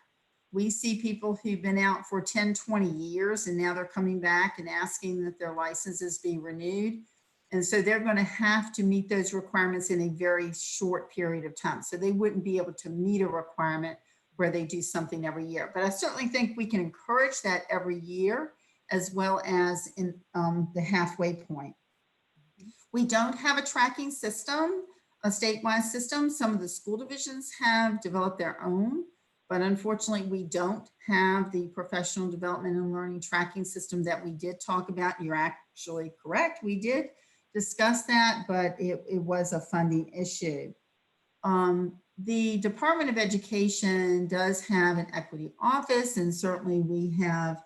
Speaker 1: We see people who've been out for 10, 20 years, and now they're coming back and asking that their licenses be renewed. And so they're going to have to meet those requirements in a very short period of time. So they wouldn't be able to meet a requirement where they do something every year. But I certainly think we can encourage that every year, as well as in the halfway point. We don't have a tracking system, a statewide system. Some of the school divisions have developed their own, but unfortunately we don't have the professional development and learning tracking system that we did talk about. You're actually correct. We did discuss that, but it was a funding issue. The Department of Education does have an equity office, and certainly we have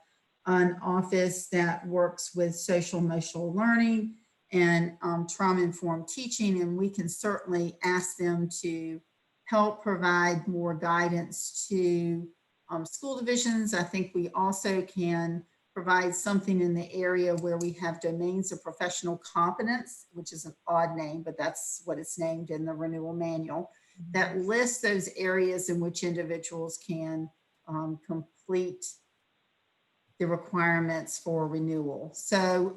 Speaker 1: an office that works with social emotional learning and trauma-informed teaching, and we can certainly ask them to help provide more guidance to school divisions. I think we also can provide something in the area where we have domains of professional competence, which is an odd name, but that's what it's named in the renewal manual, that lists those areas in which individuals can complete the requirements for renewal. So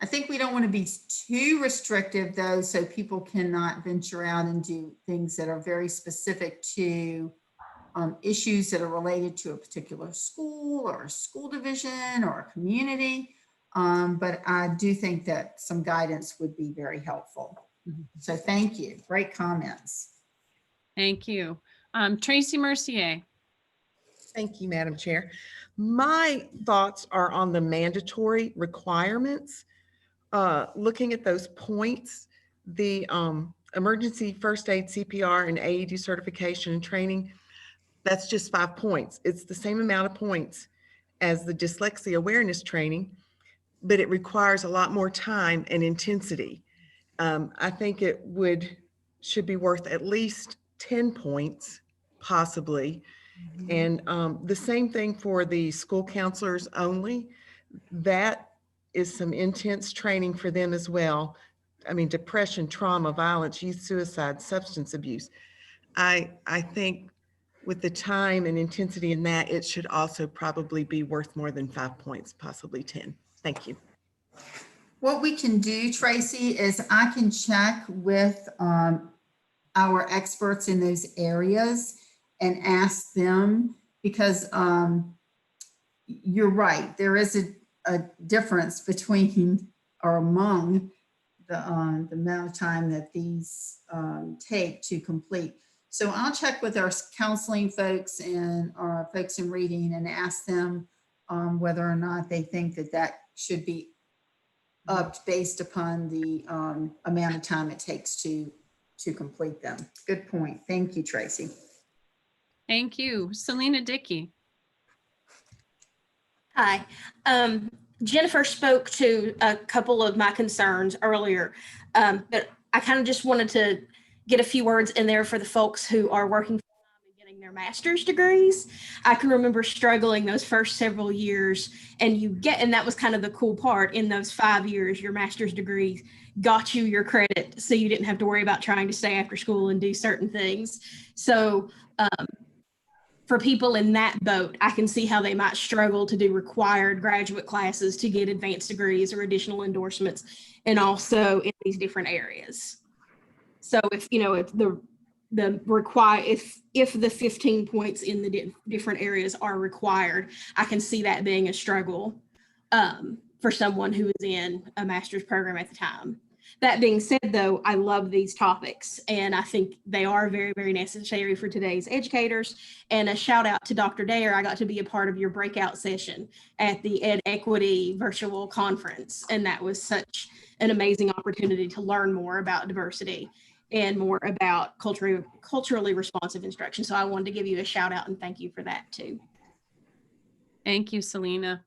Speaker 1: I think we don't want to be too restrictive though, so people cannot venture out and do things that are very specific to issues that are related to a particular school or a school division or a community. But I do think that some guidance would be very helpful. So thank you. Great comments.
Speaker 2: Thank you. Tracy Mercier.
Speaker 11: Thank you, Madam Chair. My thoughts are on the mandatory requirements. Looking at those points, the emergency first aid, CPR, and AED certification and training, that's just 5 points. It's the same amount of points as the dyslexia awareness training, but it requires a lot more time and intensity. I think it should be worth at least 10 points, possibly. And the same thing for the school counselors only. That is some intense training for them as well. I mean, depression, trauma, violence, youth suicide, substance abuse. I think with the time and intensity in that, it should also probably be worth more than 5 points, possibly 10. Thank you.
Speaker 1: What we can do, Tracy, is I can check with our experts in those areas and ask them, because you're right, there is a difference between or among the amount of time that these take to complete. So I'll check with our counseling folks and our folks in reading and ask them whether or not they think that that should be upped based upon the amount of time it takes to complete them. Good point. Thank you, Tracy.
Speaker 2: Thank you. Selena Dickey.
Speaker 13: Hi. Jennifer spoke to a couple of my concerns earlier, but I kind of just wanted to get a few words in there for the folks who are working full-time and getting their master's degrees. I can remember struggling those first several years, and that was kind of the cool part. In those 5 years, your master's degree got you your credit, so you didn't have to worry about trying to stay after school and do certain things. So for people in that boat, I can see how they might struggle to do required graduate classes to get advanced degrees or additional endorsements, and also in these different areas. So if the 15 points in the different areas are required, I can see that being a struggle for someone who is in a master's program at the time. That being said, though, I love these topics, and I think they are very, very necessary for today's educators. And a shout out to Dr. Dare. I got to be a part of your breakout session at the Ed Equity virtual conference, and that was such an amazing opportunity to learn more about diversity and more about culturally responsive instruction. So I wanted to give you a shout out and thank you for that too.
Speaker 2: Thank you, Selena.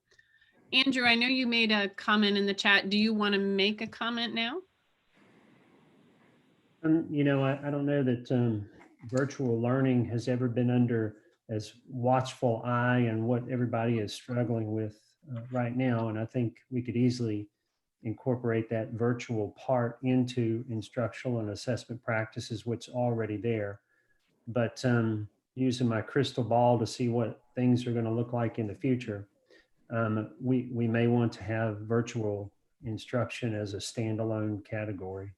Speaker 2: Andrew, I know you made a comment in the chat. Do you want to make a comment now?
Speaker 8: You know, I don't know that virtual learning has ever been under as watchful eye and what everybody is struggling with right now. And I think we could easily incorporate that virtual part into instructional and assessment practices, what's already there. But using my crystal ball to see what things are going to look like in the future, we may want to have virtual instruction as a standalone category.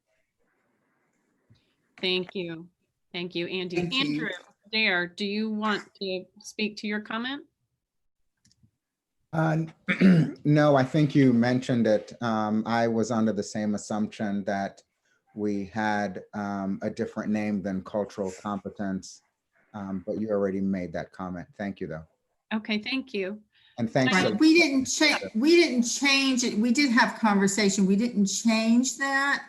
Speaker 2: Thank you. Thank you, Andy.
Speaker 1: Thank you.
Speaker 2: Andrew, Dare, do you want to speak to your comment?
Speaker 4: No, I think you mentioned it. I was under the same assumption that we had a different name than cultural competence, but you already made that comment. Thank you, though.
Speaker 2: Okay, thank you.
Speaker 4: And thanks.
Speaker 1: Right, we didn't change it. We did have conversation. We didn't change that.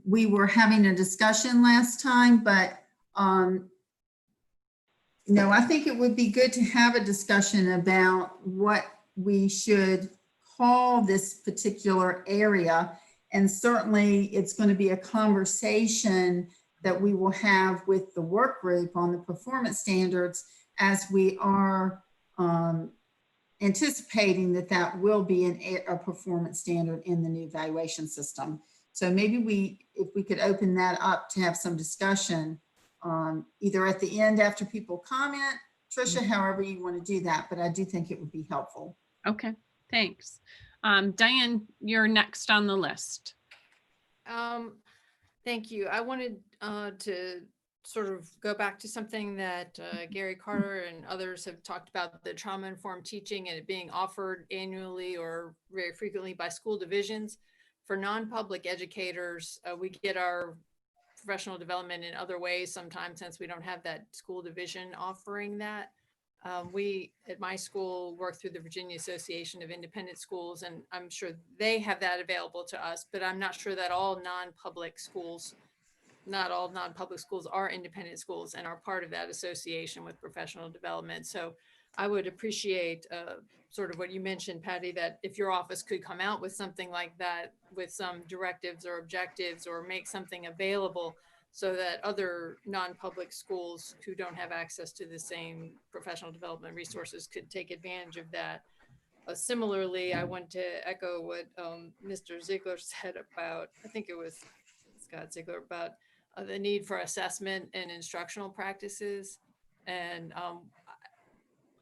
Speaker 1: We were having a discussion last time, but no, I think it would be good to have a discussion about what we should call this particular area. And certainly it's going to be a conversation that we will have with the work group on the performance standards, as we are anticipating that that will be a performance standard in the new evaluation system. So maybe if we could open that up to have some discussion, either at the end after people comment, Tricia, however you want to do that, but I do think it would be helpful.
Speaker 2: Okay, thanks. Diane, you're next on the list.
Speaker 18: Thank you. I wanted to sort of go back to something that Gary Carter and others have talked about, the trauma-informed teaching and it being offered annually or very frequently by school divisions. For non-public educators, we get our professional development in other ways sometimes, since we don't have that school division offering that. We at my school work through the Virginia Association of Independent Schools, and I'm sure they have that available to us, but I'm not sure that all non-public schools, not all non-public schools are independent schools and are part of that association with professional development. So I would appreciate sort of what you mentioned, Patty, that if your office could come out with something like that, with some directives or objectives, or make something available so that other non-public schools who don't have access to the same professional development resources could take advantage of that. Similarly, I want to echo what Mr. Ziegler said about, I think it was Scott Ziegler, about the need for assessment and instructional practices. And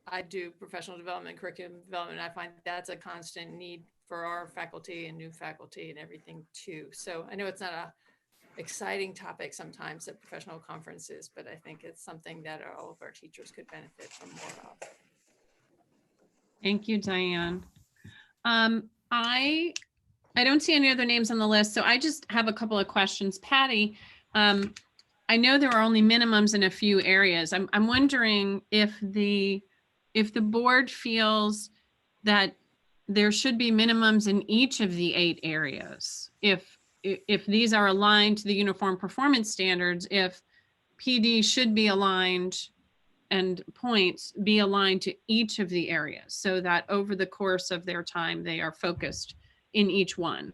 Speaker 18: I do professional development, curriculum development. I find that's a constant need for our faculty and new faculty and everything too. So I know it's not a exciting topic sometimes at professional conferences, but I think it's something that all of our teachers could benefit from more of.
Speaker 2: Thank you, Diane. I don't see any other names on the list, so I just have a couple of questions. Patty, I know there are only minimums in a few areas. I'm wondering if the board feels that there should be minimums in each of the 8 areas. If these are aligned to the uniform performance standards, if PD should be aligned and points be aligned to each of the areas, so that over the course of their time, they are focused in each one.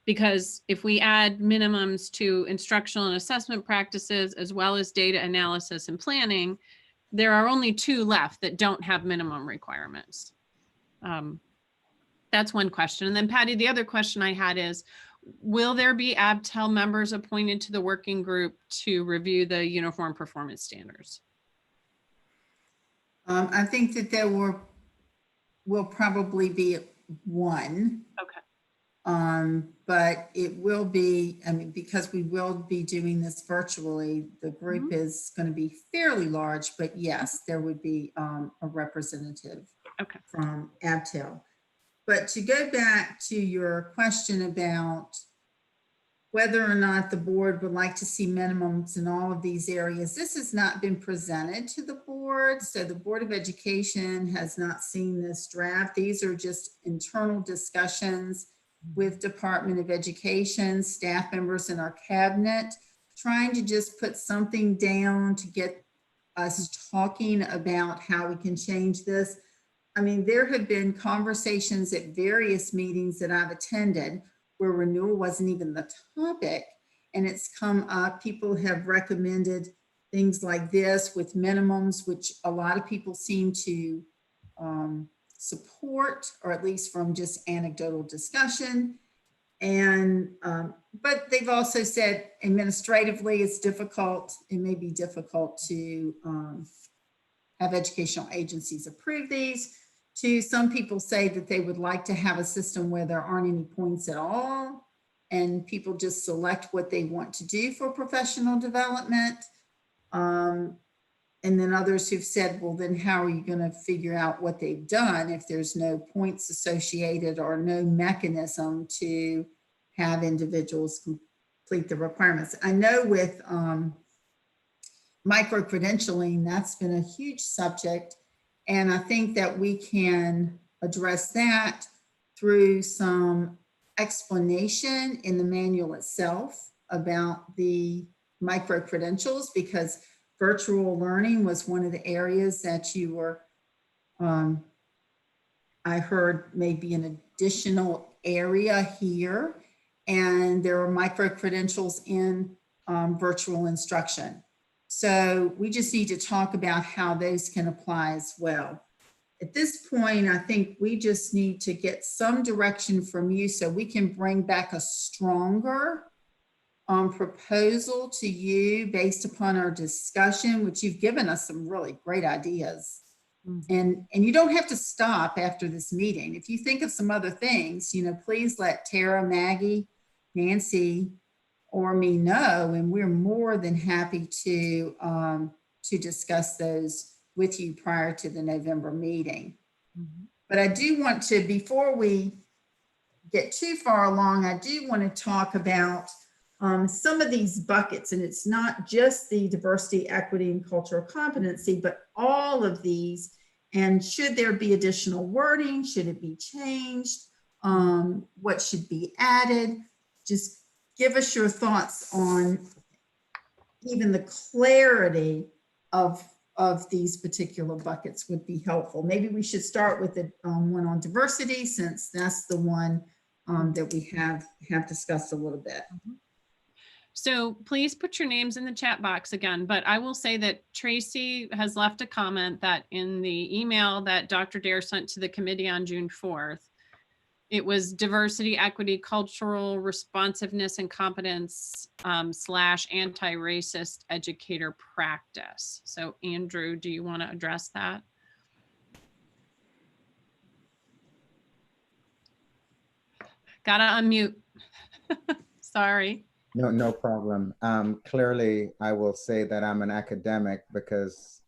Speaker 2: Because if we add minimums to instructional and assessment practices, as well as data analysis and planning, there are only 2 left that don't have minimum requirements. That's one question. And then Patty, the other question I had is, will there be ABTEL members appointed to the working group to review the uniform performance standards?
Speaker 1: I think that there will probably be 1.
Speaker 2: Okay.
Speaker 1: But it will be, I mean, because we will be doing this virtually, the group is going to be fairly large, but yes, there would be a representative from ABTEL. But to go back to your question about whether or not the board would like to see minimums in all of these areas, this has not been presented to the board. So the Board of Education has not seen this draft. These are just internal discussions with Department of Education, staff members in our cabinet, trying to just put something down to get us talking about how we can change this. I mean, there have been conversations at various meetings that I've attended where renewal wasn't even the topic, and it's come up. People have recommended things like this with minimums, which a lot of people seem to support, or at least from just anecdotal discussion. And, but they've also said administratively it's difficult. It may be difficult to have educational agencies approve these. Some people say that they would like to have a system where there aren't any points at all, and people just select what they want to do for professional development. And then others who've said, well, then how are you going to figure out what they've done if there's no points associated or no mechanism to have individuals complete the requirements? I know with micro-credentialing, that's been a huge subject. And I think that we can address that through some explanation in the manual itself about the micro-credentials, because virtual learning was one of the areas that you were, I heard maybe an additional area here, and there are micro-credentials in virtual instruction. So we just need to talk about how those can apply as well. At this point, I think we just need to get some direction from you so we can bring back a stronger proposal to you based upon our discussion, which you've given us some really great ideas. And you don't have to stop after this meeting. If you think of some other things, you know, please let Tara, Maggie, Nancy, or me know, and we're more than happy to discuss those with you prior to the November meeting. But I do want to, before we get too far along, I do want to talk about some of these buckets, and it's not just the diversity, equity, and cultural competency, but all of these. And should there be additional wording? Should it be changed? What should be added? Just give us your thoughts on even the clarity of these particular buckets would be helpful. Maybe we should start with the one on diversity, since that's the one that we have discussed a little bit.
Speaker 2: So please put your names in the chat box again, but I will say that Tracy has left a comment that in the email that Dr. Dare sent to the committee on June 4th, it was diversity, equity, cultural responsiveness, and competence / anti-racist educator practice. So Andrew, do you want to address that? Gotta unmute. Sorry.
Speaker 4: No problem. Clearly, I will say that I'm an academic, because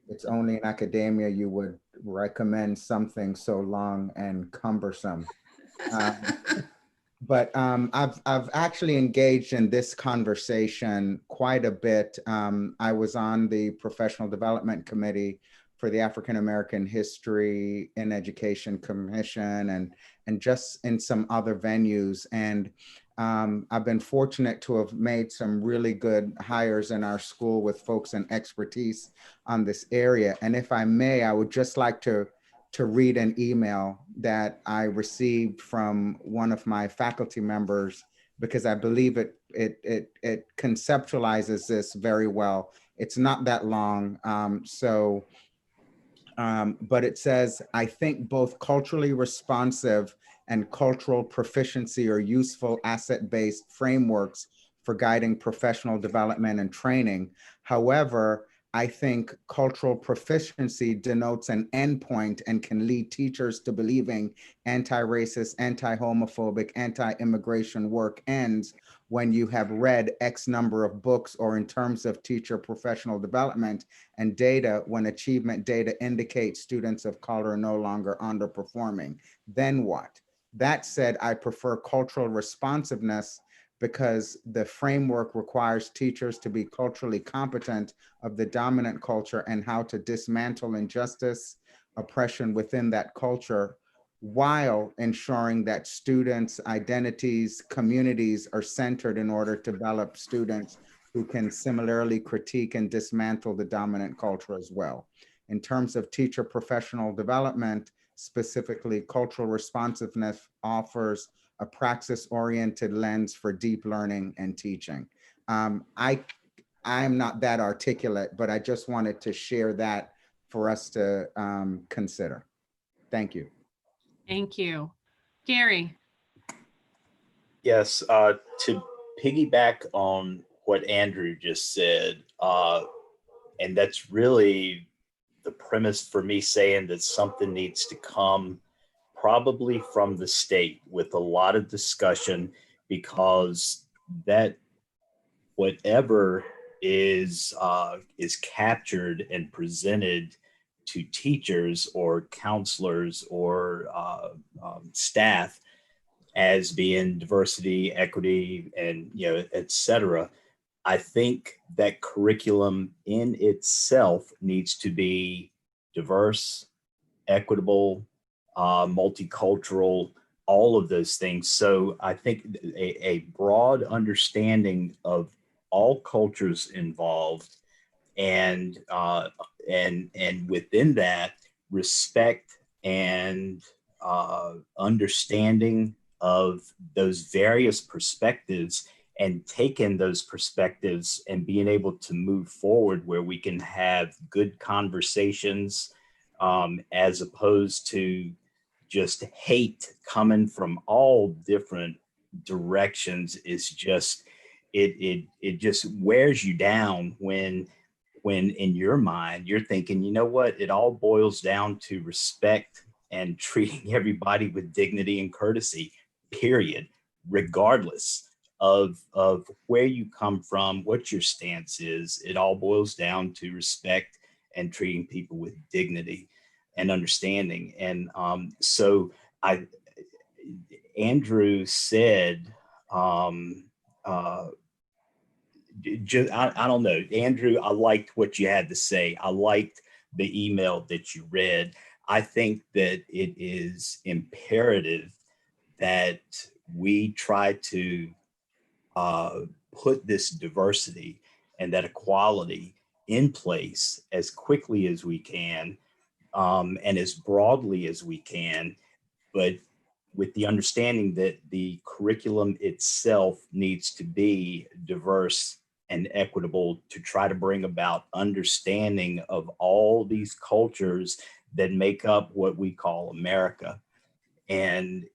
Speaker 4: it's only in academia you would recommend something so long and cumbersome. But I've actually engaged in this conversation quite a bit. I was on the Professional Development Committee for the African American History in Education Commission, and just in some other venues. And I've been fortunate to have made some really good hires in our school with folks and expertise on this area. And if I may, I would just like to read an email that I received from one of my faculty members, because I believe it conceptualizes this very well. It's not that long. But it says, I think both culturally responsive and cultural proficiency are useful asset-based frameworks for guiding professional development and training. However, I think cultural proficiency denotes an endpoint and can lead teachers to believing anti-racist, anti-homophobic, anti-immigration work ends when you have read X number of books, or in terms of teacher professional development and data, when achievement data indicates students of color are no longer underperforming. Then what? That said, I prefer cultural responsiveness, because the framework requires teachers to be culturally competent of the dominant culture and how to dismantle injustice, oppression within that culture, while ensuring that students' identities, communities are centered in order to develop students who can similarly critique and dismantle the dominant culture as well. In terms of teacher professional development, specifically cultural responsiveness offers a praxis-oriented lens for deep learning and teaching. I'm not that articulate, but I just wanted to share that for us to consider. Thank you.
Speaker 2: Thank you. Gary.
Speaker 3: Yes, to piggyback on what Andrew just said, and that's really the premise for me saying that something needs to come probably from the state with a lot of discussion, because that whatever is captured and presented to teachers or counselors or staff as being diversity, equity, and et cetera, I think that curriculum in itself needs to be diverse, equitable, multicultural, all of those things. So I think a broad understanding of all cultures involved, and within that, respect and understanding of those various perspectives, and taking those perspectives and being able to move forward where we can have good conversations, as opposed to just hate coming from all different directions. Is just, it just wears you down when in your mind you're thinking, you know what, it all boils down to respect and treating everybody with dignity and courtesy, period, regardless of where you come from, what your stance is. It all boils down to respect and treating people with dignity and understanding. And so Andrew said, I don't know, Andrew, I liked what you had to say. I liked the email that you read. I think that it is imperative that we try to put this diversity and that equality in place as quickly as we can, and as broadly as we can, but with the understanding that the curriculum itself needs to be diverse and equitable to try to bring about understanding of all these cultures that make up what we call America. And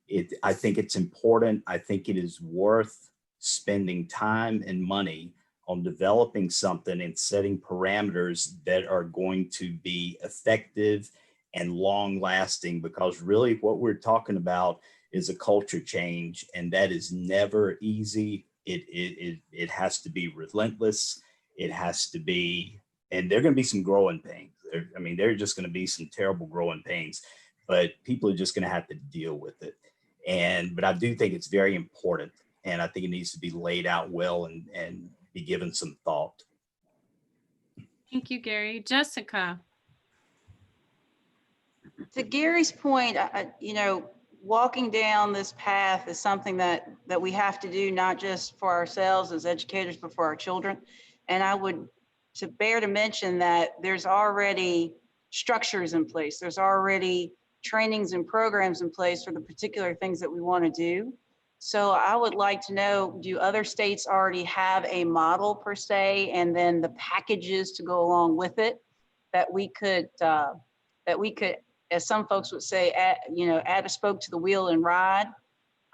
Speaker 3: I think it's important. I think it is worth spending time and money on developing something and setting parameters that are going to be effective and long lasting, because really what we're talking about is a culture change, and that is never easy. It has to be relentless. It has to be, and there are going to be some growing pains. There are just going to be some terrible growing pains, but people are just going to have to deal with it. But I do think it's very important, and I think it needs to be laid out well and be given some thought.
Speaker 2: Thank you, Gary. Jessica.
Speaker 9: To Gary's point, walking down this path is something that we have to do, not just for ourselves as educators, but for our children. And I would bear to mention that there's already structures in place. There's already trainings and programs in place for the particular things that we want to do. So I would like to know, do other states already have a model per se, and then the packages to go along with it that we could, as some folks would say, add a spoke to the wheel and ride,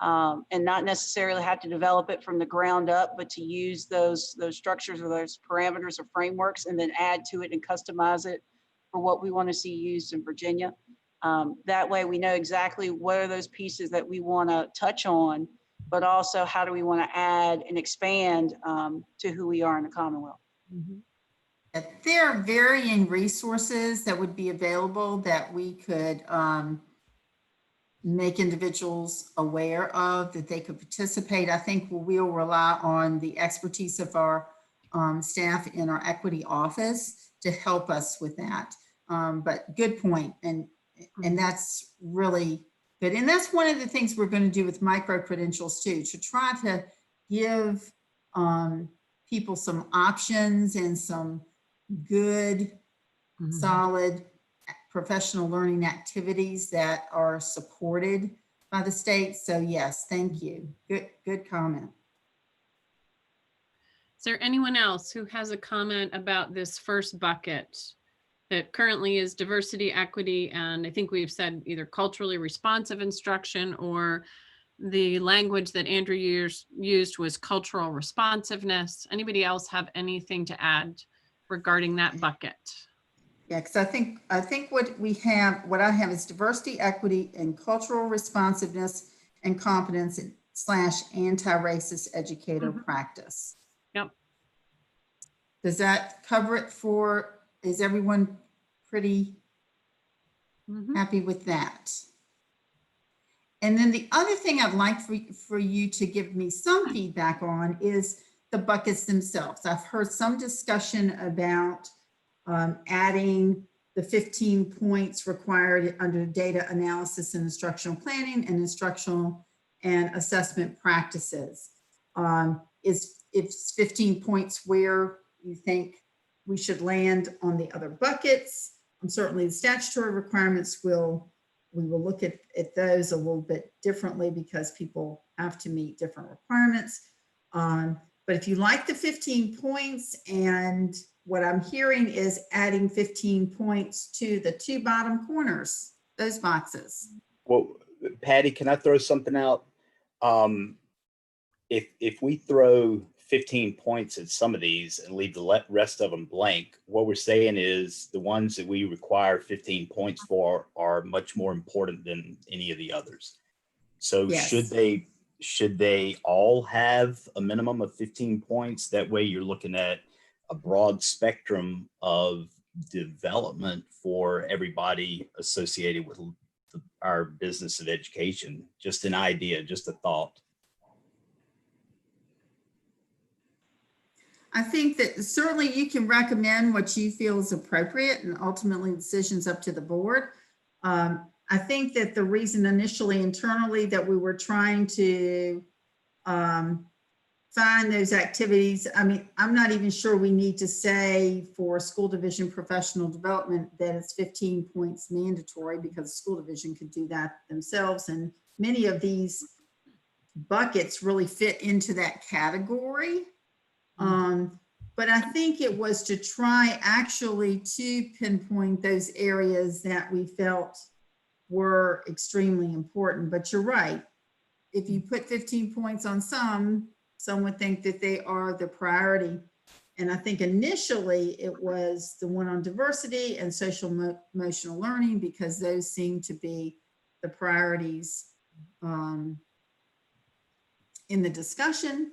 Speaker 9: and not necessarily have to develop it from the ground up, but to use those structures or those parameters or frameworks and then add to it and customize it for what we want to see used in Virginia. That way we know exactly what are those pieces that we want to touch on, but also how do we want to add and expand to who we are in the Commonwealth.
Speaker 1: Mm-hmm. There are varying resources that would be available that we could make individuals aware of, that they could participate. I think we'll rely on the expertise of our staff in our equity office to help us with that. But good point. And that's really good. And that's one of the things we're going to do with micro-credentials too, to try to give people some options and some good, solid professional learning activities that are supported by the state. So yes, thank you. Good comment.
Speaker 2: Is there anyone else who has a comment about this first bucket that currently is diversity, equity, and I think we've said either culturally responsive instruction, or the language that Andrew used was cultural responsiveness? Anybody else have anything to add regarding that bucket?
Speaker 1: Yeah, because I think what I have is diversity, equity, and cultural responsiveness and competence / anti-racist educator practice.
Speaker 2: Yep.
Speaker 1: Does that cover it is everyone pretty happy with that? And then the other thing I'd like for you to give me some feedback on is the buckets themselves. I've heard some discussion about adding the 15 points required under data analysis and instructional planning and instructional and assessment practices. Is 15 points where you think we should land on the other buckets? And certainly the statutory requirements we will look at those a little bit differently because people have to meet different requirements. But if you like the 15 points, and what I'm hearing is adding 15 points to the 2 bottom corners, those boxes.
Speaker 3: Well, Patty, can I throw something out? If we throw 15 points at some of these and leave the rest of them blank, what we're saying is the ones that we require 15 points for are much more important than any of the others. So
Speaker 1: Yes.
Speaker 3: should they all have a minimum of 15 points? That way you're looking at a broad spectrum of development for everybody associated with our business of education. Just an idea, just a thought.
Speaker 1: I think that certainly you can recommend what you feel is appropriate, and ultimately the decision's up to the board. I think that the reason initially internally that we were trying to find those activities, I mean, I'm not even sure we need to say for school division professional development that it's 15 points mandatory, because the school division could do that themselves. And many of these buckets really fit into that category. But I think it was to try actually to pinpoint those areas that we felt were extremely important. But you're right. If you put 15 points on some would think that they are the priority. And I think initially it was the one on diversity and social emotional learning, because those seem to be the priorities in the discussion.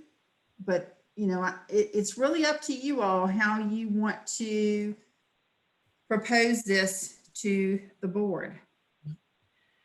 Speaker 1: But you know, it's really up to you all how you want to propose this to the board.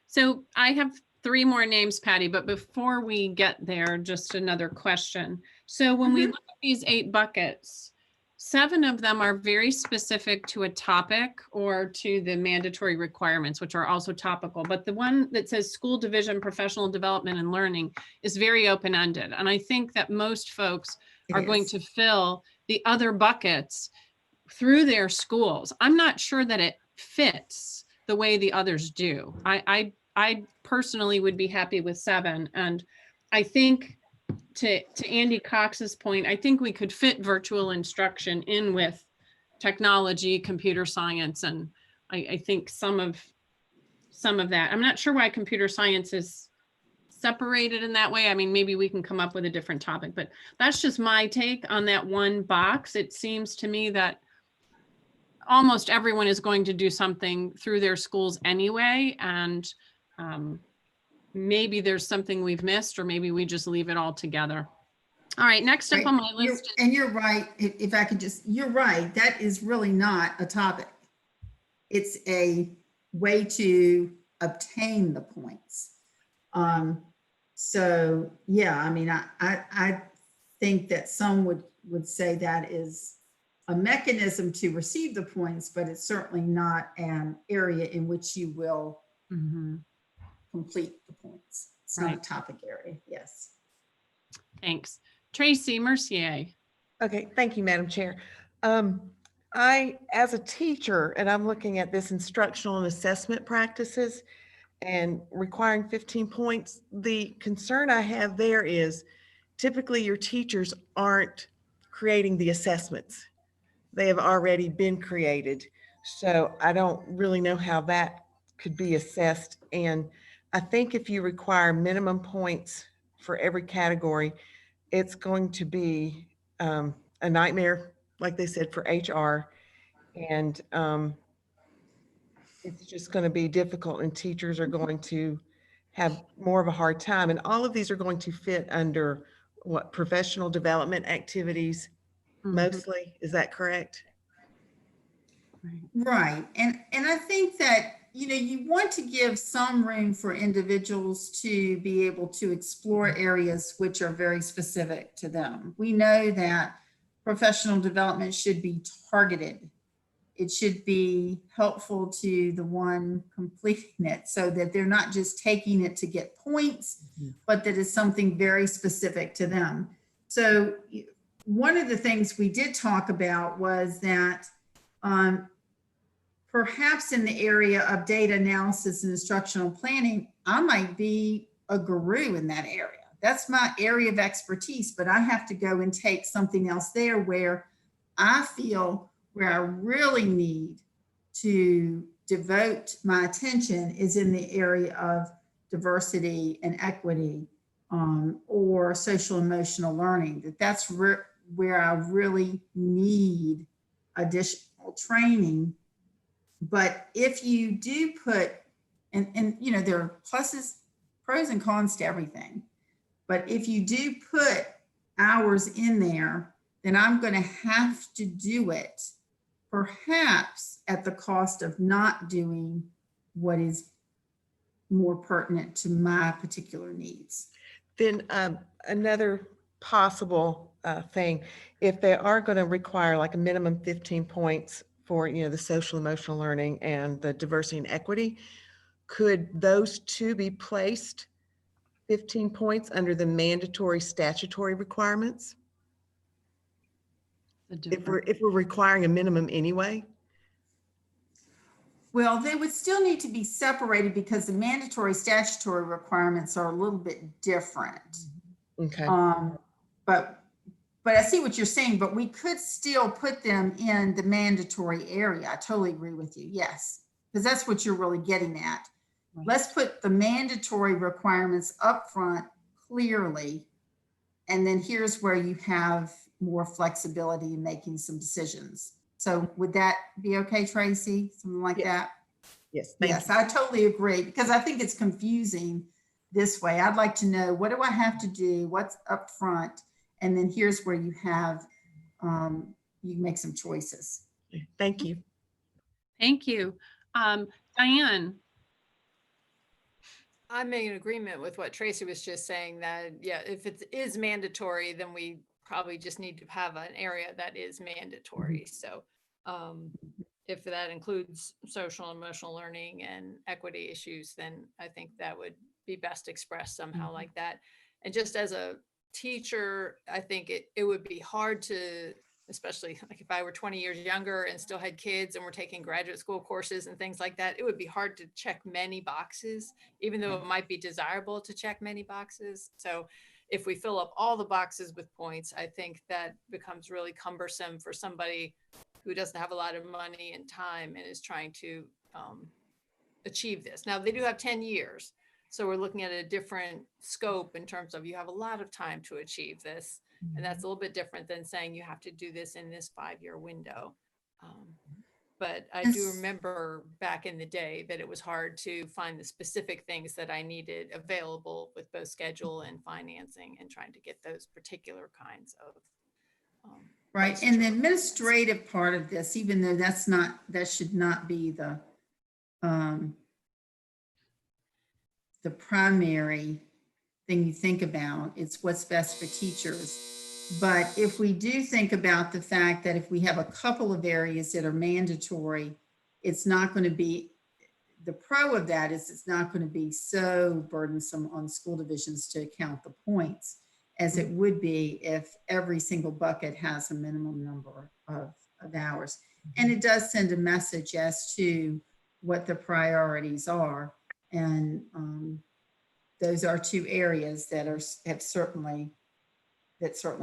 Speaker 2: So I have 3 more names, Patty, but before we get there, just another question. So when we look at these 8 buckets, 7 of them are very specific to a topic or to the mandatory requirements, which are also topical. But the one that says school division, professional development and learning is very open-ended. And I think that most folks are going to fill the other buckets through their schools. I'm not sure that it fits the way the others do. I personally would be happy with 7. And I think to Andy Cox's point, I think we could fit virtual instruction in with technology, computer science. And I think some of that, I'm not sure why computer science is separated in that way. I mean, maybe we can come up with a different topic, but that's just my take on that one box. It seems to me that almost everyone is going to do something through their schools anyway. And maybe there's something we've missed, or maybe we just leave it all together. All right, next up on my list.
Speaker 1: You're right. If I could just, you're right. That is really not a topic. It's a way to obtain the points. So yeah, I mean, I think that some would say that is a mechanism to receive the points, but it's certainly not an area in which you will complete the points. It's not a topic area. Yes.
Speaker 2: Thanks. Tracy Mercier.
Speaker 11: Okay, thank you, Madam Chair. As a teacher, and I'm looking at this instructional and assessment practices and requiring 15 points, the concern I have there is typically your teachers aren't creating the assessments. They have already been created. So I don't really know how that could be assessed. And I think if you require minimum points for every category, it's going to be a nightmare, like they said, for HR. And it's just going to be difficult, and teachers are going to have more of a hard time. And all of these are going to fit under what, professional development activities mostly? Is that correct?
Speaker 1: Right. And I think that, you know, you want to give some room for individuals to be able to explore areas which are very specific to them. We know that professional development should be targeted. It should be helpful to the one completing it, so that they're not just taking it to get points, but that is something very specific to them. So one of the things we did talk about was that perhaps in the area of data analysis and instructional planning, I might be a guru in that area. That's my area of expertise, but I have to go and take something else there where I feel where I really need to devote my attention is in the area of diversity and equity, or social emotional learning. That's where I really need additional training. But if you do put, and you know, there are pros and cons to everything, but if you do put hours in there, then I'm going to have to do it, perhaps at the cost of not doing what is more pertinent to my particular needs.
Speaker 11: Then another possible thing, if they are going to require like a minimum 15 points for, you know, the social emotional learning and the diversity and equity, could those two be placed 15 points under the mandatory statutory requirements? If we're requiring a minimum anyway?
Speaker 1: Well, they would still need to be separated because the mandatory statutory requirements are a little bit different.
Speaker 11: Okay.
Speaker 1: But I see what you're saying, but we could still put them in the mandatory area. I totally agree with you. Yes, because that's what you're really getting at. Right. Let's put the mandatory requirements up front clearly. And then here's where you have more flexibility in making some decisions. So would that be okay, Tracy? Something like that?
Speaker 11: Yes.
Speaker 1: Yes, I totally agree, because I think it's confusing this way. I'd like to know, what do I have to do? What's up front? And then here's where you have, you make some choices.
Speaker 11: Thank you.
Speaker 2: Thank you. Diane.
Speaker 18: I'm in agreement with what Tracy was just saying, that, yeah, if it is mandatory, then we probably just need to have an area that is mandatory. So if that includes social and emotional learning and equity issues, then I think that would be best expressed somehow like that. And just as a teacher, I think it would be hard to, especially like if I were 20 years younger and still had kids and we're taking graduate school courses and things like that, it would be hard to check many boxes, even though it might be desirable to check many boxes. So if we fill up all the boxes with points, I think that becomes really cumbersome for somebody who doesn't have a lot of money and time and is trying to achieve this. Now, they do have 10 years. So we're looking at a different scope in terms of you have a lot of time to achieve this. And that's a little bit different than saying you have to do this in this 5-year window. But I do remember back in the day that it was hard to find the specific things that I needed available with both schedule and financing, and trying to get those particular kinds of
Speaker 1: right. And the administrative part of this, even though that should not be the primary thing you think about. It's what's best for teachers. But if we do think about the fact that if we have a couple of areas that are mandatory, it's not going to be, the pro of that is it's not going to be so burdensome on school divisions to count the points. as it would be if every single bucket has a minimum number of hours. And it does send a message as to what the priorities are. And those are two areas that certainly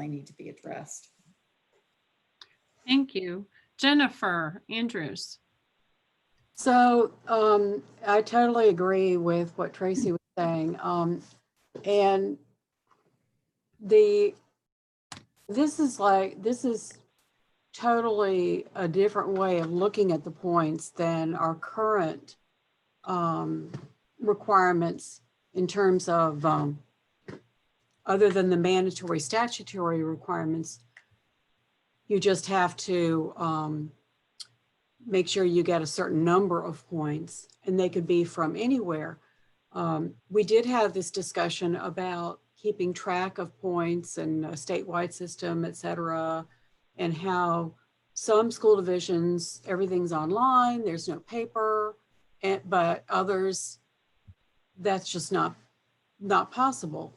Speaker 1: need to be addressed.
Speaker 2: Thank you. Jennifer Andrews.
Speaker 6: So I totally agree with what Tracy was saying. And this is totally a different way of looking at the points than our current requirements in terms of other than the mandatory statutory requirements. You just have to make sure you get a certain number of points, and they could be from anywhere. We did have this discussion about keeping track of points and a statewide system, et cetera, and how some school divisions, everything's online, there's no paper, but others, that's just not possible.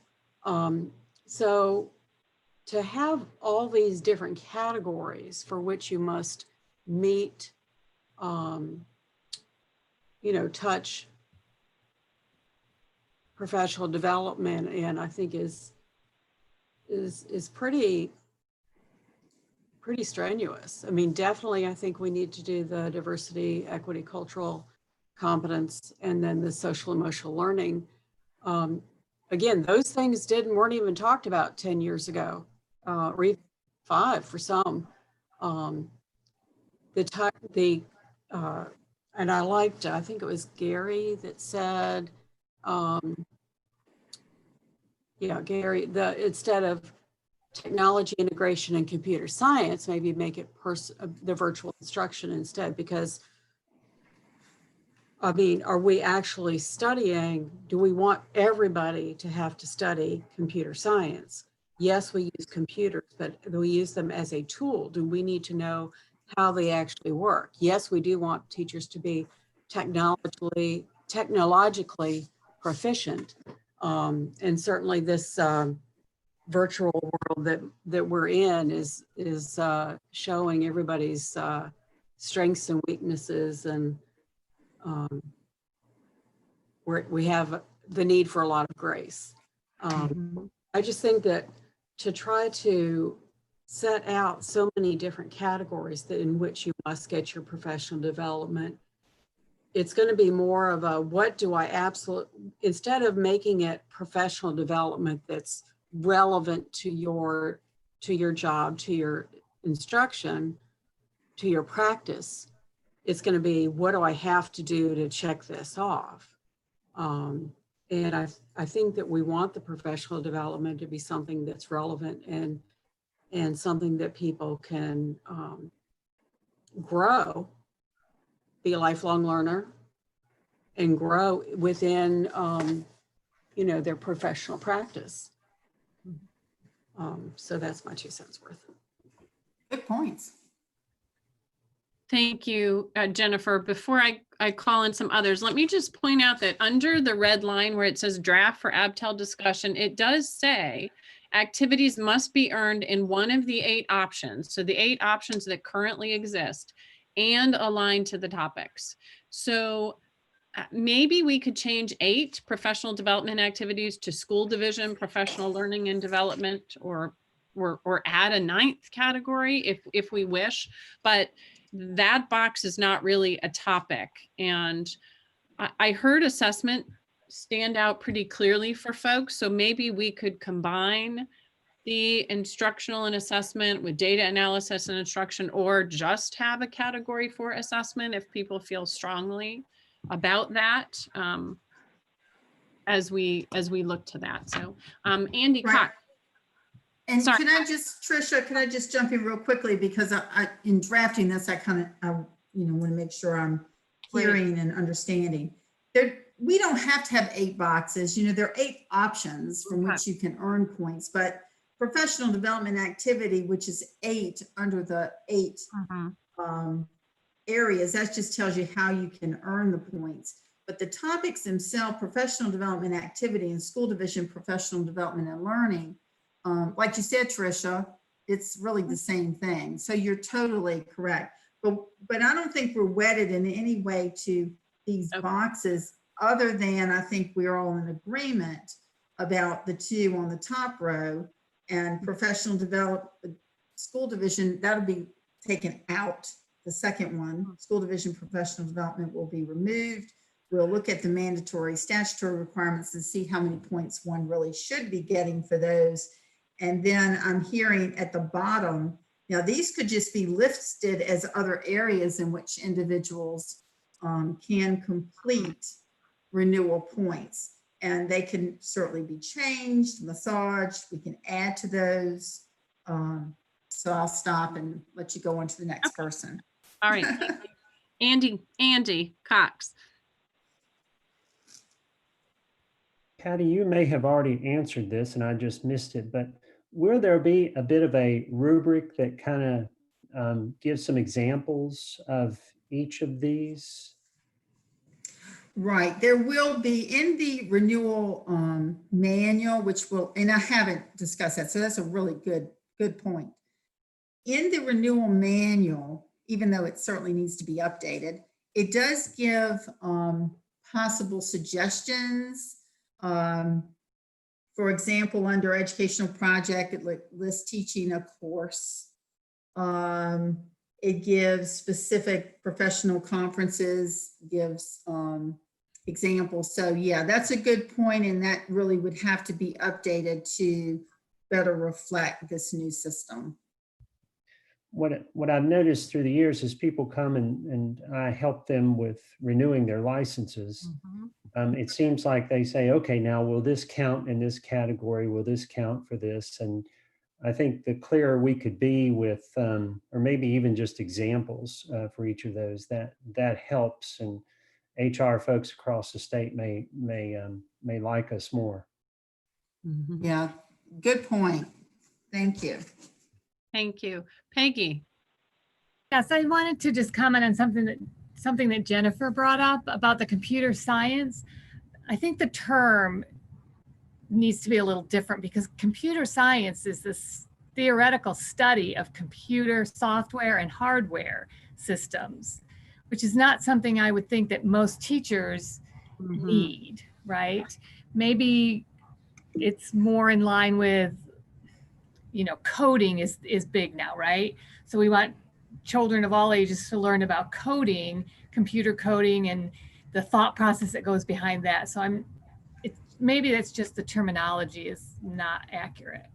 Speaker 6: So to have all these different categories for which you must meet, touch professional development, and I think is pretty strenuous. I mean, definitely, I think we need to do the diversity, equity, cultural competence, and then the social emotional learning. Again, those things weren't even talked about 10 years ago, or even 5 for some. And I liked, I think it was Gary that said, Gary, instead of technology integration and computer science, maybe make it the virtual instruction instead, because I mean, are we actually studying, do we want everybody to have to study computer science? Yes, we use computers, but we use them as a tool. Do we need to know how they actually work? Yes, we do want teachers to be technologically proficient. And certainly this virtual world that we're in is showing everybody's strengths and weaknesses, and we have the need for a lot of grace. I just think that to try to set out so many different categories in which you must get your professional development, it's going to be more of a, what do I instead of making it professional development that's relevant to your job, to your instruction, to your practice, it's going to be, what do I have to do to check this off? And I think that we want the professional development to be something that's relevant and something that people can grow, be a lifelong learner, and grow within, their professional practice. So that's my 2 cents worth.
Speaker 1: Good points.
Speaker 2: Thank you, Jennifer. Before I call in some others, let me just point out that under the red line where it says draft for ABTEL discussion, it does say activities must be earned in one of the 8 options. So the 8 options that currently exist and align to the topics. So maybe we could change 8 professional development activities to school division, professional learning and development, or add a 9th category if we wish, but that box is not really a topic. And I heard assessment stand out pretty clearly for folks. So maybe we could combine the instructional and assessment with data analysis and instruction, or just have a category for assessment if people feel strongly about that, as we look to that. So Andy Cox.
Speaker 1: And sorry. Tricia, can I just jump in real quickly, because I in drafting this, I kind of, want to make sure I'm hearing and understanding. We don't have to have 8 boxes. There are 8 options from which you can earn points, but professional development activity, which is 8 under the 8 areas, that just tells you how you can earn the points. But the topics themselves, professional development activity and school division, professional development and learning, like you said, Tricia, it's really the same thing. So you're totally correct. But I don't think we're wedded in any way to these boxes, other than I think we're all in agreement about the two on the top row, and professional development, school division, that'll be taken out. The second one, school division professional development, will be removed. We'll look at the mandatory statutory requirements and see how many points one really should be getting for those. And then I'm hearing at the bottom, now these could just be listed as other areas in which individuals can complete renewal points. And they can certainly be changed, massaged, we can add to those. So I'll stop and let you go on to the next person.
Speaker 2: All right. Andy Cox.
Speaker 8: Patty, you may have already answered this and I just missed it, but will there be a bit of a rubric that kind of gives some examples of each of these?
Speaker 1: Right, there will be in the renewal manual, which will, and I haven't discussed that, so that's a really good point. In the renewal manual, even though it certainly needs to be updated, it does give possible suggestions. For example, under educational project, it lists teaching a course. It gives specific professional conferences, gives examples. So yeah, that's a good point, and that really would have to be updated to better reflect this new system.
Speaker 8: What I've noticed through the years is people come and I help them with renewing their licenses. It seems like they say, okay, now will this count in this category? Will this count for this? And I think the clearer we could be with, or maybe even just examples for each of those, that helps, and HR folks across the state may like us more.
Speaker 1: Yeah, good point. Thank you.
Speaker 2: Thank you. Peggy.
Speaker 20: Yes, I wanted to just comment on something that Jennifer brought up about the computer science. I think the term needs to be a little different, because computer science is this theoretical study of computer software and hardware systems, which is not something I would think that most teachers need, right? Maybe it's more in line with, coding is big now, right? So we want children of all ages to learn about coding, computer coding, and the thought process that goes behind that. So maybe that's just the terminology is not accurate.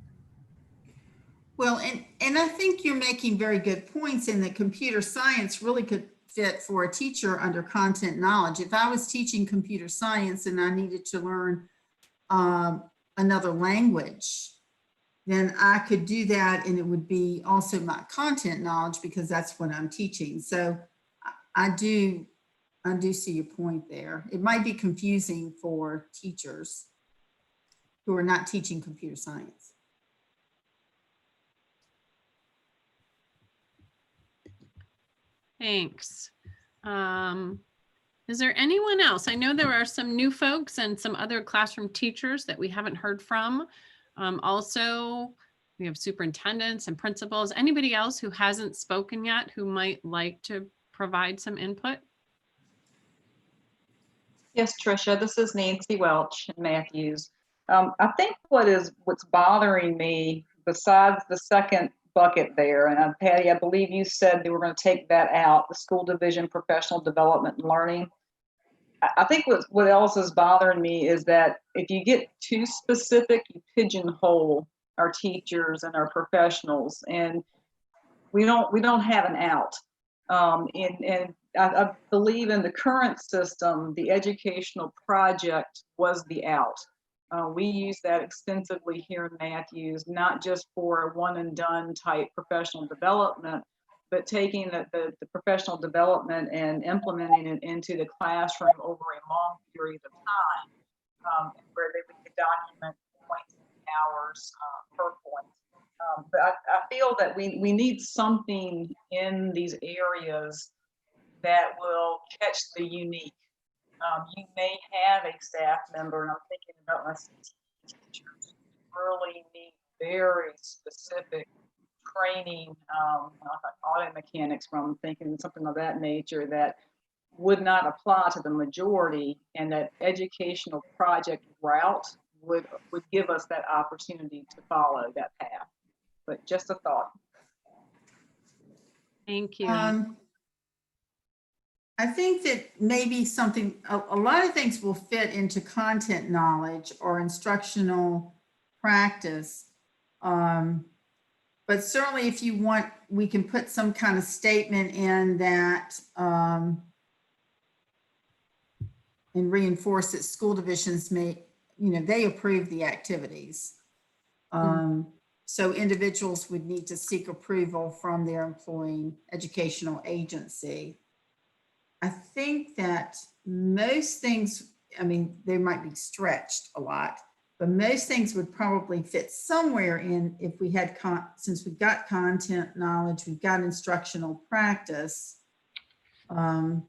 Speaker 1: Well, and I think you're making very good points in that computer science really could fit for a teacher under content knowledge. If I was teaching computer science and I needed to learn another language, then I could do that, and it would be also my content knowledge, because that's what I'm teaching. So I do see your point there. It might be confusing for teachers who are not teaching computer science.
Speaker 2: Thanks. Is there anyone else? I know there are some new folks and some other classroom teachers that we haven't heard from. Also, we have superintendents and principals. Anybody else who hasn't spoken yet who might like to provide some input?
Speaker 12: Yes, Tricia, this is Nancy Welch in Matthews. I think what's bothering me, besides the second bucket there, and Patty, I believe you said they were going to take that out, the school division professional development and learning. I think what else is bothering me is that if you get too specific, you pigeonhole our teachers and our professionals, and we don't have an out. And I believe in the current system, the educational project was the out. We use that extensively here in Matthews, not just for a one and done type professional development, but taking the professional development and implementing it into the classroom over a long period of time, where we could document points and hours per point. But I feel that we need something in these areas that will catch the unique. You may have a staff member, and I'm thinking about my teachers, really need very specific training, auto mechanics, from thinking something of that nature that would not apply to the majority, and that educational project route would give us that opportunity to follow that path. But just a thought.
Speaker 2: Thank you.
Speaker 1: I think that maybe something, a lot of things will fit into content knowledge or instructional practice. But certainly if you want, we can put some kind of statement in that and reinforce that school divisions may, they approve the activities. So individuals would need to seek approval from their employing educational agency. I think that most things, they might be stretched a lot, but most things would probably fit somewhere in, if we had, since we've got content knowledge, we've got instructional practice. But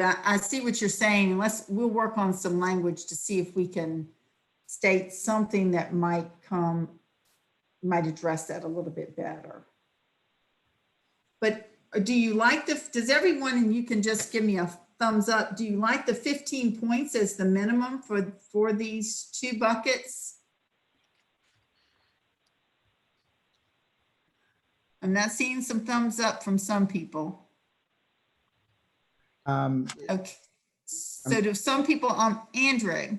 Speaker 1: I see what you're saying. We'll work on some language to see if we can state something that might address that a little bit better. But do you like does everyone, and you can just give me a thumbs up, do you like the 15 points as the minimum for these two buckets? I'm not seeing some thumbs up from some people. Okay, so do some people, Andrew?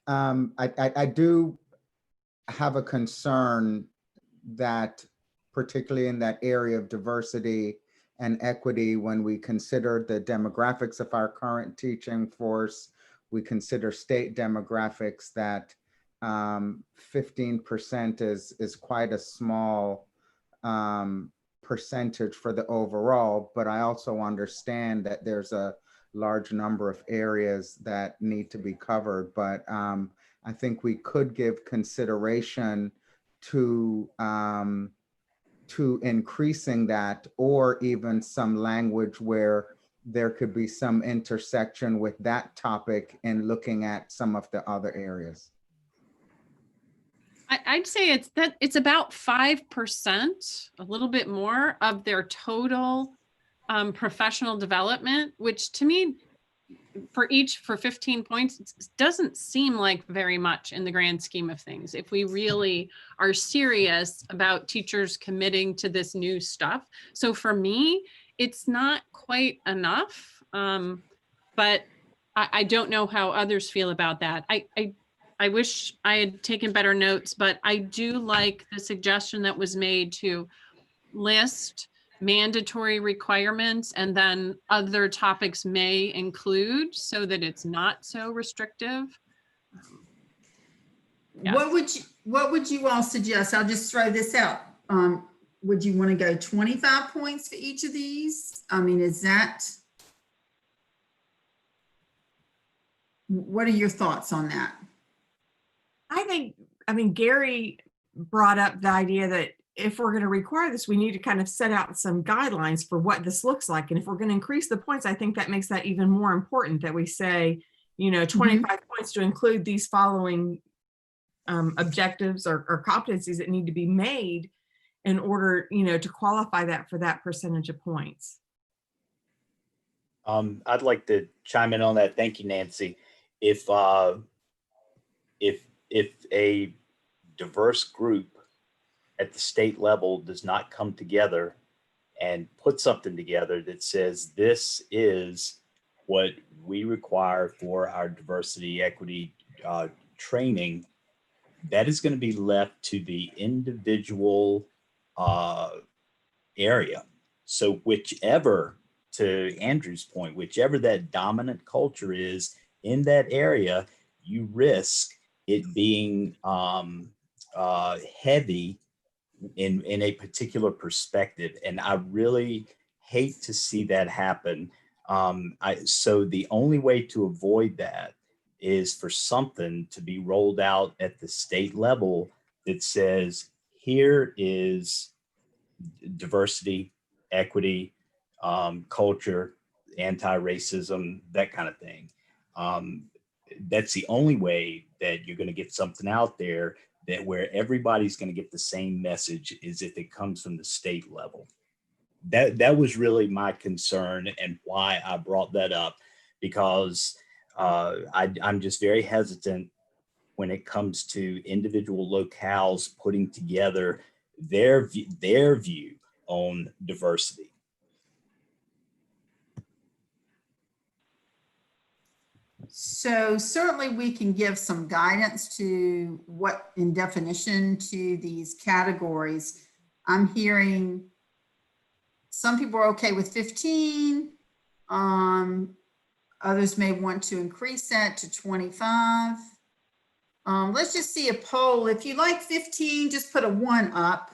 Speaker 4: I do have a concern that, particularly in that area of diversity and equity, when we consider the demographics of our current teaching force, we consider state demographics, that 15% is quite a small percentage for the overall, but I also understand that there's a large number of areas that need to be covered. But I think we could give consideration to increasing that, or even some language where there could be some intersection with that topic in looking at some of the other areas.
Speaker 2: I'd say it's about 5%, a little bit more, of their total professional development, which to me, for 15 points, it doesn't seem like very much in the grand scheme of things. If we really are serious about teachers committing to this new stuff. So for me, it's not quite enough, but I don't know how others feel about that. I wish I had taken better notes, but I do like the suggestion that was made to list mandatory requirements and then other topics may include, so that it's not so restrictive. Yeah.
Speaker 1: What would you all suggest? I'll just throw this out. Would you want to go 25 points for each of these? What are your thoughts on that?
Speaker 7: Gary brought up the idea that if we're going to require this, we need to kind of set out some guidelines for what this looks like. And if we're going to increase the points, I think that makes that even more important, that we say, 25 points to include these following objectives or competencies that need to be made in order, to qualify that for that percentage of points.
Speaker 3: I'd like to chime in on that. Thank you, Nancy. If a diverse group at the state level does not come together and put something together that says this is what we require for our diversity, equity training, that is going to be left to the individual area. So whichever, to Andrew's point, whichever that dominant culture is in that area, you risk it being heavy in a particular perspective. And I really hate to see that happen. So the only way to avoid that is for something to be rolled out at the state level that says, here is diversity, equity, culture, anti-racism, that kind of thing. That's the only way that you're going to get something out there that where everybody's going to get the same message is if it comes from the state level. That was really my concern and why I brought that up, because I'm just very hesitant when it comes to individual locales putting together their view on diversity.
Speaker 1: So certainly we can give some guidance to what in definition to these categories. I'm hearing some people are okay with 15. Others may want to increase that to 25. Let's just see a poll. If you like 15, just put a 1 up.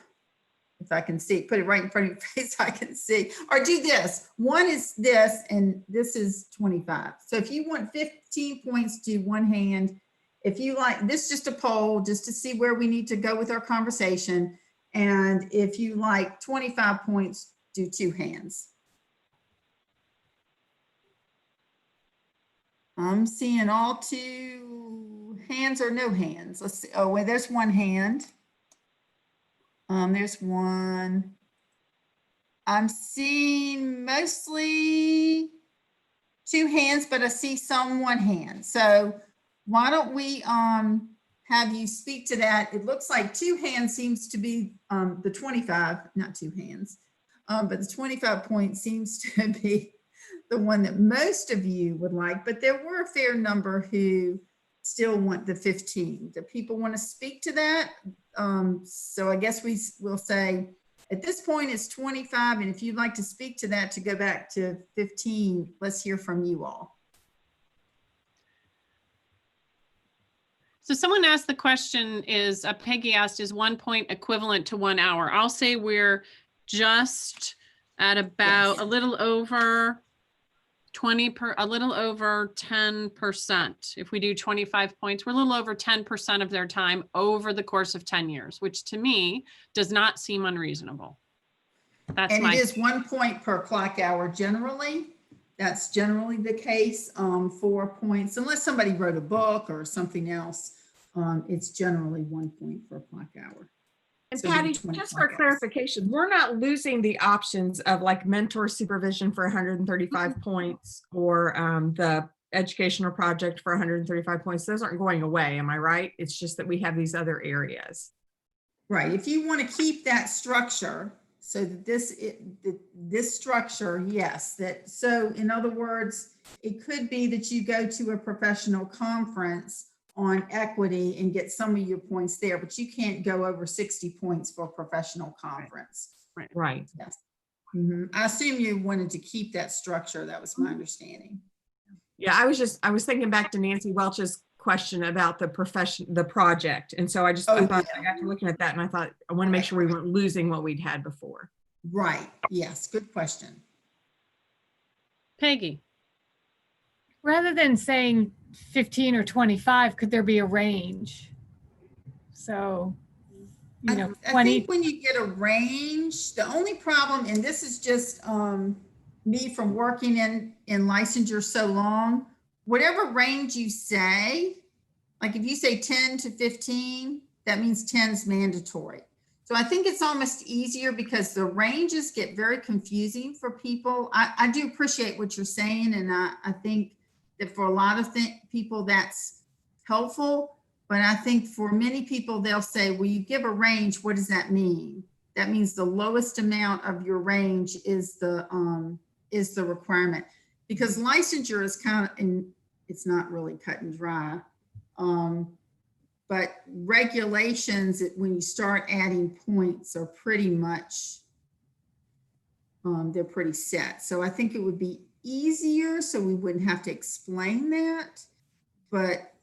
Speaker 1: If I can see, put it right in front of your face, I can see. Or do this. 1 is this, and this is 25. So if you want 15 points, do 1 hand. If you like, this is just a poll, just to see where we need to go with our conversation. And if you like 25 points, do 2 hands. I'm seeing all 2 hands or no hands. Let's see. Oh, wait, there's 1 hand. There's 1. I'm seeing mostly 2 hands, but I see some 1 hand. So why don't we have you speak to that? It looks like 2 hands seems to be the 25, not 2 hands, but the 25 point seems to be the one that most of you would like, but there were a fair number who still want the 15. Do people want to speak to that? So I guess we will say at this point it's 25, and if you'd like to speak to that to go back to 15, let's hear from you all.
Speaker 2: So someone asked the question, is Peggy asked, is 1 point equivalent to 1 hour? I'll say we're just at about a little over 10%. If we do 25 points, we're a little over 10% of their time over the course of 10 years, which to me does not seem unreasonable. That's
Speaker 1: and it is 1 point per clock hour generally. That's generally the case. 4 points, unless somebody wrote a book or something else, it's generally 1 point per clock hour.
Speaker 7: And
Speaker 1: So
Speaker 7: Patty,
Speaker 1: do 20
Speaker 7: just for
Speaker 1: clock hours.
Speaker 7: clarification, we're not losing the options of like mentor supervision for 135 points or the educational project for 135 points. Those aren't going away, am I right? It's just that we have these other areas.
Speaker 1: Right, if you want to keep that structure, so that this structure, yes, that, so in other words, it could be that you go to a professional conference on equity and get some of your points there, but you can't go over 60 points for a professional conference.
Speaker 7: Right.
Speaker 1: Yes. I assume you wanted to keep that structure. That was my understanding.
Speaker 7: Yeah, I was thinking back to Nancy Welch's question about the project. And so I thought, I got to looking at that and I thought, I want to make sure we weren't losing what we'd had before.
Speaker 1: Right. Yes. Good question.
Speaker 2: Peggy.
Speaker 20: Rather than saying 15 or 25, could there be a range? So, you know, 20.
Speaker 1: I think when you get a range, the only problem, and this is just me from working in licensure so long, whatever range you say, like if you say 10 to 15, that means 10 is mandatory. So I think it's almost easier because the ranges get very confusing for people. I do appreciate what you're saying, and I think that for a lot of people that's helpful, but I think for many people, they'll say, well, you give a range, what does that mean? That means the lowest amount of your range is the requirement, because licensure is kind of, and it's not really cut and dry, but regulations, when you start adding points, are pretty much, they're pretty set. So I think it would be easier so we wouldn't have to explain that. But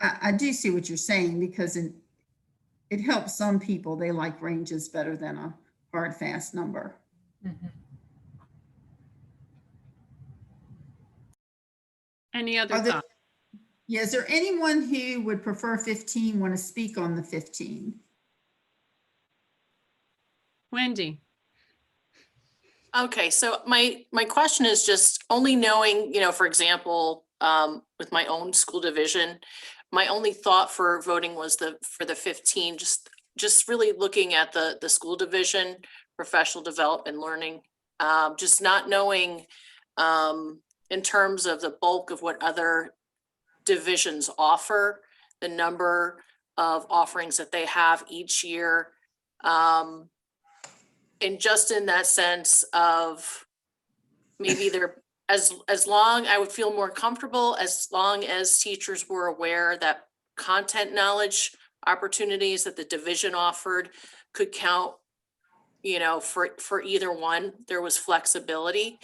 Speaker 1: I do see what you're saying, because it helps some people. They like ranges better than a hard, fast number.
Speaker 2: Any other thoughts?
Speaker 1: Yeah, is there anyone who would prefer 15, want to speak on the 15?
Speaker 2: Wendy.
Speaker 16: Okay, so my question is just only knowing, for example, with my own school division, my only thought for voting was for the 15, just really looking at the school division, professional development, learning, just not knowing in terms of the bulk of what other divisions offer, the number of offerings that they have each year. And just in that sense of maybe they're, as long, I would feel more comfortable as long as teachers were aware that content knowledge opportunities that the division offered could count, you know, for either one. There was flexibility,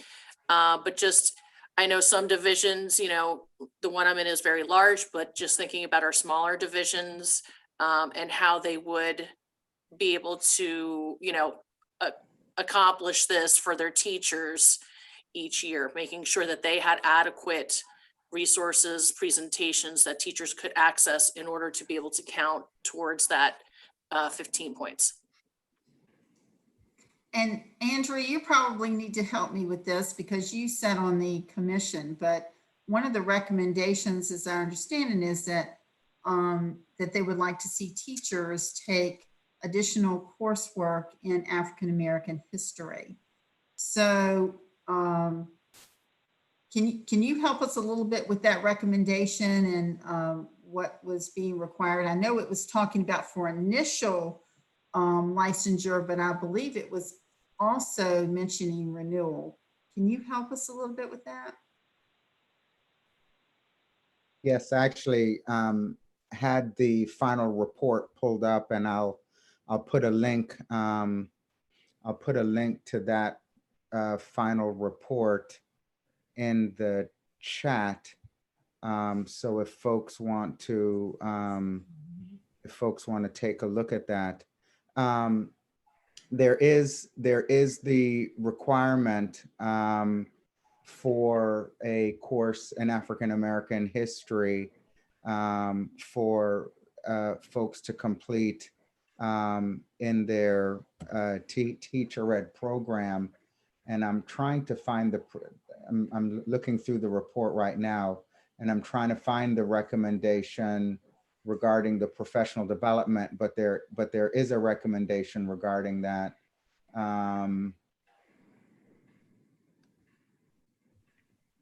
Speaker 16: but just, I know some divisions, you know, the one I'm in is very large, but just thinking about our smaller divisions and how they would be able to, you know, accomplish this for their teachers each year, making sure that they had adequate resources, presentations that teachers could access in order to be able to count towards that 15 points.
Speaker 1: And Andrea, you probably need to help me with this because you sat on the commission, but one of the recommendations, as I understand it, is that that they would like to see teachers take additional coursework in African American history. So can you help us a little bit with that recommendation and what was being required? I know it was talking about for initial licensure, but I believe it was also mentioning renewal. Can you help us a little bit with that?
Speaker 4: Yes, I actually had the final report pulled up, and I'll put a link. I'll put a link to that final report in the chat. So if folks want to, take a look at that, there is the requirement for a course in African American history for folks to complete in their teacher ed program. And I'm trying to find I'm looking through the report right now, and I'm trying to find the recommendation regarding the professional development, but there is a recommendation regarding that.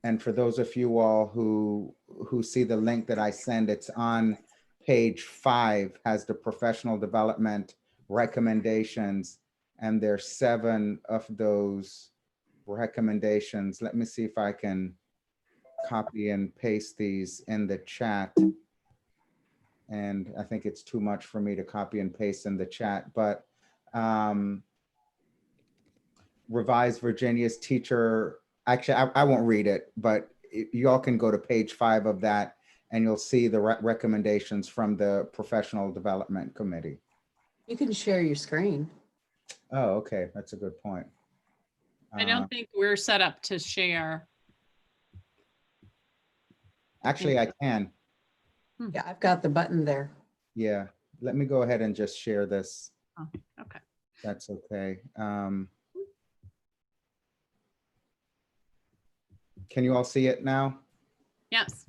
Speaker 4: And for those of you all who see the link that I send, it's on page 5, has the professional development recommendations, and there's 7 of those recommendations. Let me see if I can copy and paste these in the chat. And I think it's too much for me to copy and paste in the chat, but Revised Virginia's teacher, actually, I won't read it, but you all can go to page 5 of that and you'll see the recommendations from the Professional Development Committee.
Speaker 6: You can share your screen.
Speaker 4: Oh, okay. That's a good point.
Speaker 2: I don't think we're set up to share.
Speaker 4: Actually, I can.
Speaker 6: Yeah, I've got the button there.
Speaker 4: Yeah. Let me go ahead and just share this.
Speaker 2: Oh, okay.
Speaker 4: That's okay. Can you all see it now?
Speaker 2: Yes.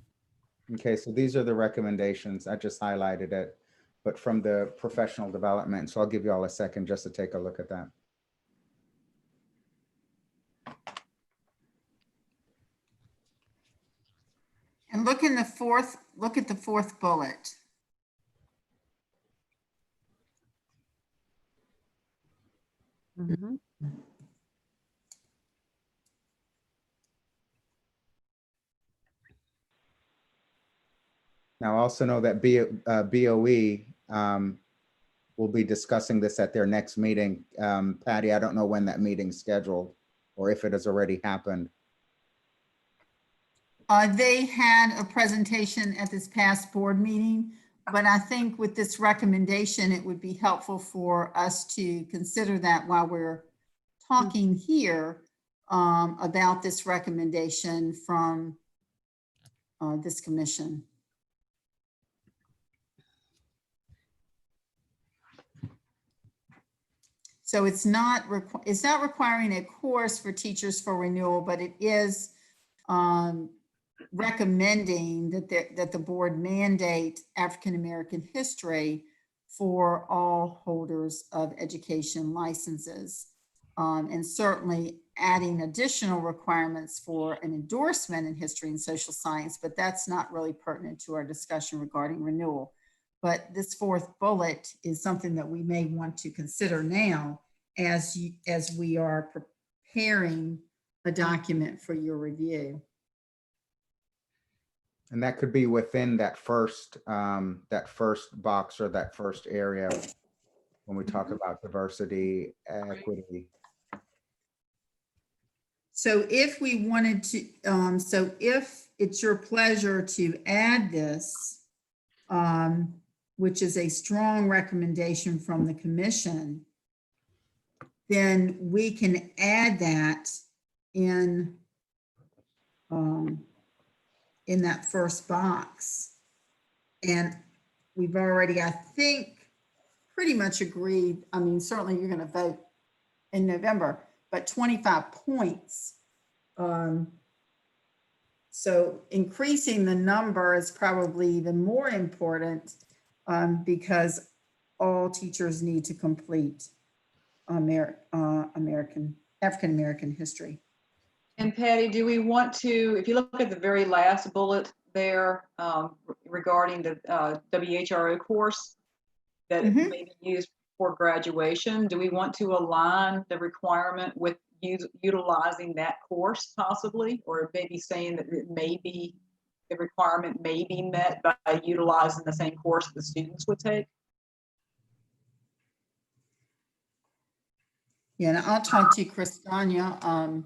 Speaker 4: Okay, so these are the recommendations. I just highlighted it, but from the professional development. So I'll give you all a second just to take a look at that.
Speaker 1: And look at the fourth bullet.
Speaker 6: Mm-hmm.
Speaker 4: Now, also know that BOE will be discussing this at their next meeting. Patty, I don't know when that meeting's scheduled or if it has already happened.
Speaker 1: They had a presentation at this past board meeting, but I think with this recommendation, it would be helpful for us to consider that while we're talking here about this recommendation from this commission. So it's not requiring a course for teachers for renewal, but it is recommending that the board mandate African American history for all holders of education licenses. And certainly adding additional requirements for an endorsement in history and social science, but that's not really pertinent to our discussion regarding renewal. But this fourth bullet is something that we may want to consider now as we are preparing a document for your review.
Speaker 4: And that could be within that first box or that first area when we talk about diversity, equity.
Speaker 1: So if we wanted to, so if it's your pleasure to add this, which is a strong recommendation from the commission, then we can add that in that first box. And we've already, I think, pretty much agreed. I mean, certainly you're going to vote in November, but 25 points. So increasing the number is probably even more important because all teachers need to complete African American history.
Speaker 12: And Patty, do we want to, if you look at the very last bullet there regarding the WHRO course that may be used for graduation, do we want to align the requirement with utilizing that course possibly, or maybe saying that it may be, the requirement may be met by utilizing the same course the students would take?
Speaker 1: Yeah, and I'll talk to Chris Danya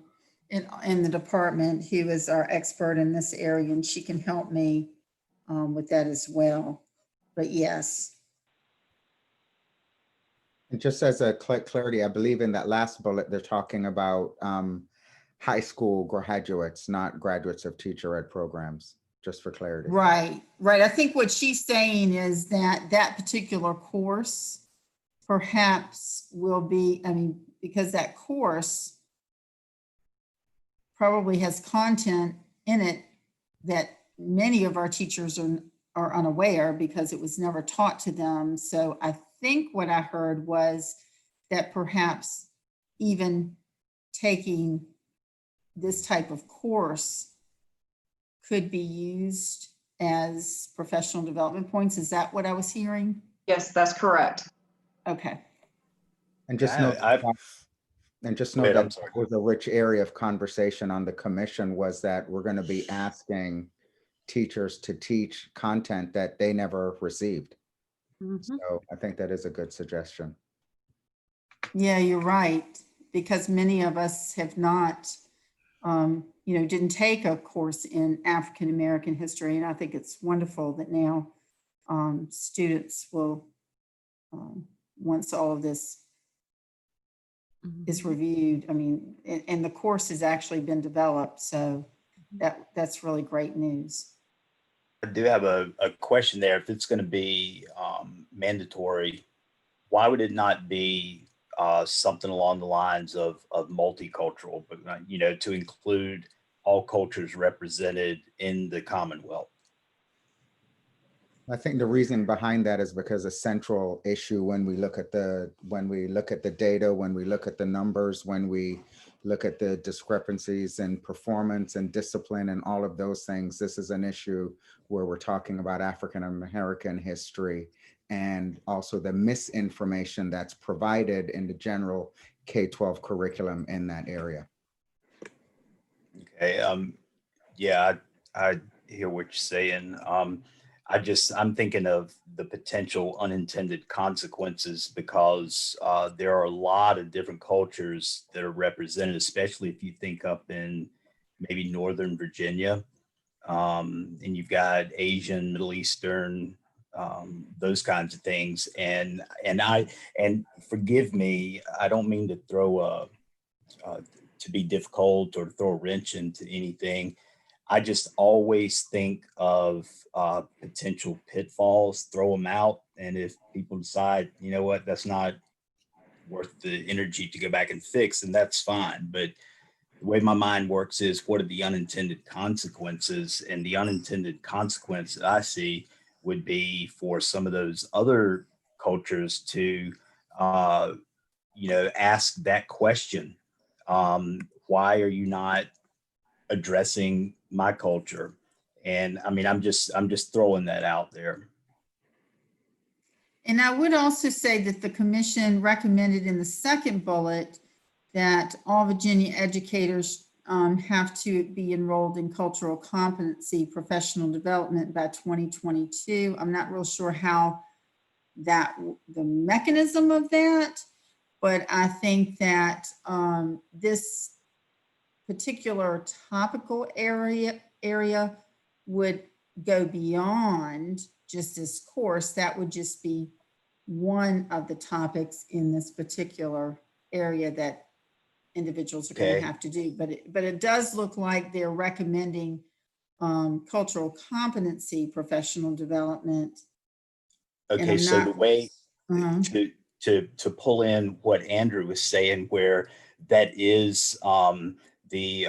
Speaker 1: in the department, who is our expert in this area, and she can help me with that as well. But yes.
Speaker 4: And just as a clarity, I believe in that last bullet, they're talking about high school graduates, not graduates of teacher ed programs, just for clarity.
Speaker 1: Right, right. I think what she's saying is that that particular course perhaps will be, I mean, because that course probably has content in it that many of our teachers are unaware because it was never taught to them. So I think what I heard was that perhaps even taking this type of course could be used as professional development points. Is that what I was hearing?
Speaker 12: Yes, that's correct.
Speaker 1: Okay.
Speaker 4: And just note, that was a rich area of conversation on the commission, was that we're going to be asking teachers to teach content that they never received. So I think that is a good suggestion.
Speaker 1: Yeah, you're right. Because many of us have not, didn't take a course in African American history. And I think it's wonderful that now students will, once all of this is reviewed, I mean, and the course has actually been developed. So that's really great news.
Speaker 3: I do have a question there. If it's going to be mandatory, why would it not be something along the lines of multicultural, but to include all cultures represented in the Commonwealth?
Speaker 4: I think the reason behind that is because a central issue when we look at the data, when we look at the numbers, when we look at the discrepancies in performance and discipline and all of those things, this is an issue where we're talking about African American history and also the misinformation that's provided in the general K-12 curriculum in that area.
Speaker 3: Okay. Yeah, I hear what you're saying. I'm thinking of the potential unintended consequences because there are a lot of different cultures that are represented, especially if you think up in maybe Northern Virginia, and you've got Asian, Middle Eastern, those kinds of things. And forgive me, I don't mean to throw to be difficult or throw a wrench into anything. I just always think of potential pitfalls, throw them out. And if people decide, you know what, that's not worth the energy to go back and fix, and that's fine. But the way my mind works is what are the unintended consequences? And the unintended consequence that I see would be for some of those other cultures to, ask that question. Why are you not addressing my culture? And I mean, I'm just throwing that out there.
Speaker 1: And I would also say that the commission recommended in the second bullet that all Virginia educators have to be enrolled in cultural competency professional development by 2022. I'm not real sure how the mechanism of that, but I think that this particular topical area would go beyond just this course. That would just be one of the topics in this particular area that individuals are going to have to do. But it does look like they're recommending cultural competency professional development.
Speaker 3: Okay, so the way to pull in what Andrew was saying, where that is the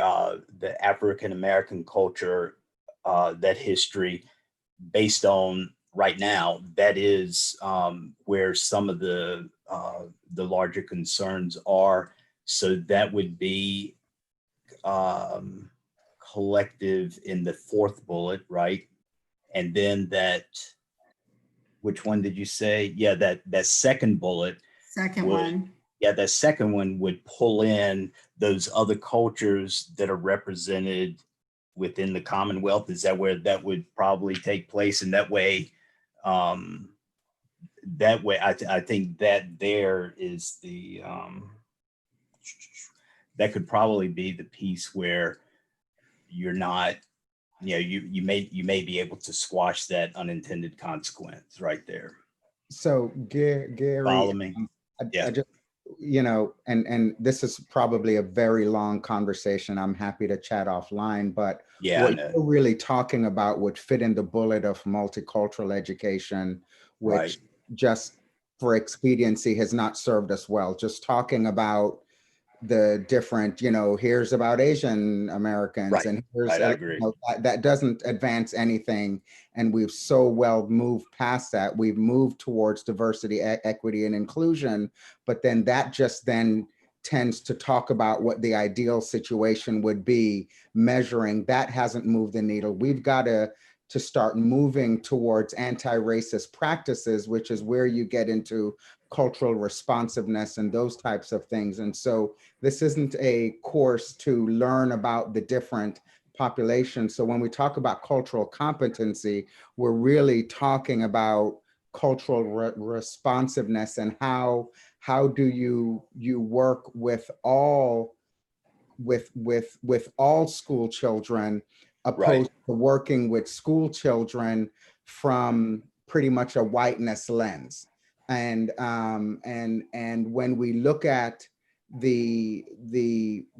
Speaker 3: African American culture, that history based on right now, that is where some of the larger concerns are. So that would be collective in the fourth bullet, right? And then which one did you say? Yeah, that second bullet.
Speaker 1: Second one.
Speaker 3: Yeah, that second one would pull in those other cultures that are represented within the Commonwealth. Is that where that would probably take place? And that way, I think that there is the, that could probably be the piece where you're not, you may be able to squash that unintended consequence right there.
Speaker 4: So Gary,
Speaker 3: follow me?
Speaker 4: I just, and this is probably a very long conversation. I'm happy to chat offline, but what you're really talking about would fit in the bullet of multicultural education, which just for expediency has not served us well. Just talking about the different, here's about Asian Americans and here's,
Speaker 3: I agree.
Speaker 4: That doesn't advance anything. And we've so well moved past that. We've moved towards diversity, equity, and inclusion, but then that just then tends to talk about what the ideal situation would be. Measuring that hasn't moved the needle. We've got to start moving towards anti-racist practices, which is where you get into cultural responsiveness and those types of things. And so this isn't a course to learn about the different populations. So when we talk about cultural competency, we're really talking about cultural responsiveness and how do you work with all school children, opposed to working with school children from pretty much a whiteness lens. And when we look at the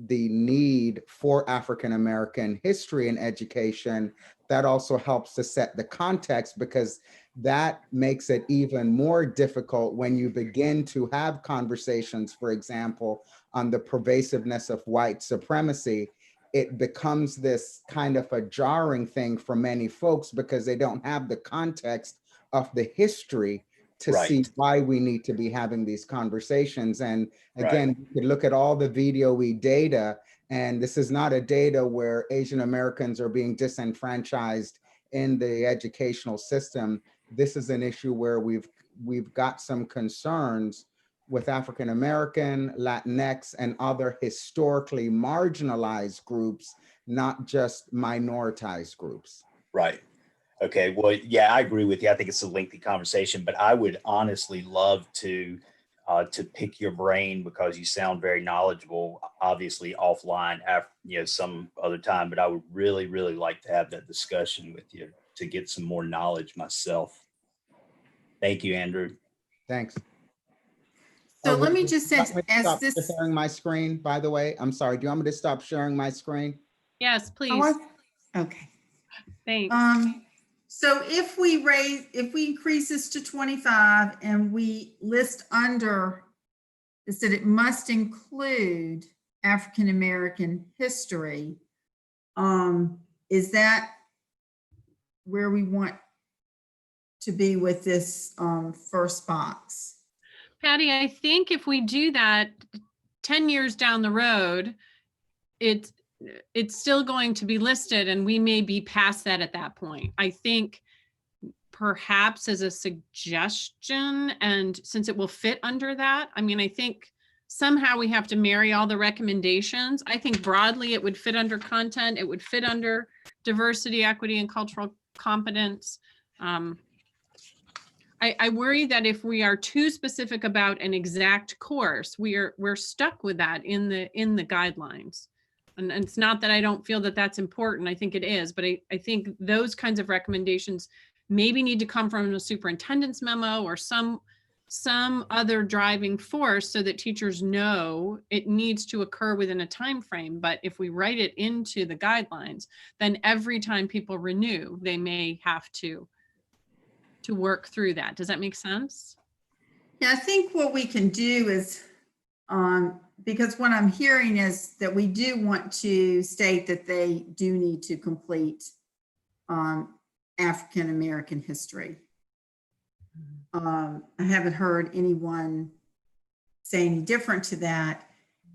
Speaker 4: need for African American history in education, that also helps to set the context, because that makes it even more difficult when you begin to have conversations, for example, on the pervasiveness of white supremacy. It becomes this kind of a jarring thing for many folks because they don't have the context of the history to see why we need to be having these conversations. And again, we could look at all the VDOE data, and this is not a data where Asian Americans are being disenfranchised in the educational system. This is an issue where we've got some concerns with African American, Latinx, and other historically marginalized groups, not just minoritized groups.
Speaker 3: Right. Okay. Well, yeah, I agree with you. I think it's a lengthy conversation, but I would honestly love to pick your brain, because you sound very knowledgeable, obviously offline, some other time, but I would really, really like to have that discussion with you to get some more knowledge myself. Thank you, Andrew.
Speaker 4: Thanks.
Speaker 1: So let me just say,
Speaker 4: stop sharing my screen, by the way. I'm sorry. Do you want me to stop sharing my screen?
Speaker 2: Yes, please.
Speaker 1: Okay.
Speaker 2: Thanks.
Speaker 1: So if we increase this to 25 and we list under, it said it must include African American history. Is that where we want to be with this first box?
Speaker 2: Patty, I think if we do that 10 years down the road, it's still going to be listed and we may be past that at that point. I think perhaps as a suggestion, and since it will fit under that, I mean, I think somehow we have to marry all the recommendations. I think broadly it would fit under content, it would fit under diversity, equity, and cultural competence. I worry that if we are too specific about an exact course, we're stuck with that in the guidelines. And it's not that I don't feel that that's important. I think it is, but I think those kinds of recommendations maybe need to come from a superintendent's memo or some other driving force so that teachers know it needs to occur within a time frame. But if we write it into the guidelines, then every time people renew, they may have to work through that. Does that make sense?
Speaker 1: Yeah, I think what we can do is, because what I'm hearing is that we do want to state that they do need to complete African American history. I haven't heard anyone say any different to that.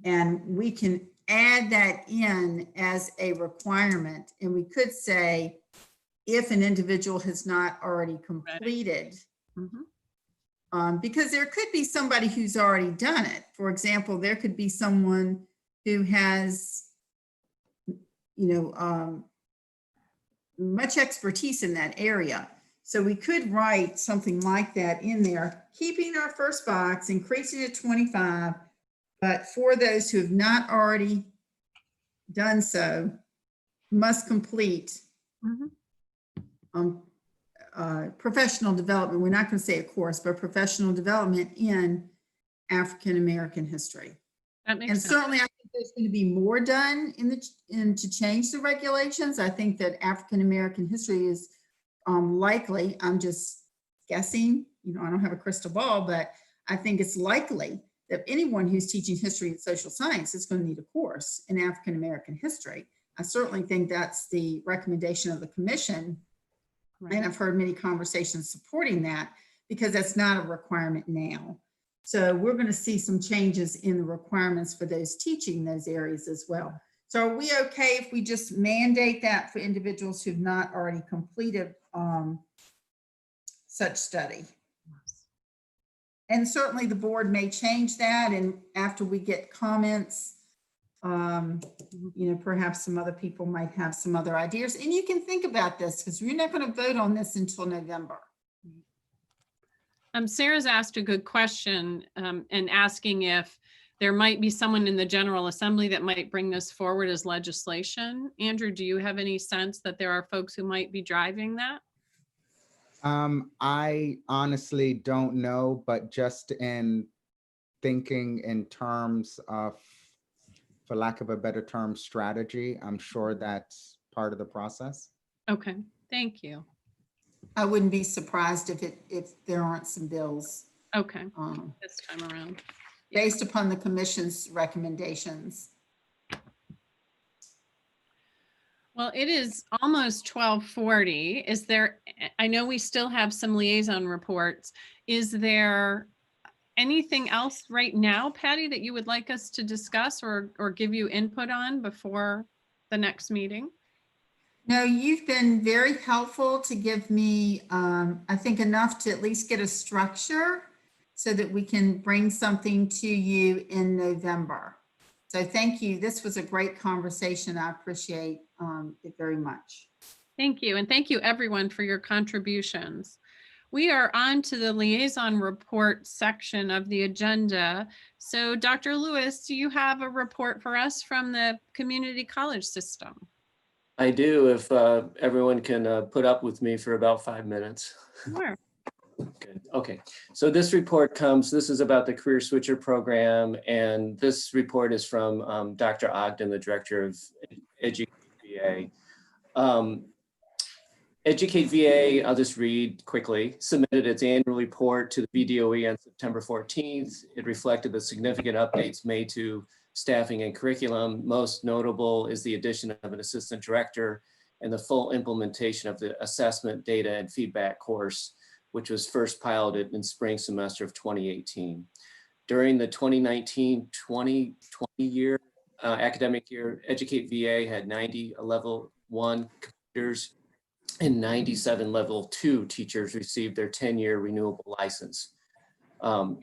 Speaker 1: And we can add that in as a requirement. And we could say, if an individual has not already completed, because there could be somebody who's already done it. For example, there could be someone who has, much expertise in that area. So we could write something like that in there, keeping our first box, increasing it to 25, but for those who have not already done so, must complete professional development. We're not going to say a course, but professional development in African American history.
Speaker 2: That makes
Speaker 1: And
Speaker 2: sense.
Speaker 1: certainly I think there's going to be more done to change the regulations. I think that African American history is likely, I'm just guessing, I don't have a crystal ball, but I think it's likely that anyone who's teaching history and social science is going to need a course in African American history. I certainly think that's the recommendation of the commission. Right. And I've heard many conversations supporting that because that's not a requirement now. So we're going to see some changes in the requirements for those teaching those areas as well. So are we okay if we just mandate that for individuals who've not already completed such study? And certainly the board may change that, and after we get comments, perhaps some other people might have some other ideas, and you can think about this because we're not going to vote on this until November.
Speaker 2: Sarah's asked a good question and asking if there might be someone in the General Assembly that might bring this forward as legislation. Andrew, do you have any sense that there are folks who might be driving that?
Speaker 4: I honestly don't know, but just in thinking in terms of, for lack of a better term, strategy, I'm sure that's part of the process.
Speaker 2: Okay, thank you.
Speaker 1: I wouldn't be surprised if there aren't some bills.
Speaker 2: Okay, this time around.
Speaker 1: Based upon the commission's recommendations.
Speaker 2: Well, it is almost 12:40. Is there, I know we still have some liaison reports. Is there anything else right now, Patty, that you would like us to discuss or give you input on before the next meeting?
Speaker 1: No, you've been very helpful to give me, I think, enough to at least get a structure so that we can bring something to you in November. So thank you. This was a great conversation. I appreciate it very much.
Speaker 2: Thank you. And thank you everyone for your contributions. We are on to the liaison report section of the agenda. So Dr. Lewis, do you have a report for us from the community college system?
Speaker 10: I do, if everyone can put up with me for about 5 minutes.
Speaker 2: Sure.
Speaker 10: Good. Okay. So this report this is about the Career Switcher program, and this report is from Dr. Ogden, the director of Educate VA. Educate VA, I'll just read quickly, submitted its annual report to the VDOE on September 14th. It reflected the significant updates made to staffing, and curriculum. Most notable is the addition of an assistant director and the full implementation of the assessment, data, and feedback course, which was first piloted in spring semester of 2018. During the 2019-2020 year, academic year, Educate VA had 90 level 1 computers and 97 level 2 teachers received their 10-year renewable license. 2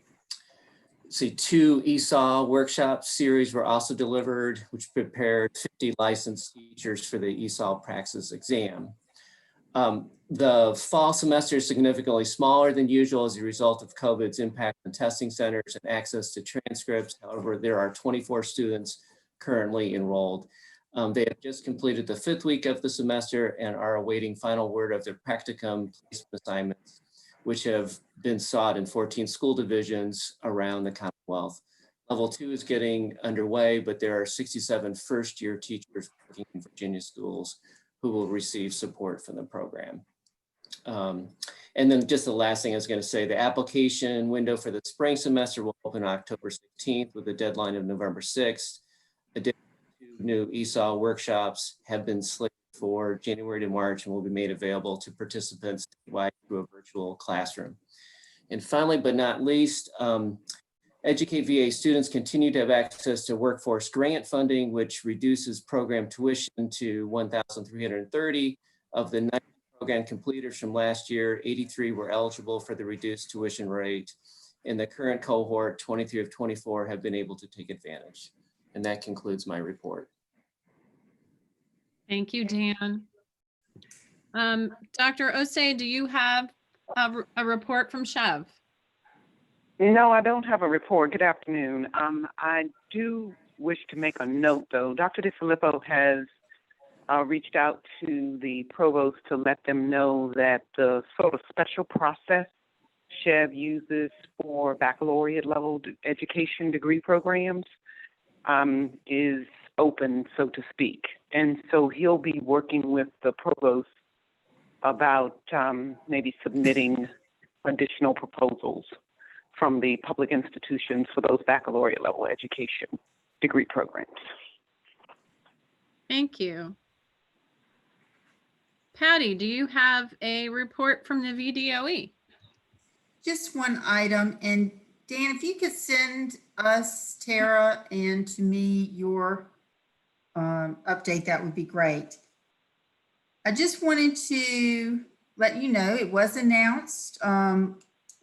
Speaker 10: ESOL workshop series were also delivered, which prepared 50 licensed teachers for the ESOL praxis exam. The fall semester is significantly smaller than usual as a result of COVID's impact on testing centers and access to transcripts. However, there are 24 students currently enrolled. They have just completed the 5th week of the semester and are awaiting final word of their practicum placement assignments, which have been sought in 14 school divisions around the Commonwealth. Level 2 is getting underway, but there are 67 first-year teachers working in Virginia schools who will receive support from the program. And then just the last thing I was going to say, the application window for the spring semester will open October 16th with a deadline of November 6th. Additional 2 new ESOL workshops have been slated for January to March and will be made available to participants statewide through a virtual classroom. And finally, but not least, Educate VA students continue to have access to workforce grant funding, which reduces program tuition to $1,330. Of the 90 program completers from last year, 83 were eligible for the reduced tuition rate. In the current cohort, 23 of 24 have been able to take advantage. And that concludes my report.
Speaker 2: Thank you, Dan. Dr. Osei, do you have a report from Chev?
Speaker 5: No, I don't have a report. Good afternoon. I do wish to make a note, though. Dr. DeFilippo has reached out to the provost to let them know that the sort of special process Chev uses for baccalaureate level education degree programs is open, so to speak. And so he'll be working with the provost about maybe submitting additional proposals from the public institutions for those baccalaureate level education degree programs.
Speaker 2: Thank you. Patty, do you have a report from the VDOE?
Speaker 1: Just one item, and Dan, if you could send us, Tara, and to me your update, that would be great. I just wanted to let you know it was announced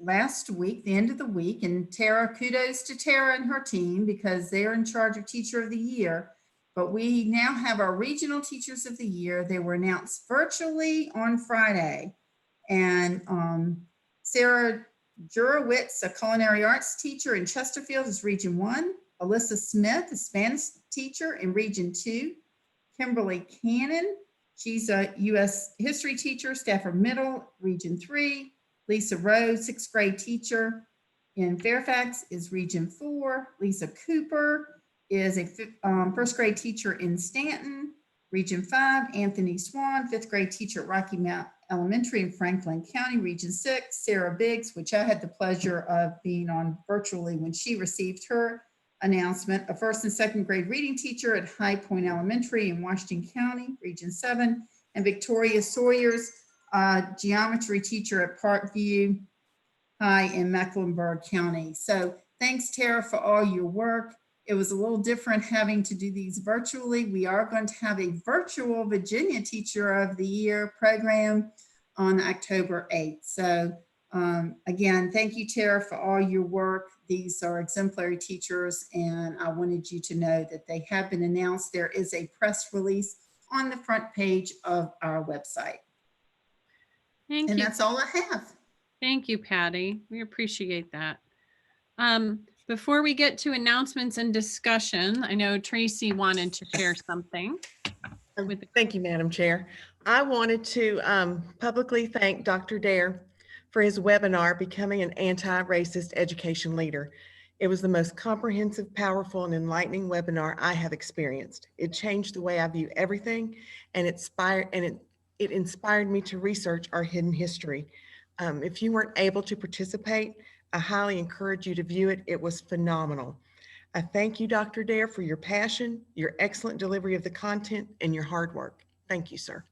Speaker 1: last week, the end of the week, and Tara, kudos to Tara and her team because they're in charge of Teacher of the Year. But we now have our regional Teachers of the Year. They were announced virtually on Friday. And Sarah Jurowitz, a culinary arts teacher in Chesterfield, is Region 1. Alyssa Smith, a Spanish teacher in Region 2. Kimberly Cannon, she's a U.S. history teacher, Stafford Middle, Region 3. Lisa Rose, 6th grade teacher in Fairfax, is Region 4. Lisa Cooper is a 1st grade teacher in Stanton, Region 5. Anthony Swan, 5th grade teacher at Rocky Mount Elementary in Franklin County, Region 6. Sarah Biggs, which I had the pleasure of being on virtually when she received her announcement, a 1st and 2nd grade reading teacher at High Point Elementary in Washington County, Region 7. And Victoria Sawyers, geometry teacher at Parkview High in Mecklenburg County. So thanks, Tara, for all your work. It was a little different having to do these virtually. We are going to have a virtual Virginia Teacher of the Year program on October 8th. So again, thank you, Tara, for all your work. These are exemplary teachers, and I wanted you to know that they have been announced. There is a press release on the front page of our website.
Speaker 2: Thank
Speaker 1: and
Speaker 2: you.
Speaker 1: That's all I have.
Speaker 2: Thank you, Patty. We appreciate that. Before we get to announcements and discussion, I know Tracy wanted to share something.
Speaker 11: Thank you, Madam Chair. I wanted to publicly thank Dr. Dare for his webinar, Becoming an Anti-Racist Education Leader. It was the most comprehensive, powerful, and enlightening webinar I have experienced. It changed the way I view everything, and it inspired me to research our hidden history. If you weren't able to participate, I highly encourage you to view it. It was phenomenal. I thank you, Dr. Dare, for your passion, your excellent delivery of the content, and your hard work. Thank you, sir.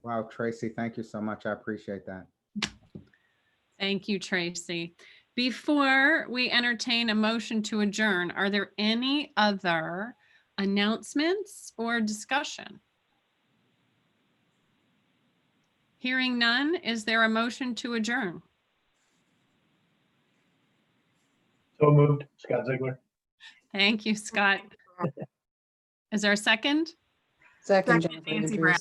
Speaker 4: Wow, Tracy, thank you so much. I appreciate that.
Speaker 2: Thank you, Tracy. Before we entertain a motion to adjourn, are there any other announcements or discussion? Hearing none, is there a motion to adjourn?
Speaker 21: So moved. Scott Ziegler.
Speaker 2: Thank you, Scott. Is there a second?
Speaker 6: Second,
Speaker 7: Second,
Speaker 6: Jennifer
Speaker 7: Nancy Brown.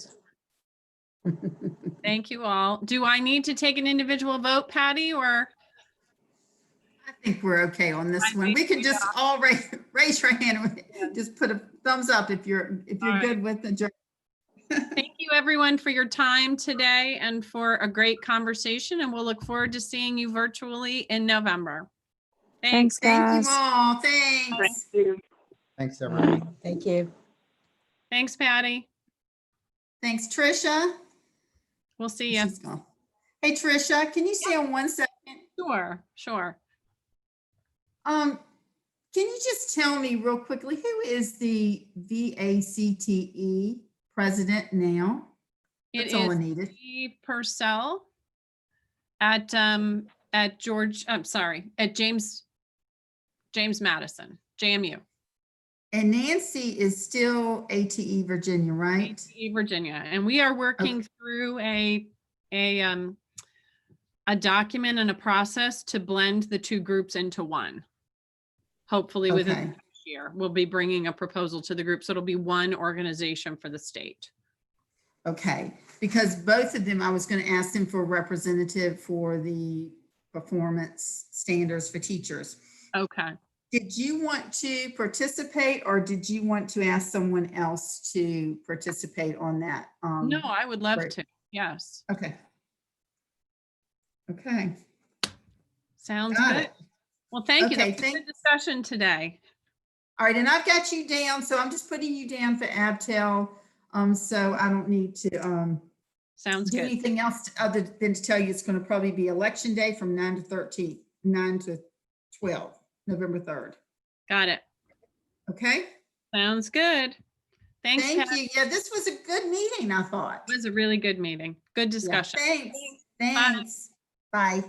Speaker 6: Andrews.
Speaker 2: Thank you all. Do I need to take an individual vote, Patty, or?
Speaker 1: I think we're okay on this one. We can just all raise your hand and just put a thumbs up if you're good with the journey.
Speaker 2: Thank you, everyone, for your time today and for a great conversation, and we'll look forward to seeing you virtually in November. Thanks.
Speaker 1: Thank you all. Thanks.
Speaker 4: Thanks, everyone.
Speaker 6: Thank you.
Speaker 2: Thanks, Patty.
Speaker 1: Thanks, Trisha.
Speaker 2: We'll see you.
Speaker 1: She's gone. Hey, Trisha, can you stay on 1 second?
Speaker 2: Sure.
Speaker 1: Can you just tell me real quickly, who is the VACTE president now? That's all I needed.
Speaker 2: Steve Purcell at James Madison, JMU.
Speaker 1: And Nancy is still ATE Virginia, right?
Speaker 2: ATE Virginia, and we are working through a document and a process to blend the two groups into one. Hopefully within the next year, we'll be bringing a proposal to the group, so it'll be one organization for the state.
Speaker 1: Okay, because both of them, I was going to ask them for a representative for the performance standards for teachers.
Speaker 2: Okay.
Speaker 1: Did you want to participate, or did you want to ask someone else to participate on that?
Speaker 2: No, I would love to. Yes.
Speaker 1: Okay. Okay.
Speaker 2: Sounds
Speaker 1: Got
Speaker 2: good.
Speaker 1: it.
Speaker 2: Well, thank you.
Speaker 1: Okay,
Speaker 2: That was a good discussion today.
Speaker 1: All right, and I've got you down, so I'm just putting you down for Abtel. So I don't need to
Speaker 2: Sounds
Speaker 1: do
Speaker 2: good.
Speaker 1: anything else other than to tell you it's going to probably be election day from 9 to 12, November 3rd.
Speaker 2: Got it.
Speaker 1: Okay.
Speaker 2: Sounds good. Thanks.
Speaker 1: Thank
Speaker 2: Pat.
Speaker 1: you. Yeah, this was a good meeting, I thought.
Speaker 2: It was a really good meeting. Good discussion.
Speaker 1: Yeah, thanks. Thanks. Bye.